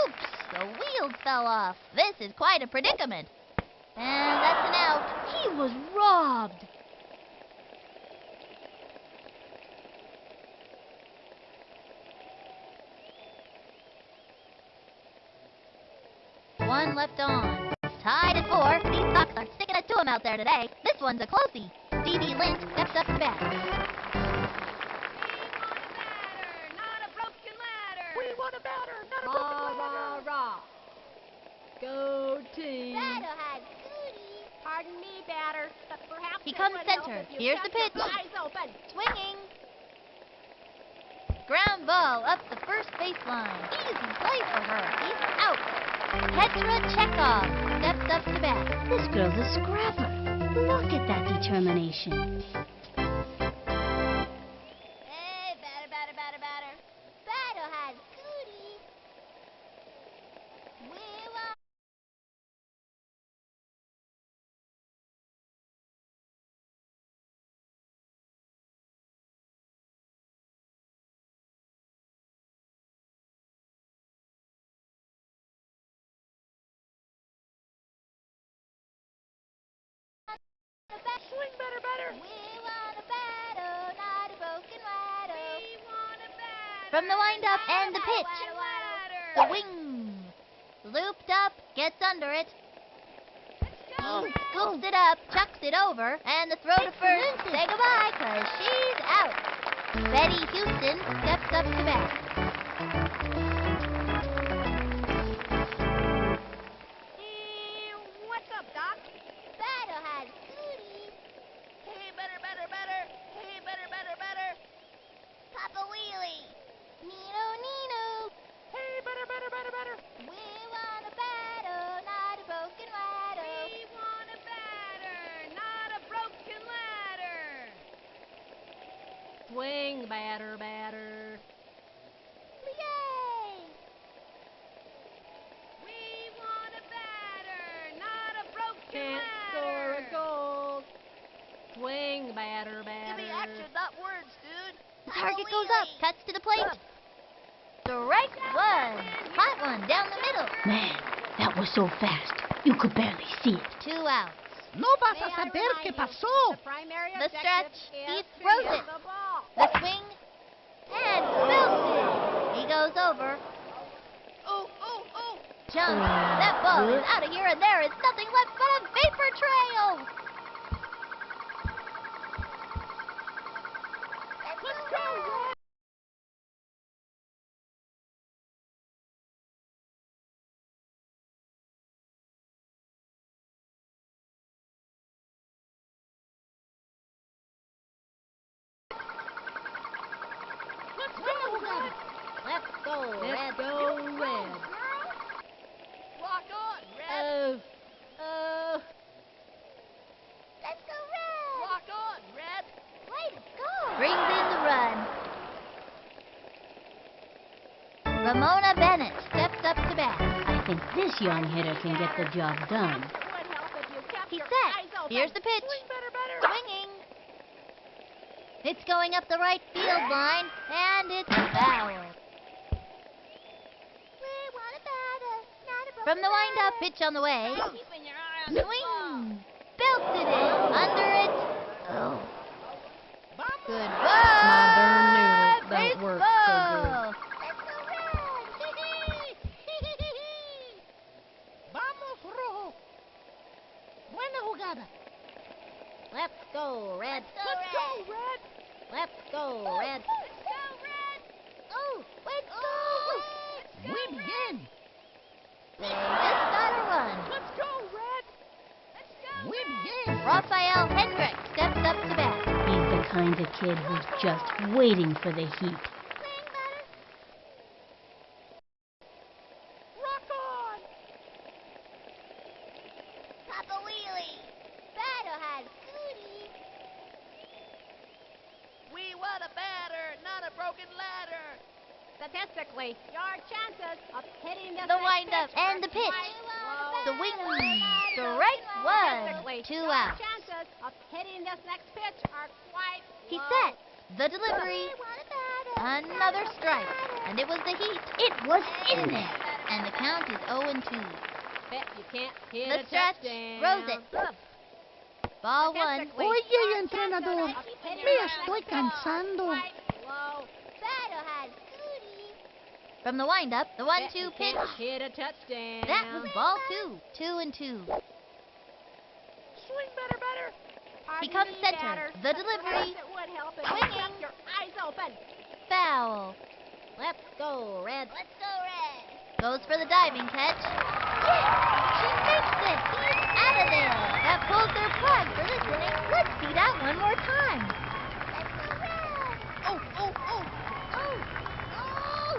Oops, the wheels fell off. This is quite a predicament. And that's an out. He was robbed. One left on. Tied at 4. These Sox are sticking it to him out there today. This one's a closey. Stevie Lynch steps up to bat. We want a batter, not a Rah, broken rah, ladder. rah. Go team. Pardon me, batter, but perhaps He it comes would help center. if you Here's the kept pitch. your eyes open. Swinging. Ground ball up the first baseline. Easy play for her. He's out. Petra Chekhov steps up to bat. This girl's a scrapper. Look at that determination. Hey, batter. Batter has cootie. We want... Swing, batter. We want a batter, not a broken rattle. We want a batter. From the windup and the pitch. The wing. Looped up, gets under it. He scoops it up, chucks it over, and the throw to first. Say goodbye, 'cause she's out. Betty Houston steps up to bat. What's up, Doc? Batter has cootie. Hey, batter. Hey, batter. Papa Wheelie. Nino. Hey, batter. We want a batter, not a broken rattle. We want a batter, not a broken ladder. Swing, batter. Yay! We want a batter, not a broken Can't ladder. score a goal. Swing, batter. Give me action, not words, dude. Target goes up, cuts to the plate. Strike one. Hot one down the middle. Man, that was so fast. You could barely see it. 2 outs. No vas May a I saber remind qué you, pasó. The primary The objective stretch, is he to throws hit it. the ball. The swing. And belts it. He goes over. Oh, oh, oh. Jump. That ball is out of here, and there is nothing left but a vapor trail. Let's go, Red. Let's go, Red. Let's go, Let's Red. go, Red. Rock on, Red. Oh. Let's go Red. Rock on, Red. Way to go. Brings in the run. Ramona Bennett steps up to bat. I think this young hitter can get the job done. It would help if you kept He's your set. eyes open. Here's the pitch. Swinging. It's going up the right field line, and it's foul. We want a batter, not a broken From the windup, pitch on the way. Keeping your eye on the ball. Swing. Belts it in. Under it. Oh. Good ball. My darn knew that Baseball. worked so good. Let's go Red. Vamos, Rojo. Buena jugada. Let's go, Red. Let's go, Red. Let's go, Red. Let's go Red. Oh, let's go Red. Muy bien. They just got a run. Let's go, Red. Let's go Muy bien. Rafael Hendrick steps up to bat. He's the kind of kid who's just waiting for the heat. Swing batter. Rock on. Papa Wheelie. Batter has cooties. We want a batter, not a broken ladder. Statistically, your chances of hitting this The next windup pitch and are the pitch. quite low. The wing. Strike one. Statistically, 2 your outs. chances of hitting this next pitch are quite He low. set. The delivery. We want a batter. Another strike. And it was the heat. It was in there. And the count is 0-2. Bet you can't hit The a stretch. touchdown. Rose it. Ball one. Statistically, Oye, your entrenador, chances of hitting me this estoy next pitch are cansando. quite low. Batter has cooties. From the windup, the Bet 1-2 you pitch. can't hit a touchdown. That was ball 2. 2-2. Swing better, better. He Pardon comes me, center. batter, The but delivery. perhaps it would help if you Swinging. kept your eyes open. Foul. Let's go, Red. Let's go Red. Goes for the diving catch. Yeah! She makes it! He's out of there! That pulls their plug for this inning. Let's see that one more time. Let's go Red. Oh, oh, oh. Oh. Oh.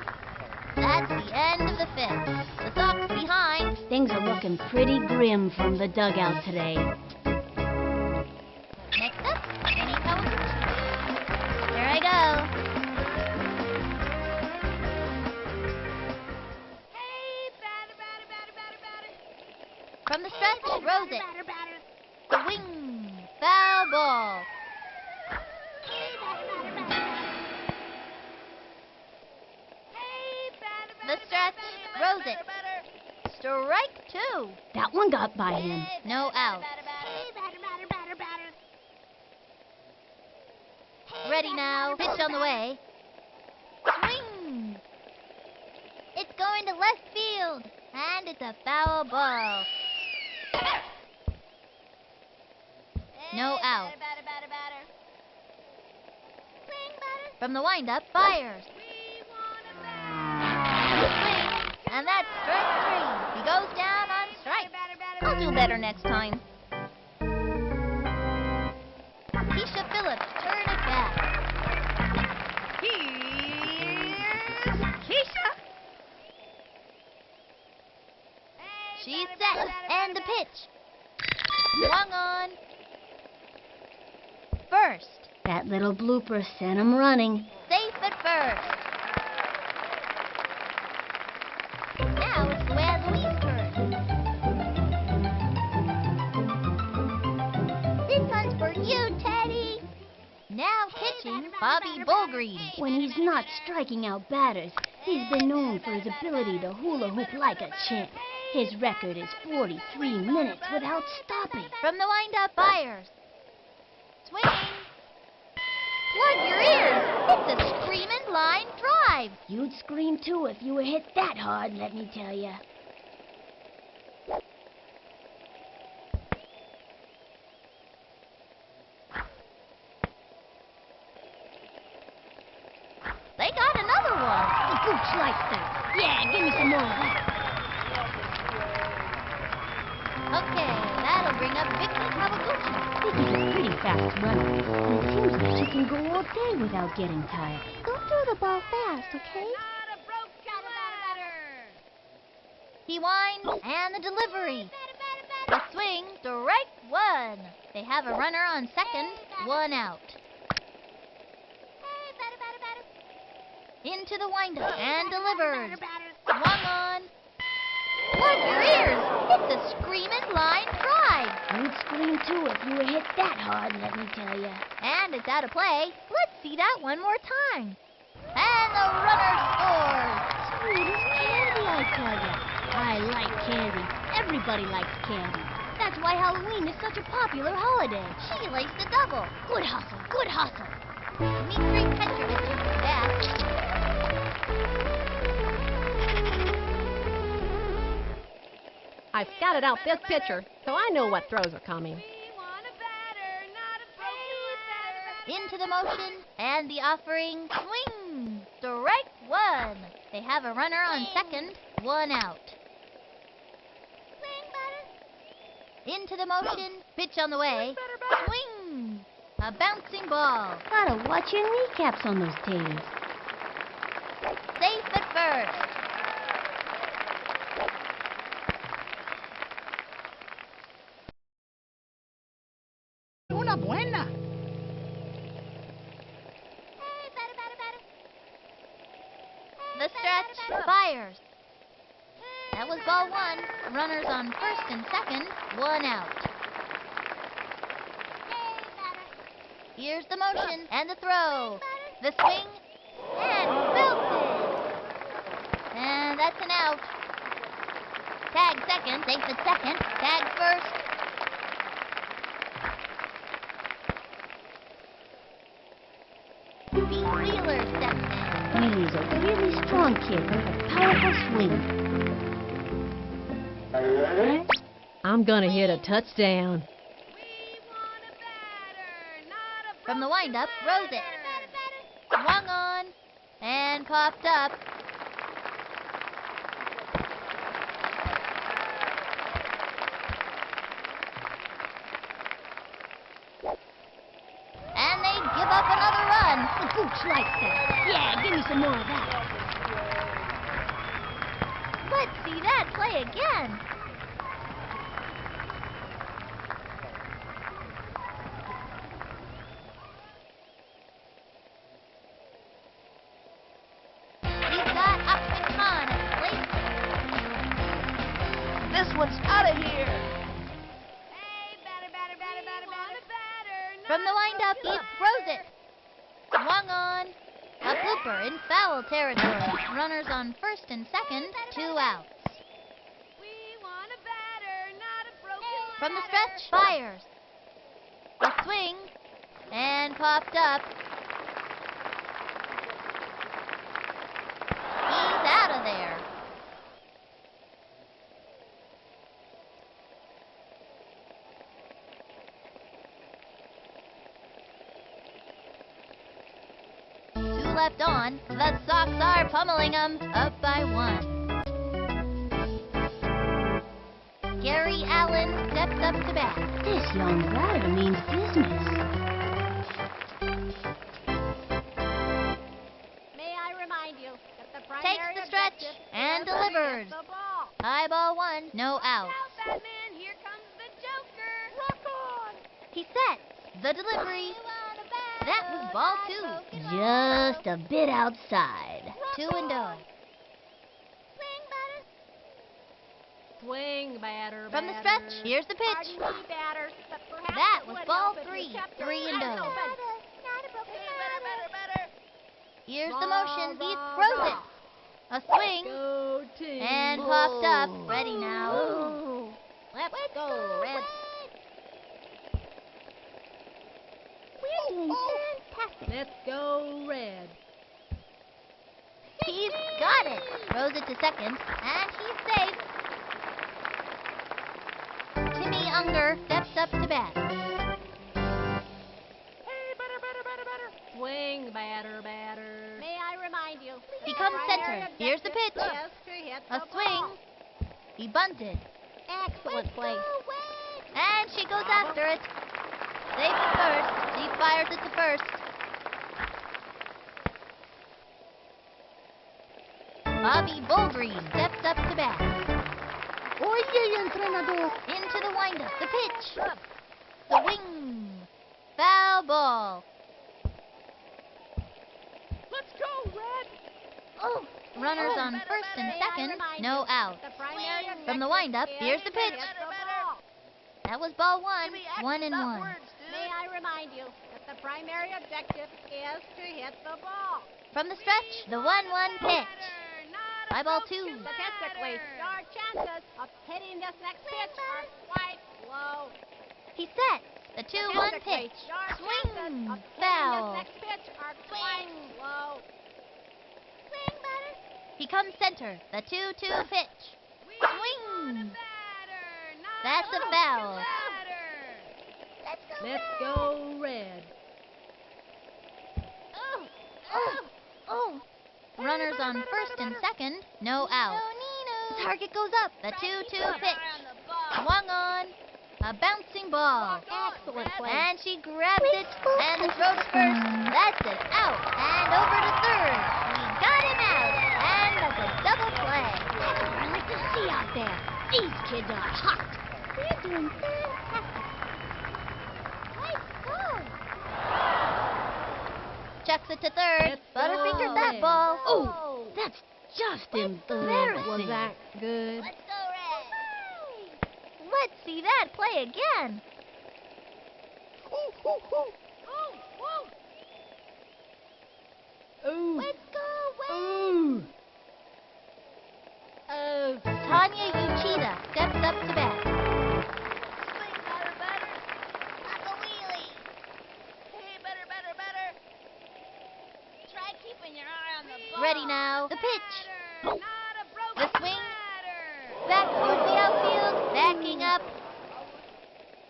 That's the end of the fifth. The Sox behind. Things are looking pretty grim from the dugout today. Next up, Jenny Cohen. Here I go. Hey, batter, batter, batter, batter, batter. From the stretch, Rose it. Batter, batter. The wing. Foul ball. Hey, batter, batter, batter, batter. Hey, batter, The batter, stretch, batter, Rose batter, it. batter. Strike 2. That one got by him. Hey, No batter, out. batter, batter. Hey, batter, batter, batter, batter. Hey, Ready batter, now. batter, Pitch batter, on the way. Swing. It's going to left field. And it's a foul ball. No Hey, out. Batter, batter, batter, batter. Swing, batter. From the windup, fires. We want a batter. Swing. And that's strike 3. He goes down on strike. Batter, batter, I'll do better next time. Keisha Phillips, turn it back. Here's Keisha. Hey, She's batter, set. batter, batter, And the batter. pitch. Swung on. First. That little blooper sent him running. Safe at first. Now it's Luann Louise's turn. This one's for you, Teddy. Now pitching Bobby Bullgreen. When he's not striking out batters, he's been known for his ability to hula hoop like a champ. His record is 43 minutes without stopping. From the windup, Byers. Swing. Plug your ears. It's a screamin' line drive. You'd scream too if you were hit that hard, let me tell you. They got another one. The Gooch likes that. Yeah, give me some more of that. Okay, that'll bring up Vicky Kawaguchi. Vicky's a pretty fast runner, and it seems like she can go all day without getting tired. Go throw the ball fast, okay? Not a broken ladder. He winds, and the delivery. The swing, strike one. They have a runner on second, one out. Into the windup and delivers. Swung on. Plug your ears. It's a screamin' line drive. You'd scream too if you were hit that hard, let me tell you. And it's out of play. Let's see that one more time. And the runner scores. Sweet as candy, I tell ya. I like candy. Everybody likes candy. That's why Halloween is such a popular holiday. She laced a double. Good hustle, good hustle. Dmitry Petrovich is the bat. I've scouted out this pitcher, so I know what throws are coming. We want a batter, not a broken ladder. Into the motion and the offering. Swing. Strike one. They have a runner on second, one out. Into the motion, pitch on the way. Swing. A bouncing ball. Gotta watch your kneecaps on those taters. Safe at first. Una buena. The stretch fires. That was ball one. Runners on first and second, one out. Here's the motion and the throw. The swing and belted. And that's an out. Tag second, safe at second. Tag first. Pete Wheeler steps in. Wheeler's a really strong kid with a powerful swing. I'm gonna hit a touchdown. We want a batter, not a From the windup, rose it. Swung on and coughed up. And they give up another run. The Gooch likes that. Yeah, give me some more of that. Let's see that play again. He's got Ahmed Khan at the plate. This one's out of here. Hey, batter, batter, batter, batter, batter, batter. From the windup, he throws it. Swung on. A blooper in foul territory. Runners on first and second, two outs. We want a batter, not a broken From the ladder. stretch, fires. A swing and popped up. He's out of there. Two left on. The Sox are pummeling them, up by one. Gary Allen steps up to bat. This young batter means business. May I remind you that the Takes primary the stretch objective and is to delivers. hit the ball. High ball one, no out. Now, Batman, here comes the Joker. Rock on. He sets the delivery. That was ball two. Just a bit outside. 2-0. Swing, batter, From the batter. stretch, here's the pitch. Pardon me, batter, but perhaps That it was would ball help if you three, kept your 3-0. eyes open. Here's the motion. He throws it. A swing. Go team. And popped up. Ready now. Let's go, Red. We're doing fantastic. Let's go, Red. He's got it. Throws it to second. And he's safe. Timmy Unger steps up to bat. Swing, batter. May I remind you? He comes center. Here's the pitch. Yes, to hit A the swing. ball. He bunted. Excellent play. And she goes after it. Safe at first. She fires it to first. Bobby Bullgreen steps up to bat. Oye, entrenador. Into the windup. The pitch. The wing. Foul ball. Let's go, Red. Oh, runners on first and second. No out. The primary From the objective windup, is here's the to pitch. hit the ball. That was ball one. Timmy, act 1 and without 1. words, dude. May I remind you that the primary objective is to hit the ball. From the stretch, the 1-1 pitch. Fly ball 2. Statistically, your chances of hitting this next pitch are quite low. He sets the 2-1 Statistically, pitch. your chances Swing. of hitting Foul. this next pitch are quite low. He comes center. The 2-2 pitch. Swing. That's a foul. Let's go, Red. Oh. Runners on first and second. No out. The target goes up. The 2-2 pitch. Swung on. A bouncing ball. Excellent play. And she grabs it. And the throw to first. That's it. Out. And over to third. We got him out. And that's a double play. That's what I like to see out there. These kids are hot. We're doing fantastic. Chucks it to third. Let's Butterfingers go. that ball. Oh, that's just embarrassing. Was that good? Let's go, Red. Let's see that play again. Ooh. Let's go, Red. Ooh. Oh, Tanya Uchida steps up to bat. Swing, batter. Like a wheelie. Hey, batter. Try keeping your eye on the ball. Ready now. The pitch. Not a broken The swing. batter. Back towards the outfield. Backing up.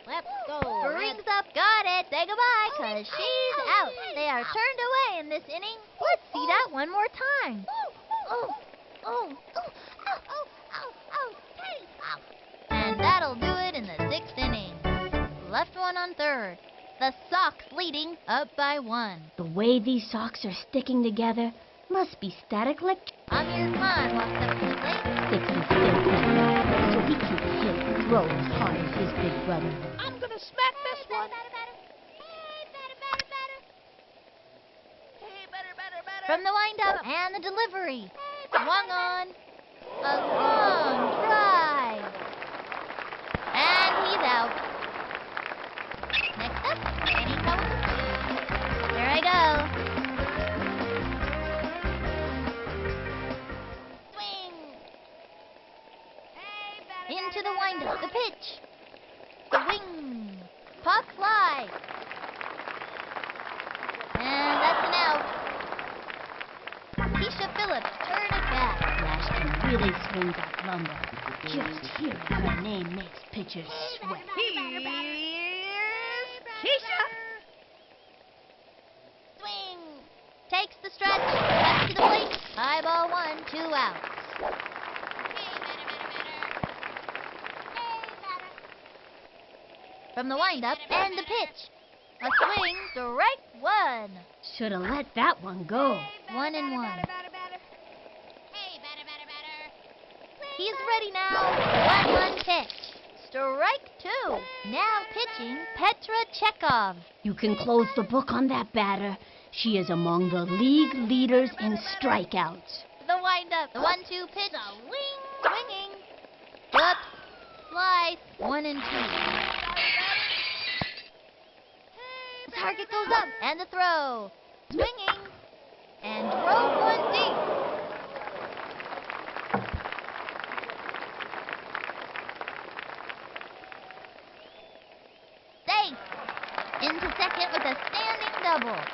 Let's go, Red. Rings up. Got it. Say goodbye, 'cause she's out. They are turned away in this inning. Let's see that one more time. And that'll do it in the 6th inning. Left one on third. The Sox leading up by 1. The way these socks are sticking together must be static Amir Khan walks up to the plate. sticks and still better, so he can hit and throw as hard as his big brother. I'm gonna smack this one. Hey, batter. From the windup and the delivery. Swung on. A long drive. And he's out. Next up, Kenny Cohen. Here I go. Swing. Hey, batter. Into the windup. The pitch. The wing. Pop fly. And that's an out. Keisha Phillips turn it back. Flash can really swing that lumber. Just hearing her name makes pitchers sweat. Keisha. Swing. Takes the stretch. Back to the plate. High ball 1, 2 outs. Hey, batter. Hey, batter. From the windup and the pitch. A swing, strike 1. Should have let that one go. 1 and 1. Hey, batter. He's ready now. 1-1 pitch. Strike 2. Now pitching Petra Chekhov. You can close the book on that batter. She is among the league leaders in strikeouts. The windup. The 1-2 pitch. Swinging. Whoops. Slice. 1 and 2. The target goes up. And the throw. Swinging. And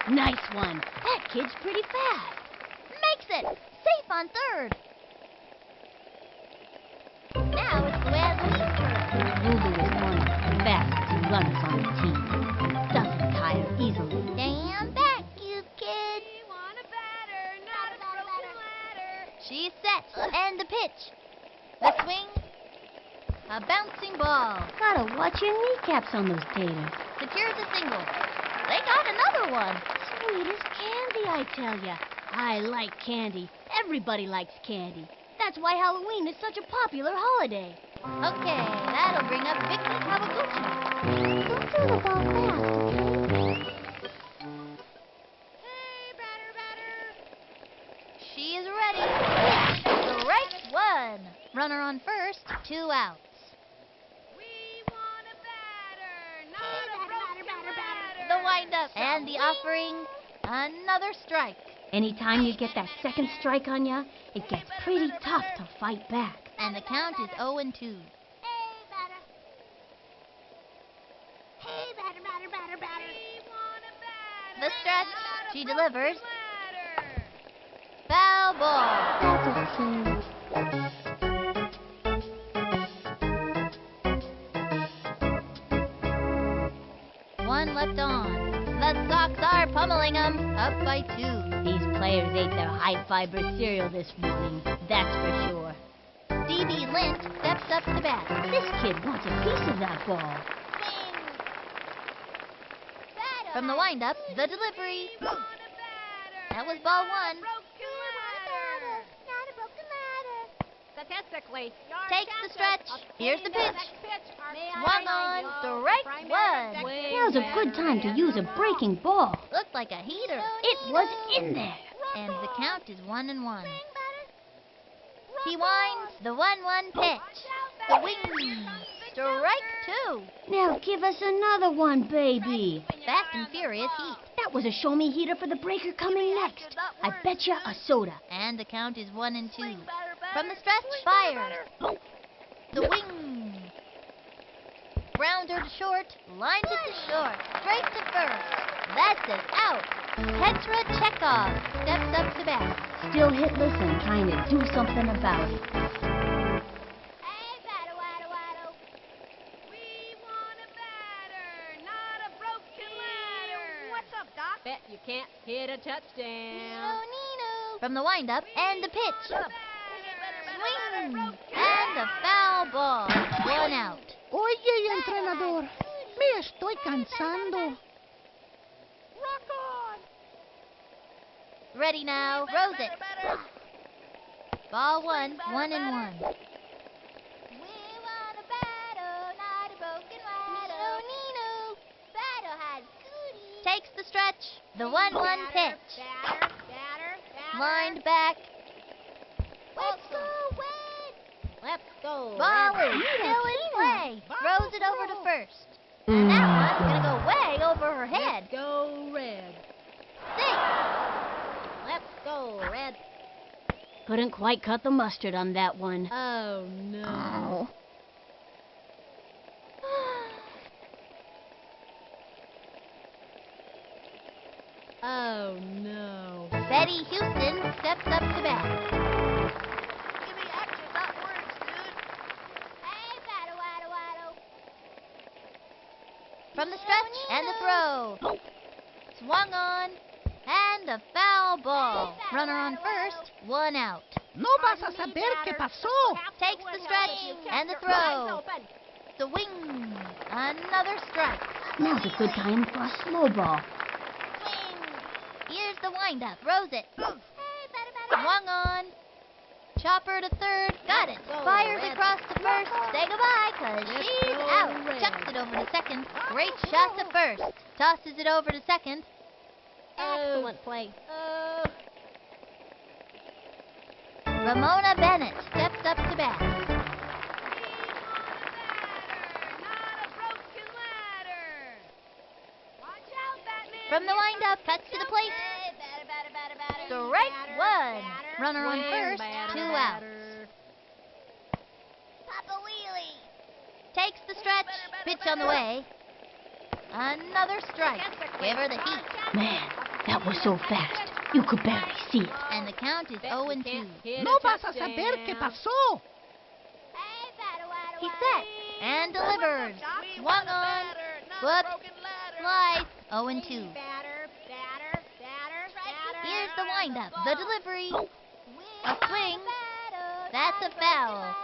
Nice one. That kid's pretty fast. Makes it! Safe on third. Now it's Luanne's turn. Lulu is one of the fastest runners on the team. Doesn't tire easily. Stand back, you kid. We want a batter, not a broken ladder. She's set. And the pitch. The swing. A bouncing ball. Gotta watch your kneecaps on those taters. Secures a single. They got another one. Sweet as candy, I tell ya. I like candy. Everybody likes candy. That's why Halloween is such a popular holiday. Okay, that'll bring up Vicky Kawaguchi. Don't throw the ball fast, okay? Hey, batter. She is ready. Strike one. Runner on first, 2 outs. We want a batter, not a broken ladder. The windup and the offering, another strike. Anytime you get that second strike on ya, it gets pretty tough to fight back. And the count is 0-2. Hey, batter. Hey, batter. We want a batter, The stretch, not a she broken delivers. ladder. Foul ball. That's okay. One left on. The Sox are pummeling them, up by 2. These players ate their high-fiber cereal this morning, that's for sure. Stevie Lint steps up to bat. This kid wants a piece of that ball. Swing. Batter. From the windup, the delivery. We want a batter, That was ball not a 1. broken ladder. Not a broken ladder. Statistically, your Takes the chances stretch. of Here's the hitting pitch. next pitch are Swung on. low. Strike Primary one. swing Now's a good time to use a breaking ball. Looked like a heater. It was in there. And the count is 1-1. Swing, batter. He winds the 1-1 pitch. The wing. Strike 2. Now give us another one, baby. Fast and furious heat. That was a show-me heater for the breaker coming next. I bet you a soda. And the count is 1-2. Batter, From the stretch, fires. The wing. Grounder to short. Lines it to short. Straight to first. That's an out. Petra Chekhov steps up to bat. Still hitless and trying to do something about it. Hey, batter, waddle. We want a batter, not a broken ladder. What's up, Doc? Bet you can't hit a touchdown. Nino. From the windup and the pitch. Batter, Swing. And a foul ball. 1 out. Oye, entrenador, me estoy cansando. rock on. Ready now. Rose it. Ball 1, 1-1. We want a batter, not a broken ladder. Nino. Batter has goodies. Takes the stretch. The 1-1 pitch. Batter. Lined back. Let's go, Wade. Let's go. Ball is still in play. Throws it over to first. And that one's going to go way over her head. Let's go, Red. 6. Let's go, Red. Couldn't quite cut the mustard on that one. Oh, no. Oh, no. Betty Houston steps up to bat. Give me action, not words, dude. Hey, batter, waddle. From the stretch and the throw. Swung on. And a foul ball. Runner on first. 1 out. No vas a saber qué pasó. Takes the stretch and the throw. The wing. Another strike. Now's a good time for a slow ball. Swing. Here's the windup. Throws it. Hey, batter. Swung on. Chopper to third. Got it. Go, Fires Red. across to first. Say goodbye, cause Let's she's go, out. Red. Chucks it over to second. Great shot to first. Tosses it over to second. Excellent play. Oh. Ramona Bennett steps up to bat. We want a batter, not a broken ladder. Watch out, Batman. From the windup, cuts to the plate. Hey, batter. Strike 1. Runner on Swing, first. batter, 2 outs. batter. Papa Wheelie. Takes the stretch. Pitch on the way. Another strike. Give her the heat. Man, That was so fast, you could barely see it. And the count is 0-2. No vas a saber qué pasó. He set and delivers. Swung on, whooped, slice, 0-2. Here's the windup, the delivery, a swing. That's a foul.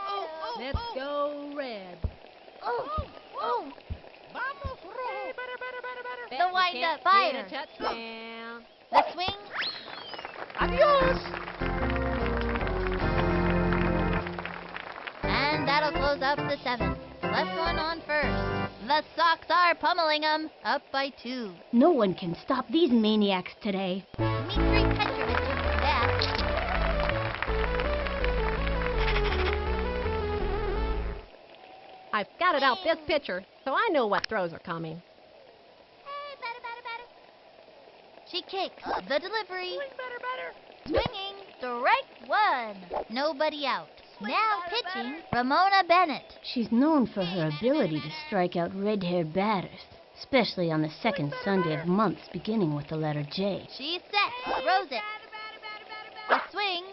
Let's go red. Vamos, rojo. The windup fire. Touchdown. The swing. Adiós. And that'll close up the 7th. Left one on first. The Sox are pummeling them, up by 2. No one can stop these maniacs today. Dmitri Petrovich is back. I've scouted out this pitcher, so I know what throws are coming. She kicks. The delivery. Swinging. Strike one. Nobody out. Now pitching, Ramona Bennett. She's known for her ability to strike out red-haired batters, especially on the second Sunday of months beginning with the letter J. She's set. Throws it. The swing.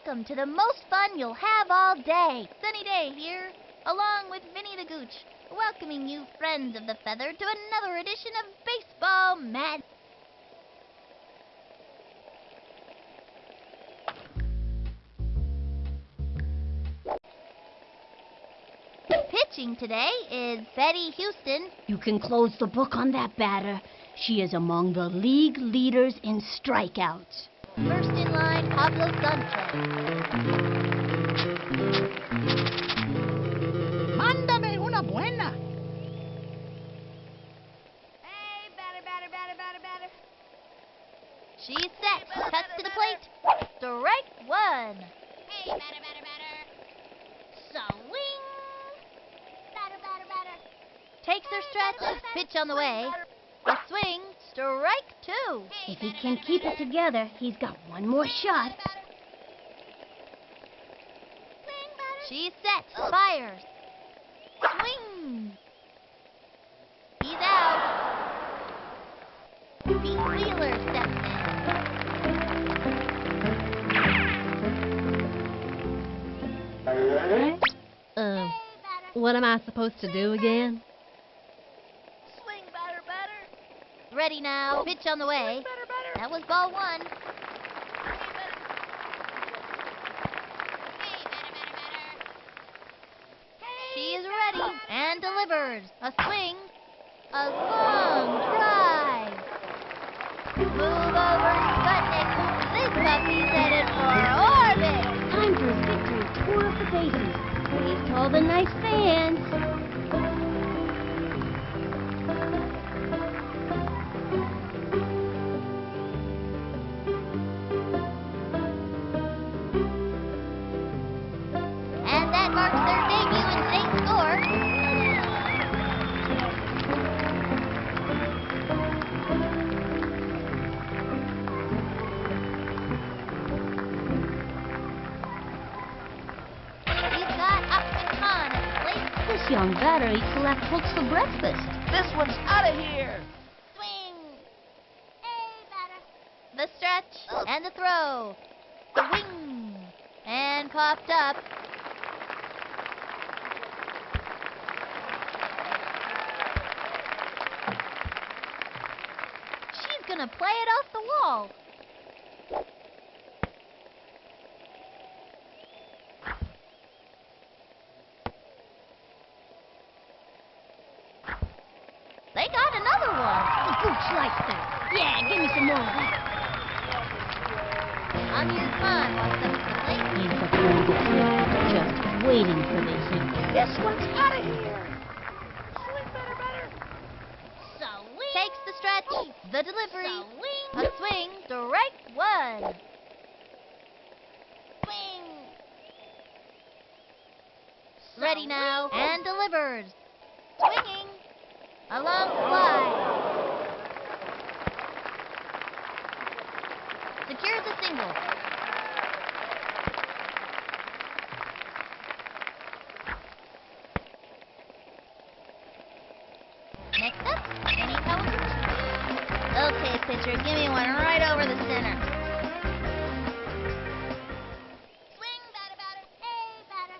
Welcome to the most fun you'll have all day. Sunny Day here, along with Vinny the Gooch, welcoming you friends of the feather to another edition of Baseball Mad. Pitching today is Betty Houston. You can close the book on that batter. She is among the league leaders in strikeouts. First in line, Pablo Sanchez. Mándame una buena. Hey, batter. She's set. Cuts to the plate. Strike one. Hey, batter. Swing. Batter. Takes her stretch. Pitch on the way. A swing. Strike two. If he can keep it together, he's got one more shot. She's set. Fires. Swing. He's out. Pete Wheeler steps What am I supposed to do again? Swing, batter, batter. in. Ready now. Pitch on the way. That was ball one. Hey, batter. Hey, batter, batter, batter. She is ready and delivers. A swing. A long drive. Move over, Sputnik. This puppy's headed for orbit. Time for a victory tour of the bases. Wave to all the nice fans. And that marks their debut in state score. We've got Upton Khan at the plate. This young batter eats left hooks for breakfast. This one's out of here. Swing. Hey, batter. The stretch and the throw. The wing. And popped up. She's gonna play it off the wall. They got another one. Gooch likes that. Yeah, give me some more of that. Amir Khan walks up to the plate. He's the friend of the just waiting for the heat. This one's out of here. Swing, batter, batter. Takes the stretch, the delivery, a swing, strike one. Swing. Ready now, and delivers. Swinging, a long fly. Secures a single. Next up, Kenny Kawaguchi. Okay, pitcher, give me one right over the center. Swing, batter, batter. Hey, batter.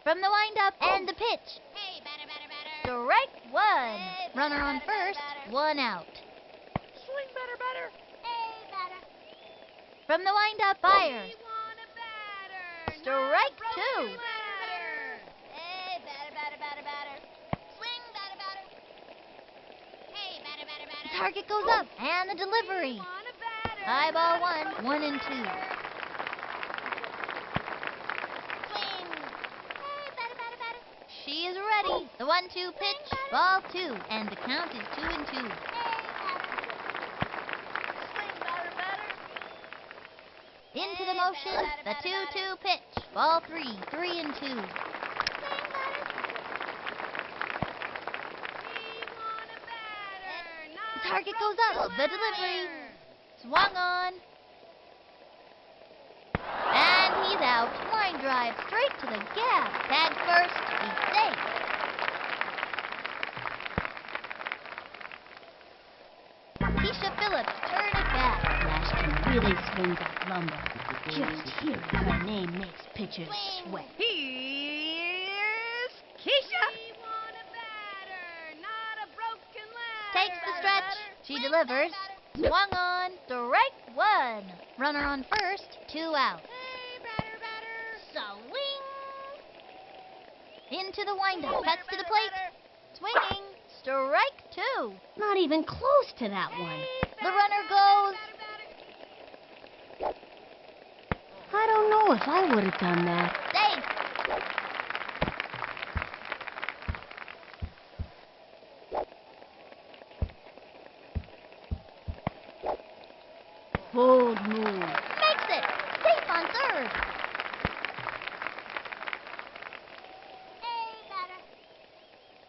From the windup and the pitch. Hey, batter, batter, batter. Strike one. Hey, Runner batter, on batter, first, batter. one out. Swing, batter, batter. Hey, batter. From the windup, fire. We want a batter. Strike not a two. broken ladder. Hey, batter, batter, batter, batter. Swing, batter, batter. Hey, batter, batter, batter. Target goes up, and the delivery. Want a batter. High ball one, 1-2. Swing. Hey, batter, batter, batter. She is ready. The 1-2 pitch, ball two, and the count is 2-2. Hey, batter. Swing, batter, batter. Into the motion, the 2-2 pitch, ball three, 3-2. Swing, batter. We want a batter. Not The a target goes up, broken the delivery. ladder. Swung on. And he's out. Line drive straight to the gap. Tag first, he's safe. Keisha Phillips, turn it back. Flash can really swing that lumber. Just hearing her name makes pitchers sweat. Here's Keisha. We want a batter. Not a broken ladder. Takes the stretch. She delivers. Swung on. Strike one. Runner on first. 2 out. Hey, batter, batter. Swing. Into the windup. Cuts to the plate. Swinging. Strike two. Not even close to that one. The runner goes. I don't know if I would have done that. Safe. Bold move. Makes it. Safe on third. Hey, batter.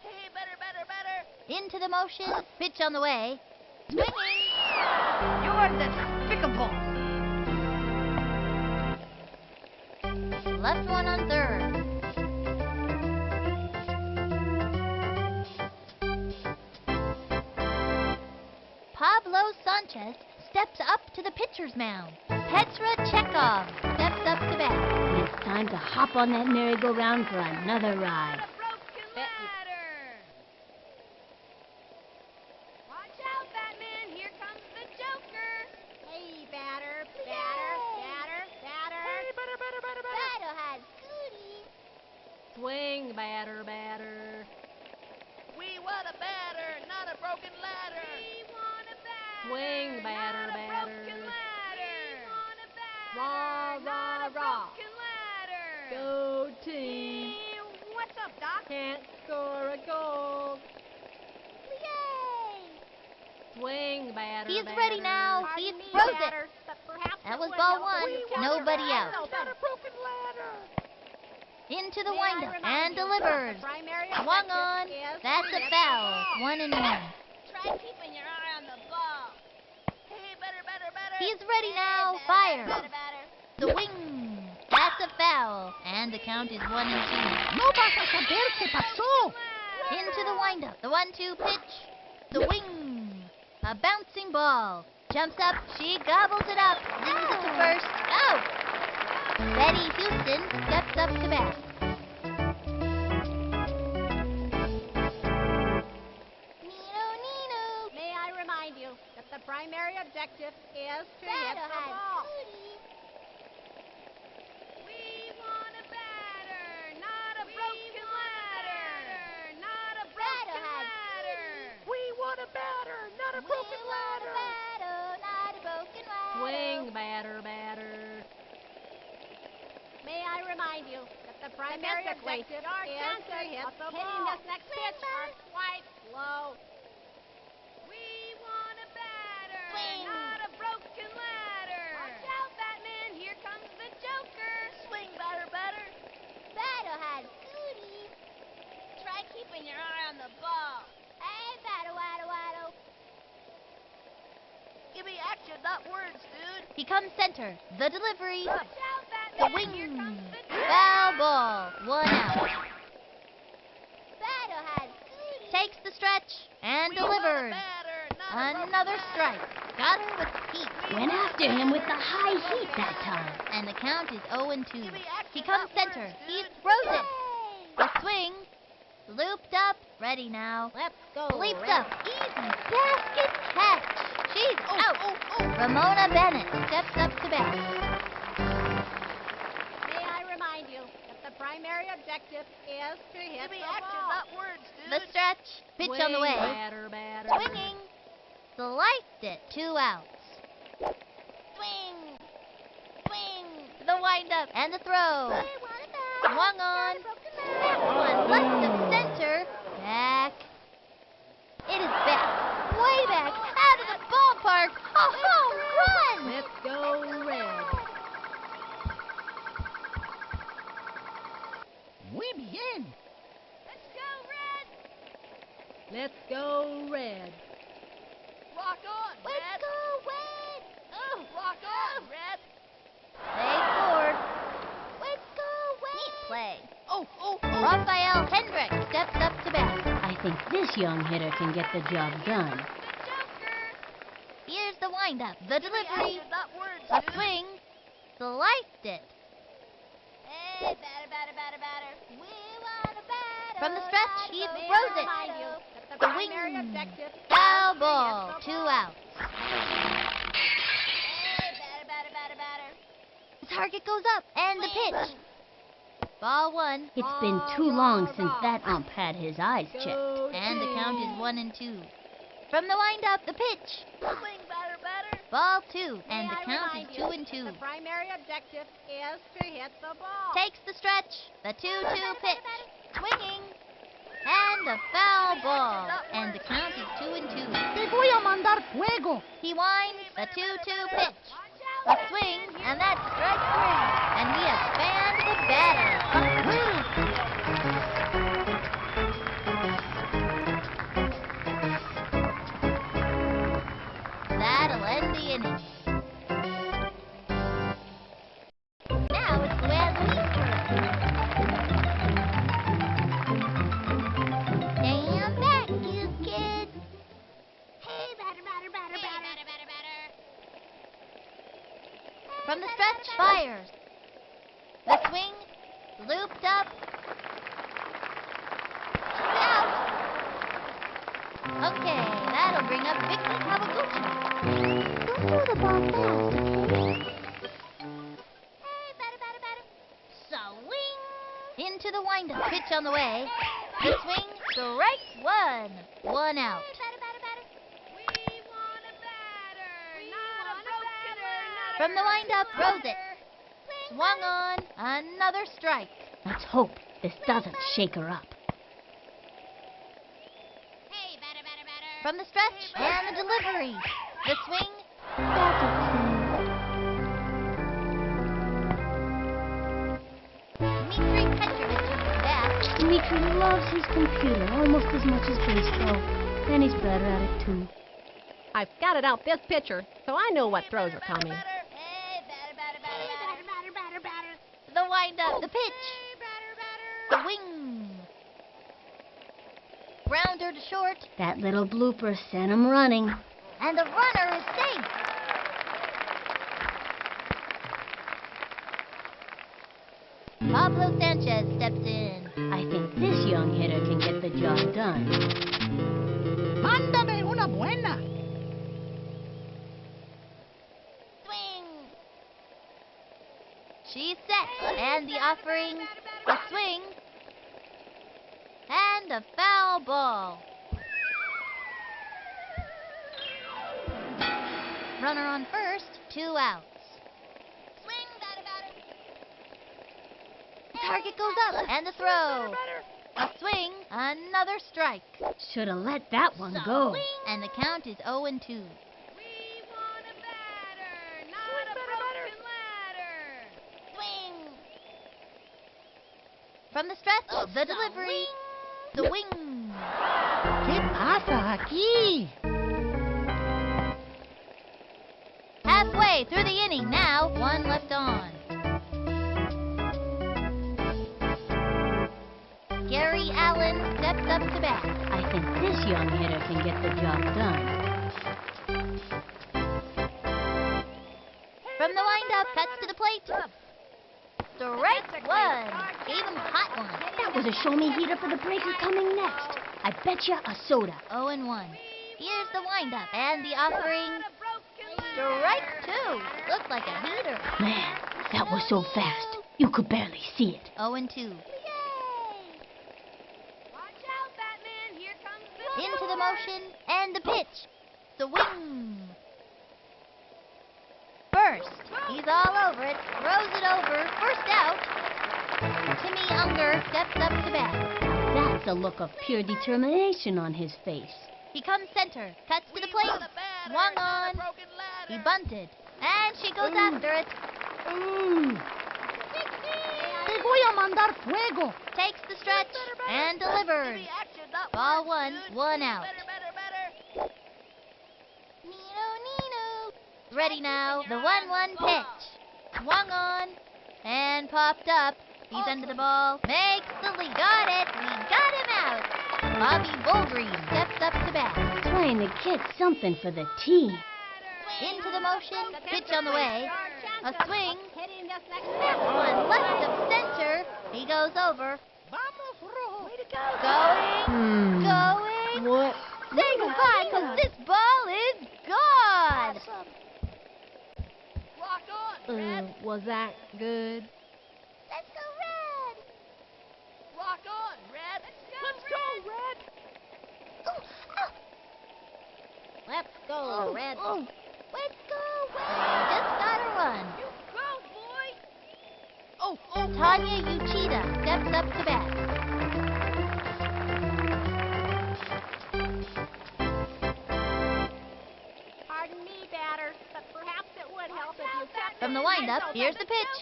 Hey, batter, batter, batter. Into the motion. Pitch on the way. Swinging. You're despicable. Left one on third. Pablo Sanchez steps up to the pitcher's mound. Petra Chekhov steps up to bat. And it's time to hop on that merry-go-round for another ride. Not a broken ladder. Watch out, Batman. Here comes the Joker. Hey, batter, batter, batter, batter. Batter has goodies. Swing, batter, batter. We want a batter, not a broken ladder. We want a batter. Swing, batter, not a batter. broken ladder. We want a batter. Rah, not rah, a rah. broken ladder. Go team. Hey, what's up, Doc? Can't score a goal. Yay! Swing, batter, He's batter. ready now. He Pardon me, throws it. batter, but perhaps That it was would ball help one. if you kept Nobody your out. eyes open. Not a broken ladder. Into the May I windup remind and you that delivers. the primary Swung objective on. is That's to a hit the foul. ball. 1-1. Try keeping your eye on the ball. Hey, batter. He's ready now. Batter, Fire. batter, batter. The wing. That's a foul. And the count is 1-2. No vas a saber qué pasó. Into the windup. The 1-2 pitch. The wing. A bouncing ball. Jumps up. She gobbles it up. Leaves it to first. Out. Betty Houston steps up to bat. Nino. May I remind you that the primary objective is to hit Batter the has ball. goodies. We want a batter, not a broken ladder. Not a broken Batter has ladder. We want a batter, not a broken We want a ladder. batter, not a broken ladder. Swing, batter, batter. May I remind you that the primary Domestically, objective our is to chances hit of the hitting ball. this next pitch are quite low. We want a batter, Swing. not a broken ladder. Watch out, Batman. Here comes the Joker. Swing, batter. Batter has goodies. Try keeping your eye on the ball. Hey, batter, waddle. Give me action, not words, dude. He comes center. The delivery. Watch out, The Batman. Here wing. comes the Foul ball. 1 out. Batter has goodies. Takes the stretch and We want a delivers. batter, not a broken Another ladder. strike. Got her with heat. Went after him with the high heat that time. And the count is 0-2. Give me action, He comes not words, center. He dude. throws it. Yay! The swing. Looped up. Ready now. Let's go. Leaps Red. up. Easy basket catch. She's out. Ramona Bennett steps up to bat. May I remind you that the primary objective is to hit Give me the action, ball. not words, dude. The stretch. Pitch on the Swing, way. batter, batter. Swinging. Sliced it. 2 outs. Swing. The windup and the throw. We want a batter, Swung not on. a broken That ladder. one left of center. Back. It is back. Way back. Out of the ballpark. A home run. Let's go, Red. Muy bien. Let's go, Red. Let's go, Red. Rock on, Let's Red. go, Red. Oh, rock on, Red. They scored. Let's go, Red. Neat play. Oh. Raphael Hendrick steps up to bat. I think this young hitter can get the job done. The Joker. Here's the windup. The delivery. Action, not words, A dude. swing. Sliced it. Hey, batter. We want a batter. From the stretch, not a he broken throws it. Remind you ladder. that the The primary wing. objective is Foul to ball. hit the 2 ball. outs. Hey, batter. The target goes up. And the pitch. Ball 1. It's been too long since that ump had his eyes checked. Go And the count is team. 1-2. From the windup, the pitch. Swing, batter. Ball 2. And May the I count remind is you 2-2. that the primary objective is to hit the ball. Takes the stretch. The 2-2 pitch. Swinging. And a foul ball. And the count is 2-2. Te voy a mandar fuego. He winds. The 2-2 pitch. Watch A swing. And that's strike 3. And he has fanned the batter. That'll end the inning. Now it's Luann's turn. Stand back, you kids. Hey, batter. From the stretch, fires. The swing, looped up. She's out. Okay, that'll bring up Vicky Kawaguchi. Don't throw the ball fast, okay? Swing! Into the windup. Pitch on the way. The swing, strike one. One out. We want a batter, not a broken ladder. From the windup, throws it. Swung on. Another strike. Let's hope this doesn't shake her up. Hey, batter, batter, batter. From the stretch and the delivery. The swing, That's okay. Dmitri Petrovich is back. Dmitri loves his computer almost as much as baseball, and he's better at it too. I've scouted out this pitcher, so I know what throws are coming. Hey, batter, batter, batter, batter. The windup, the pitch. The wing. Grounder to short, That little blooper sent him running. and the runner is safe. Pablo Sanchez steps in. I think this young hitter can get the job done. Mándame una buena. Swing. She's set, and the offering, a swing, and a foul ball. Runner on first, 2 outs. Swing, batter, batter. The target goes up, and the throw. A swing, another strike, Should have let that one go. and the count is 0-2. We want a batter, not a broken ladder. Swing. From the stretch, the delivery, the wing. ¿Qué pasa aquí? Halfway through the inning now, 1 left on. Gary Allen steps up to bat. I think this young hitter can get the job done. From the windup, cuts to the plate. Strike one. Gave him a hot one. That was a show-me heater for the breaker coming next. I betcha a soda. 0-1. Here's the windup and the offering. Strike two. Looks like a heater. Man, that was so fast. You could barely see it. 0-2. Watch out, Batman. Here comes the Into the motion and the pitch. The wing. First. He's all over it. Throws it over. First out. Timmy Unger steps up to bat. That's a look of pure determination on his face. He comes center. Cuts to the plate. Swung on. He bunted. And she goes after it. Te voy a mandar fuego. Takes the stretch and delivers. Ball one. 1 out. Nino. Ready now. The 1-1 pitch. Swung on and popped up. He's under the ball. Makes the lead. Got it. We got him out. Bobby Bullgreen steps up to bat. Trying to get something for the team. Into the motion. Pitch on the way. A swing. Hitting this next This one left of center. He goes over. Vamos, Rojo. Way to go. Going. Going. What? Say goodbye, 'cause this ball is gone. Rock on, Red. Was that good? Let's go, Red. Rock on, Red. Let's go, Red. Let's go, Red. Let's go, Just got a run. You go, boy. Tanya Uchida steps up to bat. Pardon me, batter, but perhaps it would help if you kept From the your windup, eyes here's open. the pitch.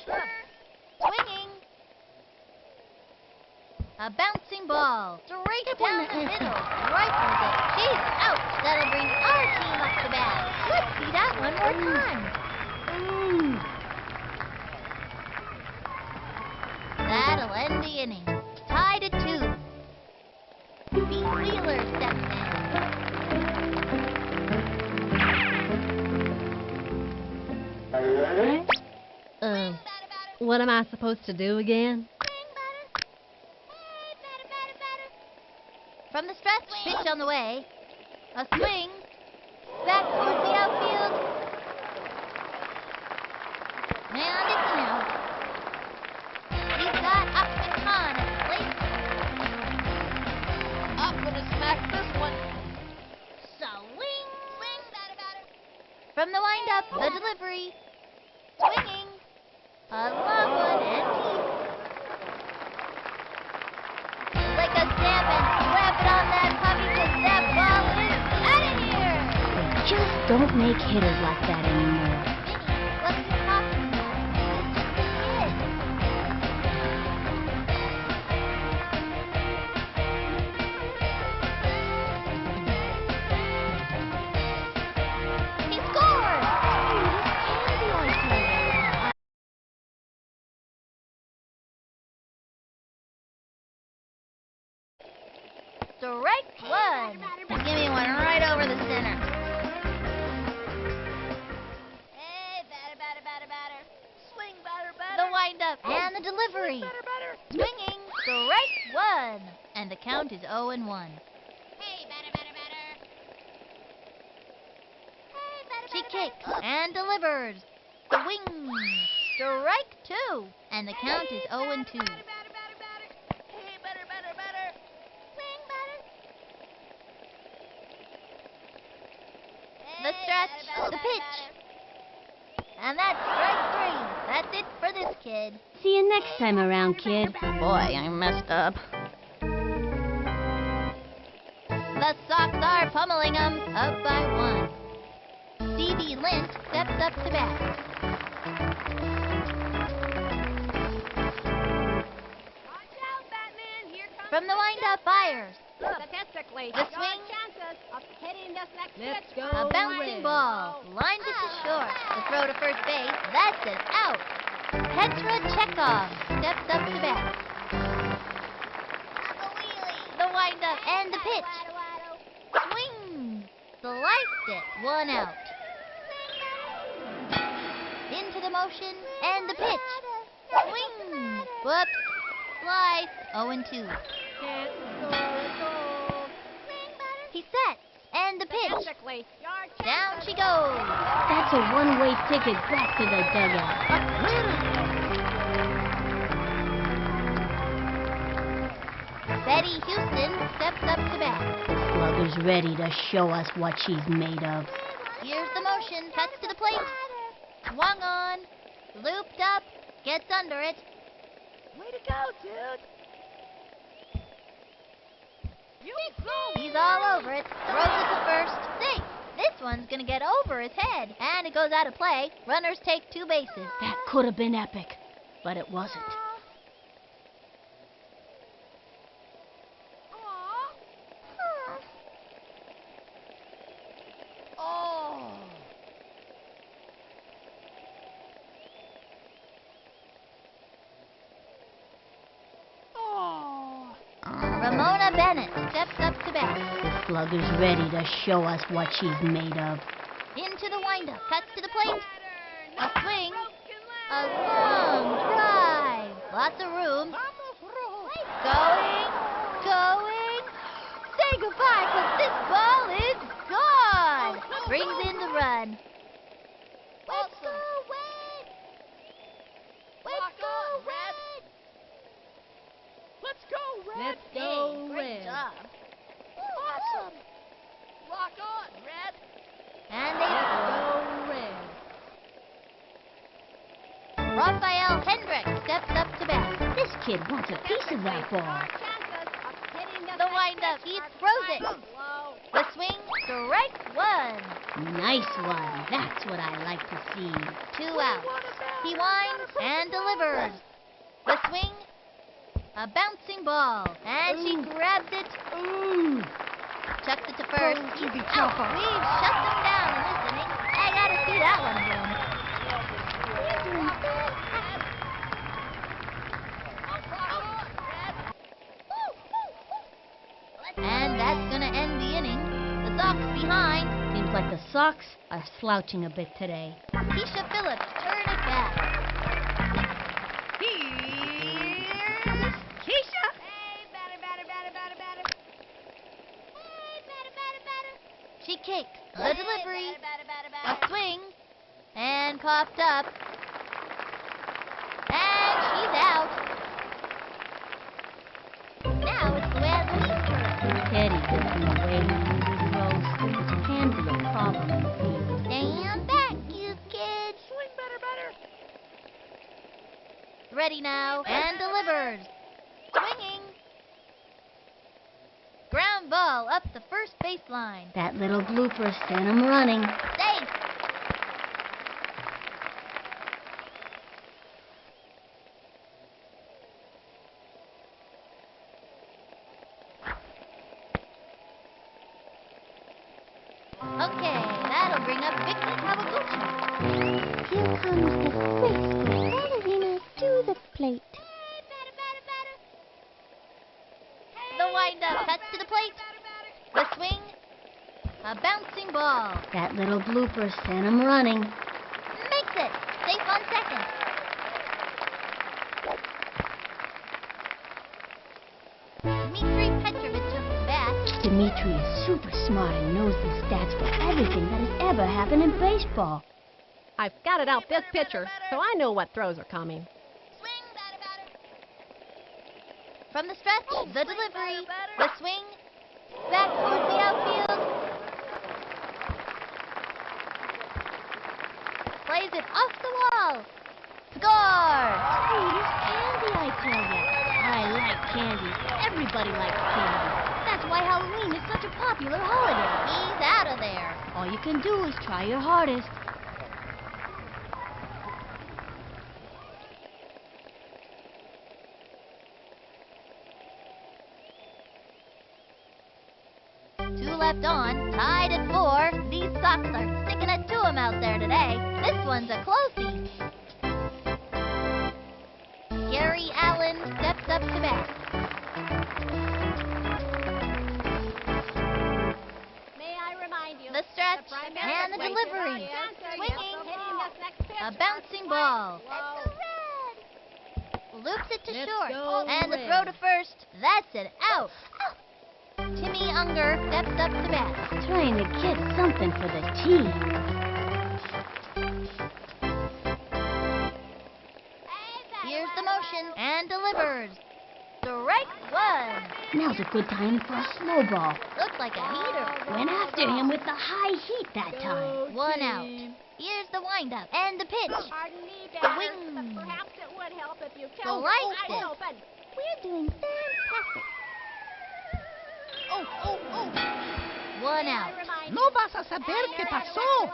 Swinging. A bouncing ball. Straight down the middle. Rifles it. She's out. That'll bring our team up to bat. Let's see that one more time. That'll end the inning. Tied at 2. Pete Wheeler steps in. What am I supposed to do again? From the stretch, pitch on the way. A swing. Back towards the outfield. And it's an out. He's got Upton Khan at the plate. I'm gonna smack this one. Swing. From the windup, the delivery. Swinging. A long one and deep. Like a stamp and grab it on that puppy because that ball is out of here. They just don't make hitters like that anymore. Vinny, what are you talking about? It's just a kid. He scored! Strike one. Give me one right over the center. Hey, batter. Swing, batter. The windup and the delivery. Swinging. Strike one. And the count is 0-1. Hey, batter. She kicks and delivers. Swing. Strike two. And the count is 0-2. Hey, batter. Swing, batter. The stretch, the pitch. And that's strike three. That's it for this kid. See you next time around, kid. Boy, I messed up. The Sox are pummeling them up by one. Stevie Lint steps up to bat. Watch out, Batman. Here comes From the windup, Byers. statistically, The your swing. chances of hitting this next Let's pitch go. A bouncing ball. Line to short. The throw to first base. That's an out. Petra Chekhov steps up to bat. The windup and the pitch. Swing. Sliced it. One out. Into the motion and the pitch. Swing. Whoops. Slice. 0-2. Can't score a goal. He sets and the pitch. Statistically, your Down she goes. That's a one-way ticket back to the dugout. Betty Houston steps up to bat. The slugger's ready to show us what she's made of. Here's the motion. Cuts to the plate. Swung on. Looped up. Gets under it. Way to go, dude. He's all over it. Throws it to first. Safe. This one's gonna get over his head. And it goes out of play. Runners take two bases. That could have been epic, but it wasn't. Oh. Oh. Ramona Bennett steps up to bat. The slugger's ready to show us what she's made of. Into the windup. Cuts to the plate. A swing. A long drive. Lots of room. Going. Say goodbye, 'cause this ball is gone. Brings in the run. Let's go, Wade! Let's go, Red. Let's go, Red. Let's go, Hey, great Red. job. Awesome. Rock on, Red. And they Let's score. go, Red. Raphael Hendricks steps up to bat. This kid wants a piece of that ball. Your chances of hitting this The next windup. pitch He are throws it. quite low. The swing. Strike one. Nice one. That's what I like to see. Two outs. He winds and delivers. The swing. A bouncing ball. And she grabs it. Ooh. Chucks it to first. Oh, He's Jimmy out. Chopper. We've shut them down in this inning. I gotta see that one again. And that's gonna end the inning. The Sox behind. Seems like the Sox are slouching a bit today. Keisha Phillips turn it back. She kicks. The delivery. A swing. And popped up. And she's out. Now it's Luann's turn. Teddy doesn't know way he uses throws, which can be a problem indeed. Stand back, you kids. Swing better. Ready now. And delivers. Swinging. Ground ball up the first baseline. That little blooper sent him running. Safe. Okay, that'll bring up Vicky Kawaguchi. Here comes the graceful ballerina to the plate. The wind-up cuts to the plate. The swing. A bouncing ball. That little blooper sent him running. Makes it. Safe on second. Dmitry Petrovich of the bat. Dmitri is super smart and knows the stats for everything that has ever happened in baseball. I've scouted out this pitcher, so I know what throws are coming. Swing, batter. From the stretch, the delivery, the swing, back towards the outfield. Plays it off the wall. Score! Sweet as candy, I tell ya. I like candy. Everybody likes candy. That's why Halloween is such a popular holiday. He's out of there. All you can do is try your hardest. Two left on, tied at 4. These Sox are sticking it to him out there today. This one's a closey. Gary Allen steps up to bat. May I remind you? The stretch primary and the objective delivery. is Swinging. hitting this next pitch A bouncing ball. low. Loops it to Let's short. go, And the Red. throw to first. That's it. Out. Timmy Unger steps up to bat. Trying to get something for the team. Here's the motion and delivers. Strike one. Now's a good time for a slow ball. Looks like a heater. Went after him with the high heat that time. One out. Here's the windup and the pitch. Pardon me, batter, Wing. but perhaps it would help if you kept The your lights eyes in. open. We're doing fantastic. One May I out. remind No you? vas a saber qué pasó.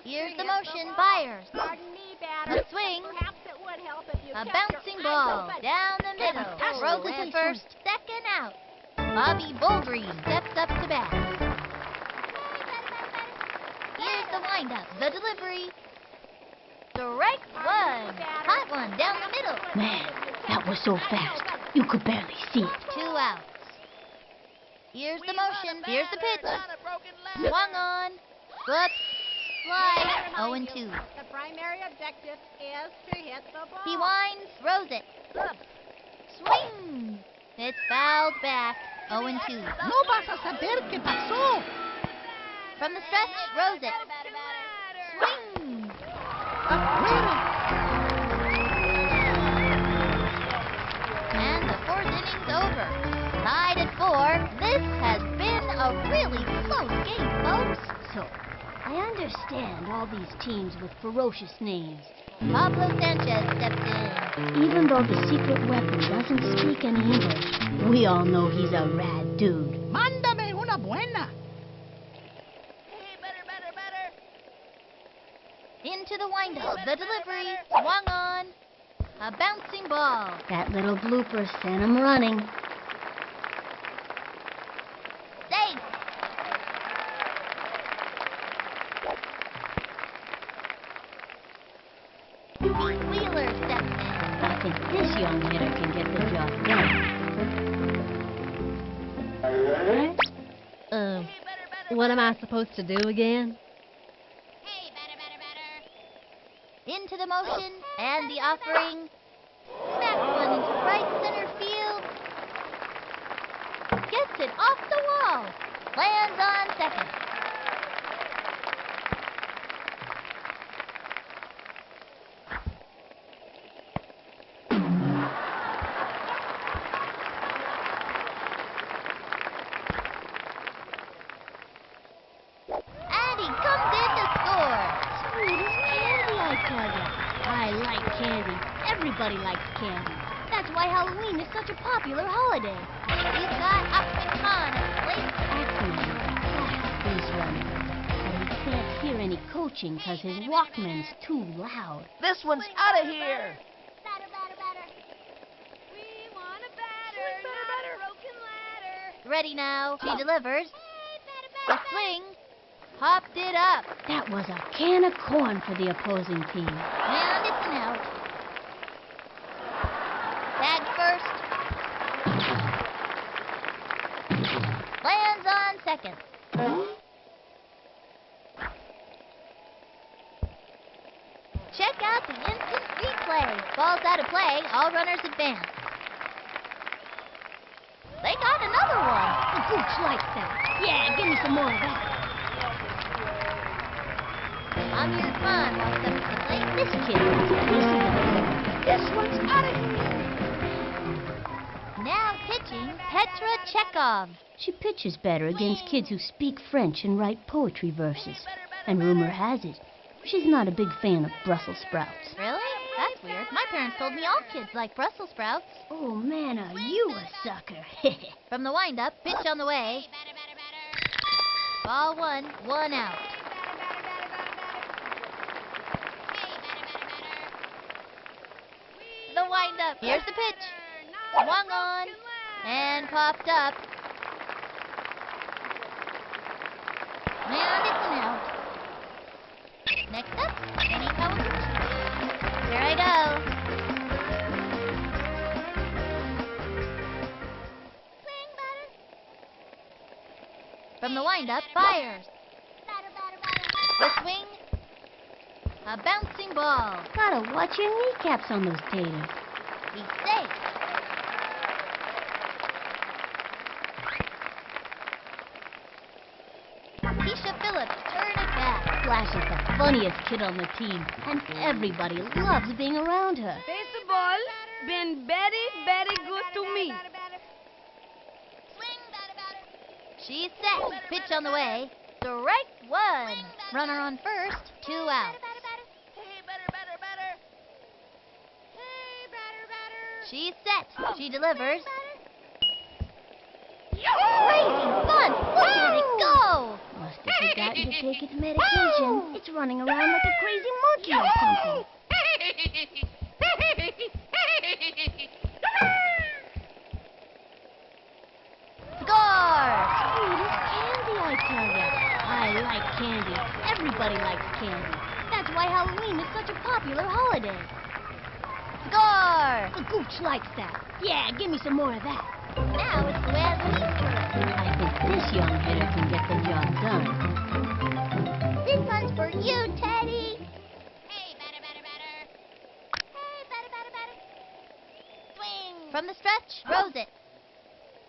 Here's the motion. Fires. Pardon me, batter, A swing. but perhaps it would help if you A kept bouncing your eyes ball open. down the middle. Fantastic. Throws it to first. Second out. Bobby Bullgreen steps up to bat. Here's the windup. The delivery. Strike one. Hot one down the middle. Man, that was so fast. You could barely see it. 2 outs. Here's the motion. Here's the pitch. Not a broken leg. Swung on. Whoops. Slide. May I 0 remind 2. you, the primary objective is to hit the ball. He winds. Throws it. Swing. It's fouled back. 0 2. No vas a saber qué pasó. From the stretch. Throws it. Swing. Afuera. And the 4th inning's over. Tied at 4. This has been a really close game, folks. So, I understand all these teams with ferocious names. Pablo Sanchez steps in. Even though the secret weapon doesn't speak any English, we all know he's a rad dude. Mándame una buena. Into the windup. The delivery. Swung on. A bouncing ball. That little blooper sent him running. Safe. Pete Wheeler steps in. I think this young hitter can get the job done. What am I supposed to do again? Hey, batter. Into the motion and the offering. Smack one into right center field. Gets it off the wall. Lands on second. candy. Everybody likes candy. That's why Halloween is such a popular holiday. He's got Optimus Con at the plate. Actually, that's base running. But he can't hear any coaching because his Walkman's too loud. This one's out of here. Batter, batter, batter. We want a batter, not a broken ladder. Ready now. She delivers. Hey, batter, The batter, batter. swing. Hopped it up. That was a can of corn for the opposing team. And it's an out. Tag first. Lands on second. Check out the instant replay. Ball's out of play. All runners advance. They got another one. The Gooch likes that. Yeah, give me some more of that. Amir Khan walks up to the plate. This kid wants a piece of the This one's out of here. Now pitching Petra Chekhov. She pitches better against kids who speak French and write poetry verses. And rumor has it, she's not a big fan of Brussels sprouts. Really? That's weird. My parents told me all kids like Brussels sprouts. Oh, man, are you a sucker. From the windup, pitch on the way. Batter, batter, batter. Ball one, one out. The windup. Here's the pitch. Swung on and popped up. And it's an out. Next up, Kenny Kawaguchi. Here I go. Swing, batter. From the windup, fires. Batter, batter, batter. The swing. A bouncing ball. Gotta watch your kneecaps on those taters. He's safe. Keisha Phillips, turn it back. Flash is the funniest kid on the team, and everybody loves being around her. Baseball been very good to me. Swing, batter, batter. She's set. Pitch on the way. Strike one. Runner on first. 2 out. Batter, batter. Hey, batter, batter, batter. Hey, batter, batter. She's set. She delivers. Batter. Crazy fun. Look at it go. Must have forgotten to take its medication. It's running around like a crazy monkey or something. Score. Sweet as candy, I tell ya. I like candy. Everybody likes candy. That's why Halloween is such a popular holiday. Score. The Gooch likes that. Yeah, give me some more of that. Now it's Luann Louise's turn. I think this young hitter can get the job done. This one's for you, Teddy. Hey, batter, batter, batter. Hey, batter, batter, batter. Swing. From the stretch, throws it.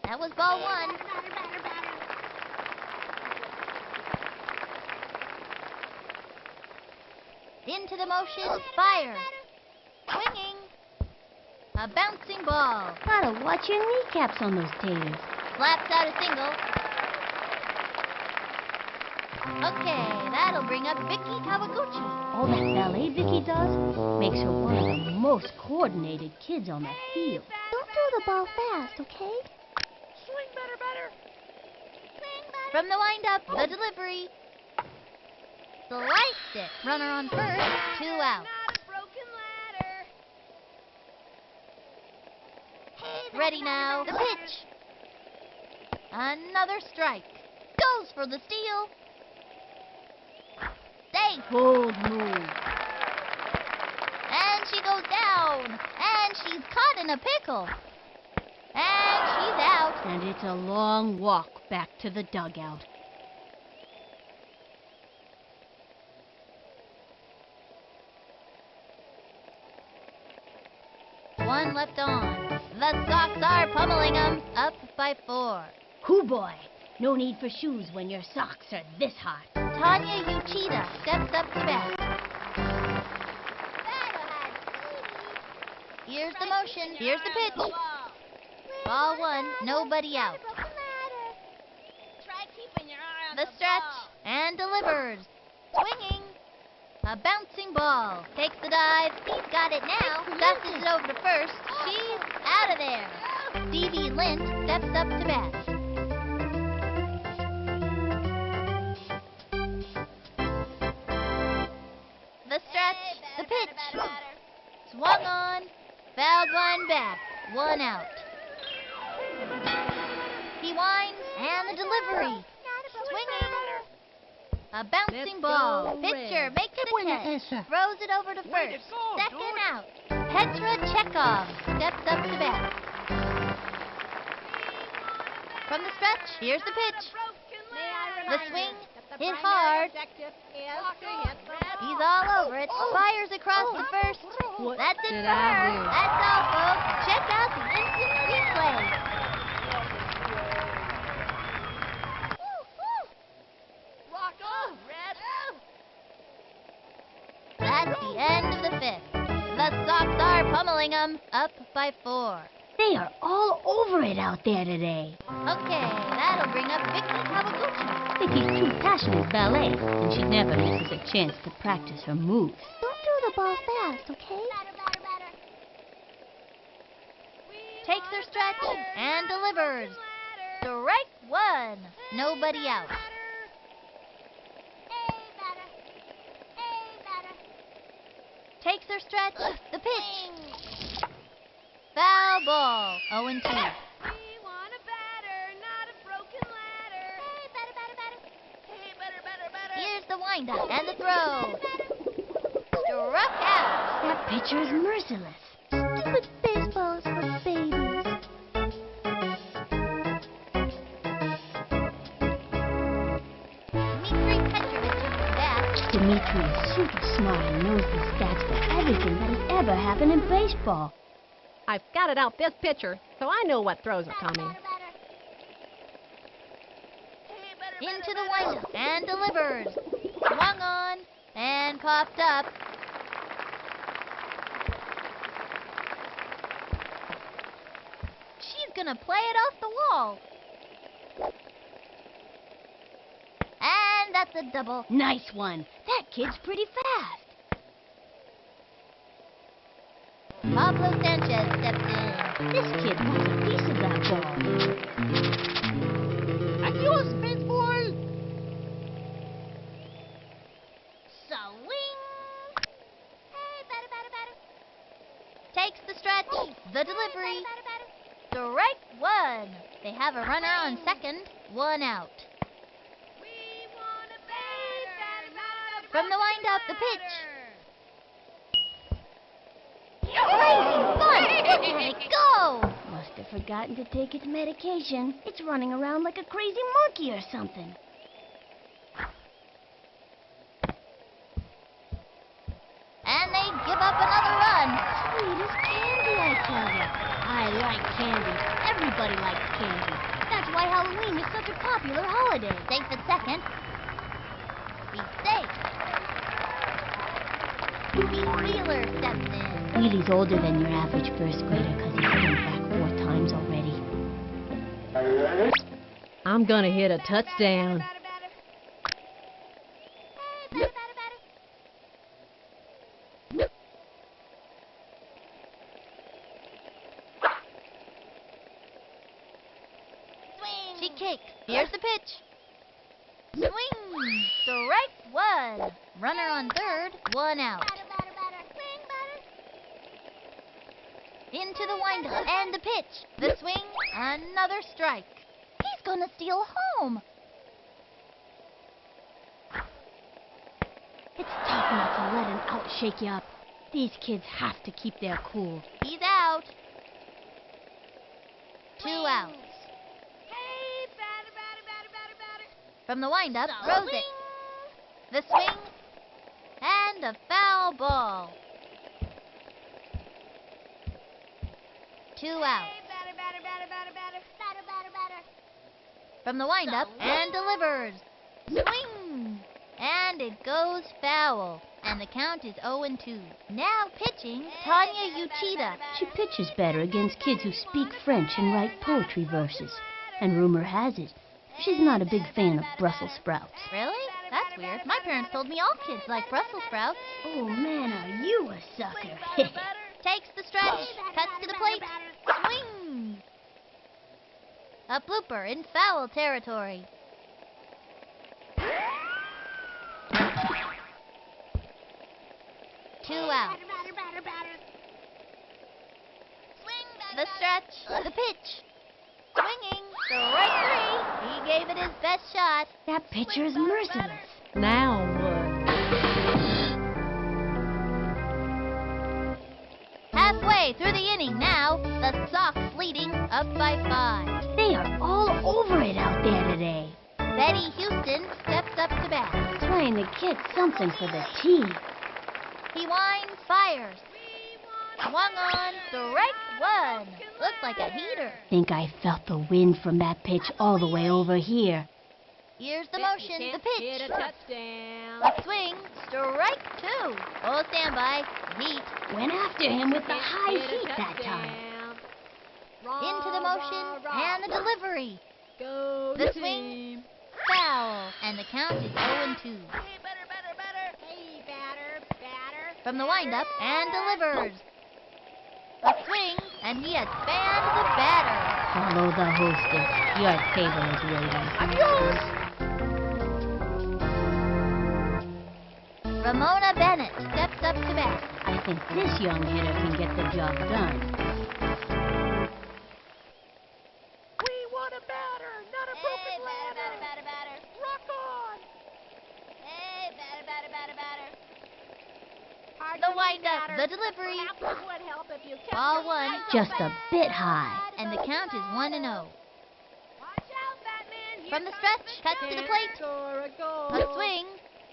That was ball one. Batter, batter, batter. Into the motion, fire. Swinging. A bouncing ball. Gotta watch your kneecaps on those taters. Slaps out a single. Okay, that'll bring up Vicky Kawaguchi. All that ballet Vicky does makes her one of the most coordinated kids on the field. Don't throw the ball fast, okay? Swing, batter, batter. From the windup, the delivery. Sliced it. Runner on first, 2 out. Not a broken ladder. Ready now, the pitch. Another strike. Goes for the steal. Safe. Bold move. And she goes down. And she's caught in a pickle. And she's out. And it's a long walk back to the dugout. One left on. The Sox are pummeling them. Up by 4. Hoo boy! No need for shoes when your socks are this hot. Tanya Uchida steps up to bat. Here's the motion. Here's the pitch. Ball one. Nobody out. Try keeping your eye on The stretch. ball. And delivers. Swinging. A bouncing ball. Takes the dive. He's got it now. Dusted it over to first. She's out of there. Stevie Lint steps up to bat. The stretch. The pitch. Swung on. Fouled one back. One out. He winds and the delivery. Swinging. A bouncing ball. Pitcher makes it a catch. Throws it over to first. Second out. Petra Chekhov steps up to bat. From the stretch, here's the pitch. The swing, hit hard. He's all over it. Fires across the first. That's it for her. That's all, folks. Check out the instant replay. That's the end of the fifth. The Sox are pummeling them, up by 4. They are all over it out there today. Okay, that'll bring up Vicky Kawaguchi. Vicky's too passionate at ballet, and she never misses a chance to practice her moves. Don't throw the ball fast, okay? Takes her stretch and delivers. Strike one. Nobody out. Takes her stretch. The pitch. Foul ball. 0-2. We want a batter, not a broken ladder. Hey, batter, batter, batter. Hey, batter, batter, batter. Here's the windup and the throw. Struck out. That pitcher is merciless. Stupid baseball is for babies. Dmitri Petrovich is back. Dimitri is super smart and knows the stats for everything that has ever happened in baseball. I've scouted out this pitcher, so I know what throws are coming. Into the windup and delivers. Swung on and popped up. She's gonna play it off the wall. And that's a double. Nice one. That kid's pretty fast. Pablo Sanchez steps in. This kid wants a piece of that ball. Adios, baseball. Swing. Hey, batter, batter, batter. Takes the stretch. The delivery. Strike one. They have a runner on second. One out. We want a batter, not a From the windup, the pitch. batter. Crazy fun! Look at it go! Must have forgotten to take its medication. It's running around like a crazy monkey or something. And they give up another run. Sweet as candy, I tell you. I like candy. Everybody likes candy. That's why Halloween is such a popular holiday. Safe at second. Be safe. Pete Wheeler steps in. Wheelie's older than your average first grader because he's come back 4 times already. I'm gonna hit a touchdown. Batter, batter. Hey, batter, batter, batter. Swing. She kicks. Here's the pitch. Swing. Strike one. Runner on third. One out. Batter, batter, batter. Swing, batter. Into the windup and the pitch. The swing. Another strike. He's gonna steal home. It's tough not to let an out shake you up. These kids have to keep their cool. He's out. 2 outs. Hey, batter, batter, batter, batter, batter. From the windup, throws it. The swing. And a foul ball. 2 outs. Hey, batter, batter, batter, batter, batter. Batter, batter, batter. From the windup and delivers. Swing! And it goes foul. And the count is 0-2. Now pitching, Tanya Uchida. She pitches better against kids who speak French and write poetry verses. And rumor has it, she's not a big fan of Brussels sprouts. Really? That's weird. My parents told me all kids like Brussels sprouts. Oh, man, are you a sucker. Takes the stretch, cuts to the plate, swing! A blooper in foul territory. Two out. The stretch, the pitch. Swinging, strike three. He gave it his best shot. That pitcher is merciless. Now what? Halfway through the inning now, the Sox leading up by 5. They are all over it out there today. Betty Houston steps up to bat. Trying to get something for the team. He winds, fires. Swung on, strike one. Looks like a heater. Think I felt the wind from that pitch all the way over here. Here's the motion, the Hit a pitch. touchdown. A swing, strike two. Oh, standby, heat. Went after him with the high Hit a heat that time. touchdown. Into the motion and the delivery. Go The team. swing, foul. And the count is 0-2. Hey, batter. Hey, batter. From the windup and delivers. A swing, and he has spanned the batter. Follow the hostess. Your table is waiting. Ramona Bennett steps up to bat. I think this young hitter can get the job done. We want a batter, not a broken ladder. Batter. Rock on. Hey, batter. The windup, the delivery. Perhaps it would help if you kept Ball your one. eyes Just open. a bit high. And the count is 1-0. Watch out, Batman. Here From the comes stretch, cuts to the plate. Score a goal. A swing,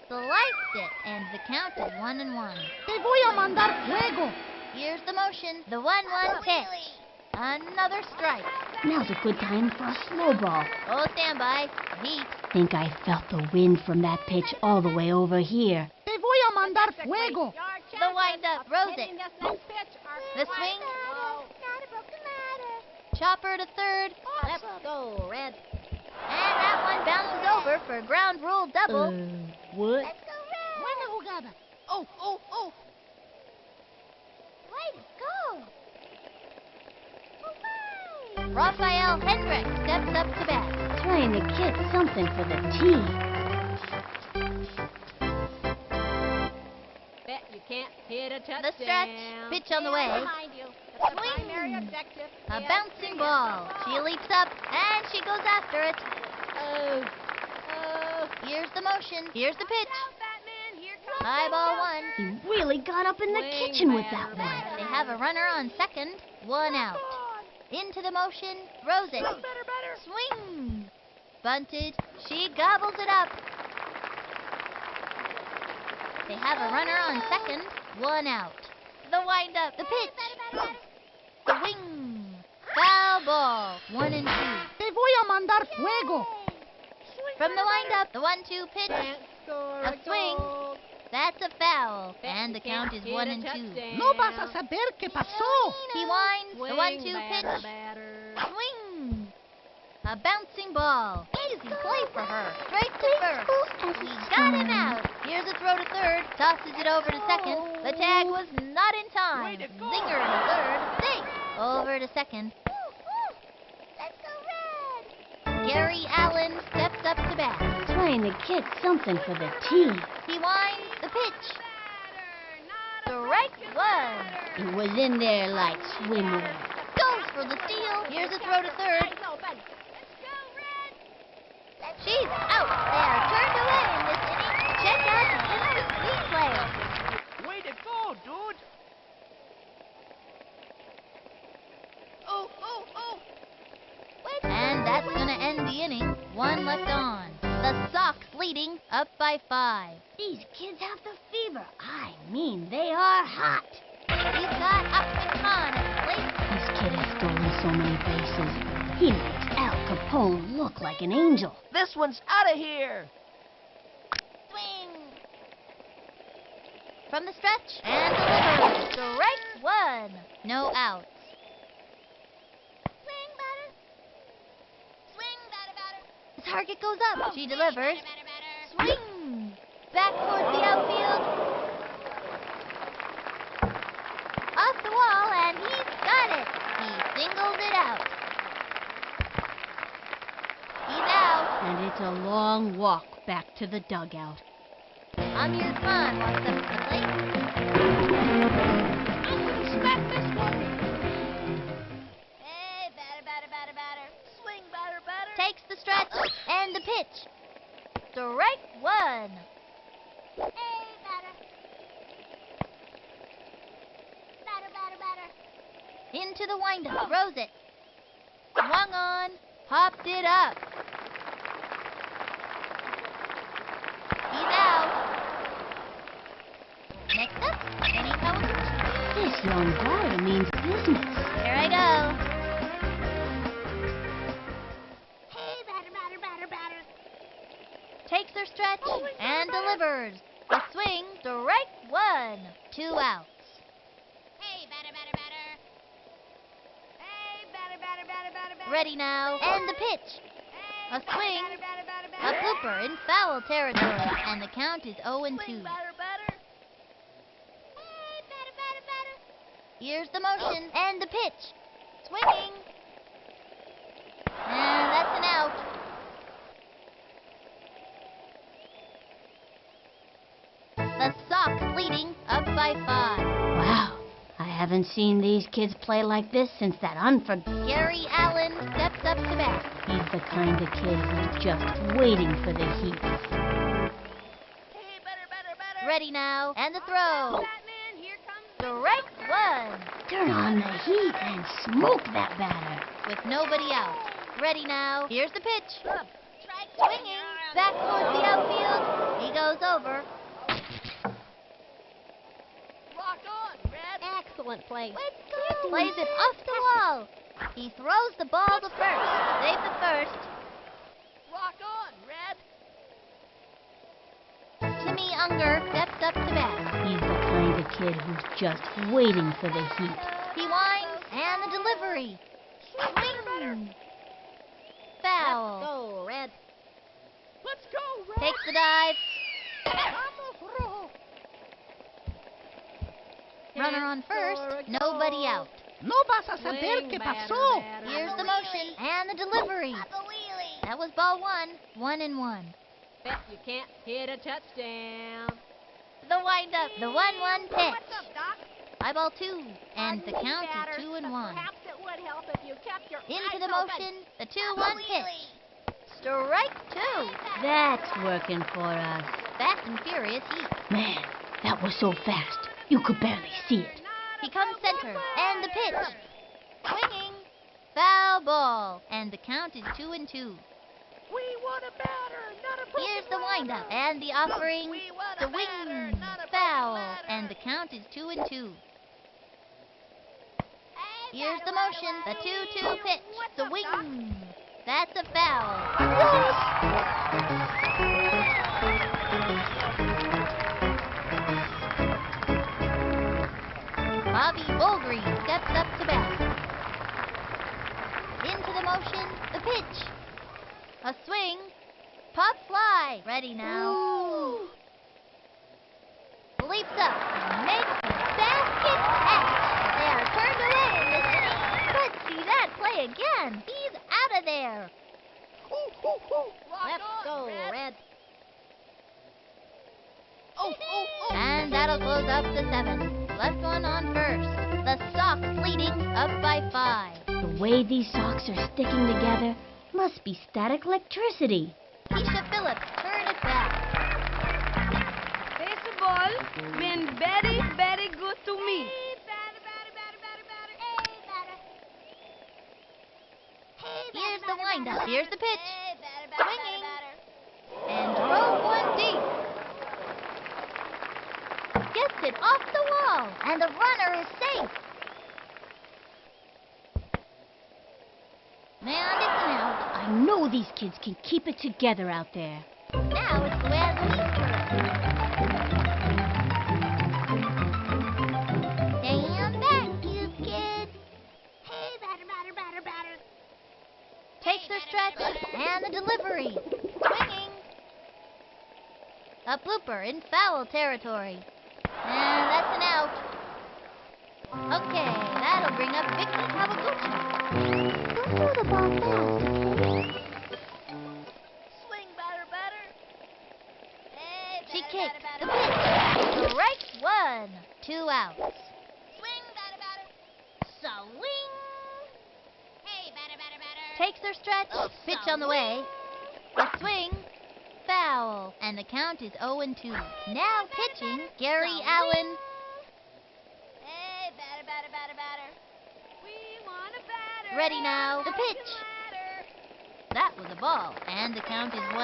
sliced it, and the count is 1-1. Te voy a mandar fuego. Here's the motion, the 1-1 pitch. Another strike. Now's a good time for a slow ball. Oh, standby, heat. Think I felt the wind from that pitch all the way over here. Te voy a mandar fuego. The windup, rose it. Hitting this next pitch are The quite swing. low. Not a broken ladder. Chopper to third, Let's go, Red. and that one bounces over for a ground rule double. What? Let's go, Red. Buena jugada. Oh. Way to go. Hooray. Rafael Hendricks steps up to bat. Trying to get something for the team. Bet you can't hit a touchdown. The stretch, pitch on the way. Remind you, that the Swing. primary objective A is bouncing to ball. get the She leaps up, and she goes after it. Oh. Here's the motion. Here's the pitch. Watch out, Batman. Here comes High ball one. He really got up in the Swing, kitchen with batter, that one. They have a runner on second. One out. Into the motion. Throws it. Batter. Swing. Bunted. She gobbles it up. They have a runner on second. One out. The windup. The pitch. The wing. Foul ball. 1-2. Te voy a mandar fuego. From the windup. The 1-2 pitch. Can't score A swing. goal. That's a foul. Bet And you the count can't is hit a 1-2. touchdown. No vas a saber qué pasó. He winds. The Swing, 1-2 batter, pitch. batter. Swing! A bouncing ball. Easy play for her. Straight to first. as He a got him son. out. Here's a throw to third. Tosses it over to second. The tag was not in time. Way to go. Zinger to third. Safe. Over to second. Let's go, Red. Gary Allen steps up to bat. Trying to get something for the team. He winds the pitch. Strike one. It was in there like swimwear. Goes for the steal. Here's a throw to third. Eyes open. She's out. They are turned away in this inning. Check out the instant replay. Way to go, dude. Oh. And that's going to end the inning. One left on. The Sox leading up by 5. These kids have the fever. I mean, they are hot. He's got Upton Khan at the plate. This kid has stolen so many bases. He makes Al Capone look like an angel. This one's out of here. Swing. From the stretch and delivers. Strike one. No outs. Swing, batter. Swing, batter. The target goes up. She delivers. Batter. Swing. back towards the outfield. Off the wall, and he's got it. He singled it out. He's out. And it's a long walk back to the dugout. Amir Khan walks up to the plate. I'm gonna smack this one. Hey, batter. Swing, batter. Takes the stretch and the pitch. Strike one. Hey, batter. Batter. Into the windup. Throws it. Swung on. Popped it up. He's out. Next up, Benny Cowens. This young batter means business. Here I go. Hey, batter. Takes her stretch and delivers. A swing, strike one. 2 outs. Hey, batter. Hey, batter. Ready now, and the pitch. A swing, a blooper in foul territory, and the count is 0-2. Hey, batter. Here's the motion and the pitch. Swinging. And that's an out. The Sox leading up by 5. Wow, I haven't seen these kids play like this since that unforgettable. Gary Allen steps up to bat. He's the kind of kid who's just waiting for the heat. Hey, batter. Ready now, and the throw. Batman, here comes Strike one. Turn on the heat and smoke that batter. With nobody out. Ready now, here's the pitch. Strike Swinging, back towards the outfield. He goes over. Rock on, Red. excellent play. Plays it off the wall. He throws the ball to first. Save the first. Rock on, Red. Timmy Unger steps up to bat. He's the kind of kid who's just waiting for the heat. He winds, and the delivery. Swing. Foul. Go, Red. Let's go, Red. Takes the dive. Vamos, Rojo. Runner on first. Nobody out. No vas a saber Swing, qué batter, pasó. batter. Here's the motion and the delivery. Papa Wheelie. That was ball 1. 1-1. Bet you can't hit a touchdown. The windup. The 1-1 pitch. What's up, Doc? High ball 2. And the Pardon me, count batter, is 2-1. but Perhaps it would help if you kept your Into eyes the open. motion. The Papa 2-1 pitch. Wheelie. Strike 2. That's working for us. Fast and furious heat. Man, that was so fast. You could barely see it. He comes center. And the pitch. Swinging. Foul ball. And the count is 2-2. We want a batter, not a broken Here's the ladder. windup. And the offering. We want The a batter, wing. not a broken Foul. ladder. And the count is 2-2. Hey, Here's the batter, motion. The batter, 2-2 pitch. What's The up, wing. That's a foul. Bobby Bulgreen steps up to bat. Into the motion. The pitch. A swing. Pop fly. Ready now. Leaps up and makes the basket catch. They are turned away in this inning. Let's see that play again. He's out of there. Rock Let's on, go, Red. Red. And that'll close up the 7th. Left one on first. The Sox leading up by 5. The way these socks are sticking together must be static electricity. Keisha Phillips turn it back. Baseball been very, very good to me. Hey, batter. Hey, batter. Hey, batter, Here's the batter, windup. batter. Here's the pitch. Hey, batter, Swinging. batter. And drove one deep. Gets it off the wall. And the runner is safe. And it's an out. I know these kids can keep it together out there. Now it's Luann's Stand back, you kids. Hey, batter. Takes their stretch and the delivery. Swinging. A blooper in foul territory. And that's an out. Okay, that'll bring up Vicky Kawaguchi. Don't throw the ball fast. Swing, batter, batter. Hey, She batter, kicked batter, the batter. pitch. Strike one. 2 outs. Swing, batter, batter. Swing. Hey, batter, batter, batter. Takes her stretch. Pitch on the way. A swing. Foul. And the count is 0-2. Now pitching, Gary Allen. Hey, batter, batter, batter, batter. We want a batter. Ready now. The Broken pitch. ladder. That was a ball. And the count is 1-2. Hey,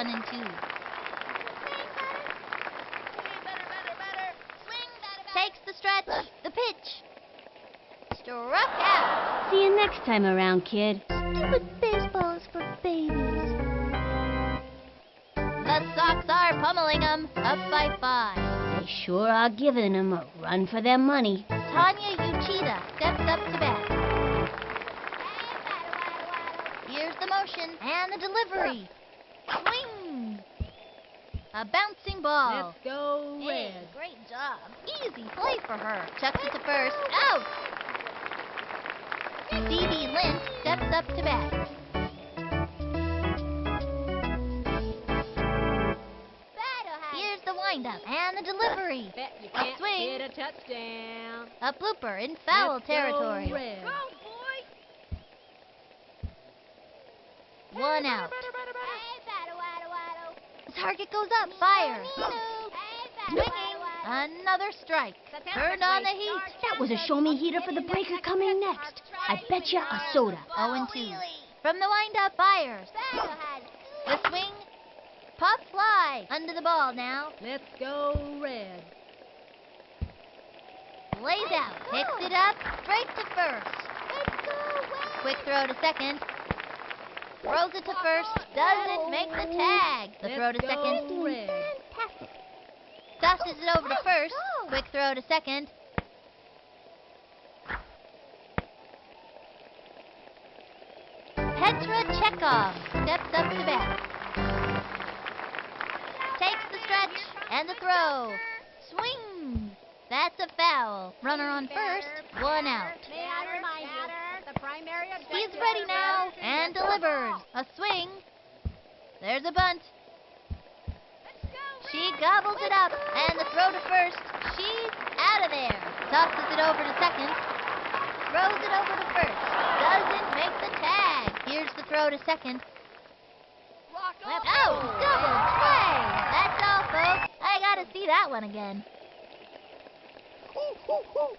batter, batter, batter. Swing, batter, batter. Takes the stretch. The pitch. Struck out. See you next time around, kid. Stupid baseballs for babies. The Sox are pummeling them. Up by 5. They sure are giving 'em a run for their money. Tanya Uchida steps up to bat. Here's the motion and the delivery. Swing. A bouncing ball. Let's go Hey, Red. great job. Easy play for her. Chucks it to first. Out. Phoebe Lynch steps up to bat. Here's the windup and the delivery. Bet you can't swing. hit a touchdown. A blooper in foul Let's go territory. Red. Go, boy. 1 out. Hey, batter, waddle, waddle. The target goes up. Fire. Hey, batter, Swinging. waddle, waddle. Another strike. Turned on the heat. That was a show-me heater for the breaker coming next. I bet you a soda. 0-2. From the windup, fires. The swing. Pop fly. Under the ball now. Let's go Red. Lays out. Picks it up. Straight to first. Quick throw to second. Throws it to first. Doesn't make the tag. The throw to Let's second. go Red. Fantastic. Tosses it over to first. Quick throw to second. Petra Chekhov steps up to bat. Takes the stretch and the throw. Swing. That's a foul. Runner on first. 1 out. May I remind you, the primary objective He's ready now and delivers. A swing. There's a bunt. She gobbles it up and the throw to first. She's out of there. Tosses it over to second. Throws it over to first. Doesn't make the tag. Here's the throw to second. Oh, double play. That's all, folks. I gotta see that one again. You go, girl.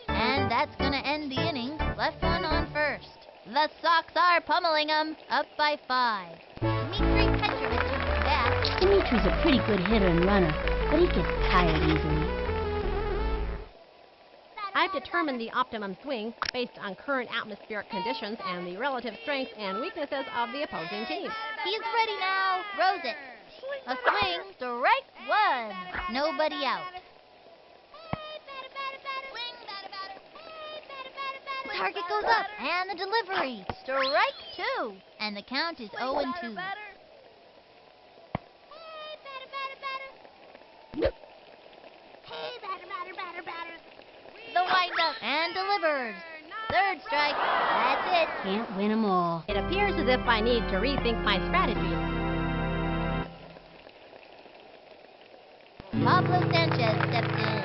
And that's gonna end the inning. Left one on first. The Sox are pummeling them. Up by 5. Dmitry Petrovich is back. Dimitri's a pretty good hitter and runner, but he gets tired easily. I've determined the optimum swing based on current atmospheric conditions and the relative strengths and weaknesses of the opposing team. He's ready now. Throws it. A swing. Strike 1. Nobody out. Target goes up and the delivery. Strike 2. And the count is 0-2. The windup and delivers. Third strike. That's it. Can't win 'em all. It appears as if I need to rethink my strategy. Pablo Sanchez steps in.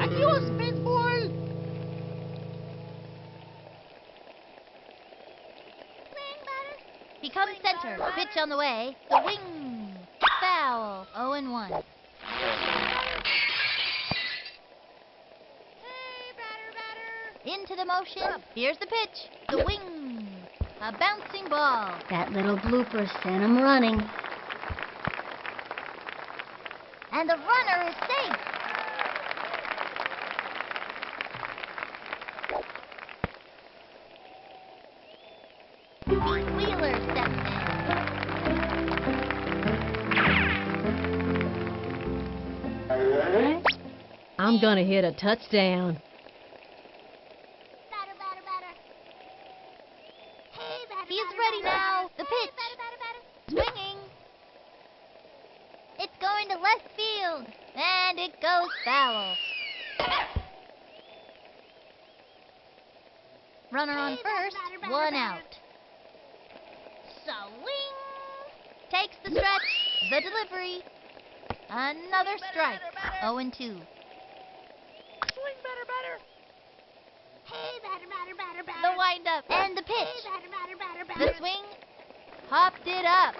Adios, baseball. He comes center. Pitch on the way. The wing. Foul. 0-1. Into the motion. Here's the pitch. The wing. A bouncing ball. That little blooper sent 'em running. And the runner is safe. Pete Wheeler steps I'm gonna hit a touchdown. He's ready now. The pitch. Swinging. It's going to left field. And it goes foul. Runner on first, one out. Swing. Takes the stretch, the delivery. Another strike. 0-2. Swing batter. The windup and the pitch. The swing. Popped it up.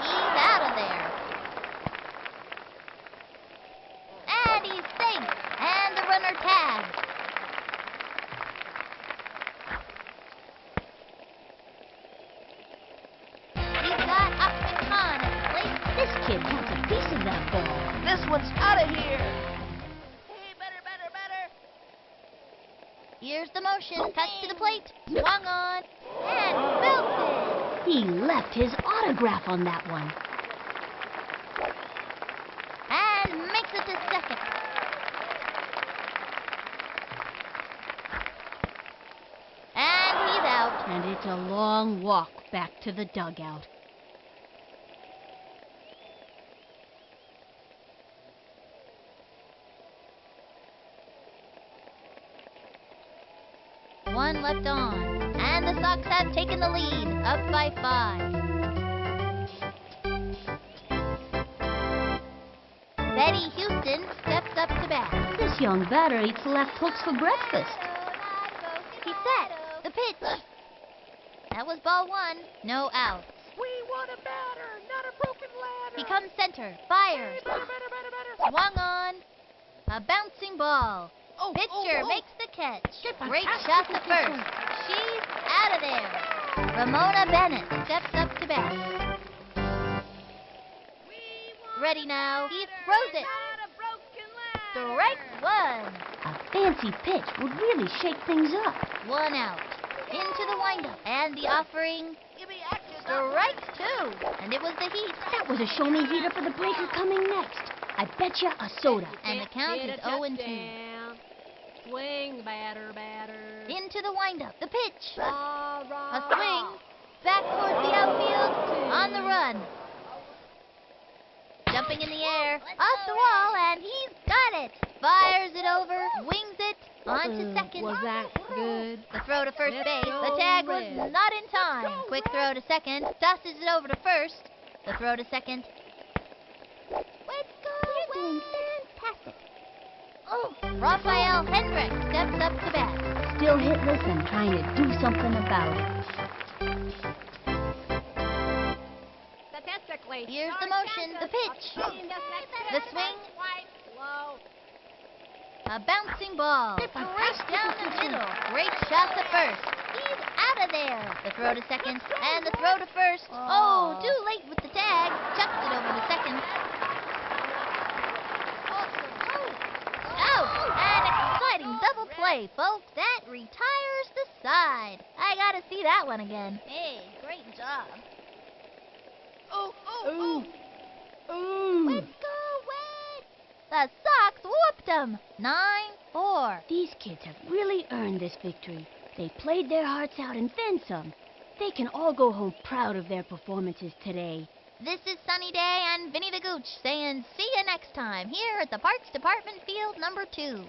He's out of there. And he's safe. And the runner tags. He's got Upton Khan at the plate. This kid wants a piece of that ball. This one's out of here. Hey, batter. Here's the motion. Cuts to the plate. Swung on. And belted. He left his autograph on that one. And makes it to second. And he's out. And it's a long walk back to the dugout. One left on. And the Sox have taken the lead. Up by 5. Betty Houston steps up to bat. This young batter eats left hooks for breakfast. He's set. The pitch. That was ball 1. No outs. We want a batter, not a broken ladder. He comes center. Fires. Batter. Swung on. A bouncing ball. Pitcher makes the catch. Great shot to first. She's out of there. Ramona Bennett steps up to bat. Ready now. He throws it. Strike 1. A fancy pitch would really shake things up. 1 out. Into the windup. And the offering. Strike 2. And it was the heat. That was a show-me heater for the breaker coming next. I bet you a soda. And the count is 0-2. Swing, batter. Into the windup. The pitch. A A swing. Back towards the outfield. On the run. Jumping in the air. Off the wall. And he's got it. Fires it over. Wings it. On to second. Was that good? The throw to first base. The tag was not in time. Quick throw to second. Tosses it over to first. The throw to second. Let's go. You're doing fantastic. Raphael Hendricks steps up to bat. Still hitless and trying to do something about it. Statistically, Here's the our motion, chances the pitch. of hitting this next The pitch swing. are quite low. A bouncing ball. Right down the middle. Great shot to first. He's out of there. The throw to second. And the throw to first. Oh, too late with the tag. Chucks it over to second. Out. An exciting double play, folks. That retires the side. I gotta see that one again. Hey, great job. Ooh. Let's go, Wade. The Sox whooped them. 9-4. These kids have really earned this victory. They played their hearts out and then some. They can all go home proud of their performances today. This is Sunny Day and Vinny the Gooch saying see you next time here at the Parks Department Field number 2.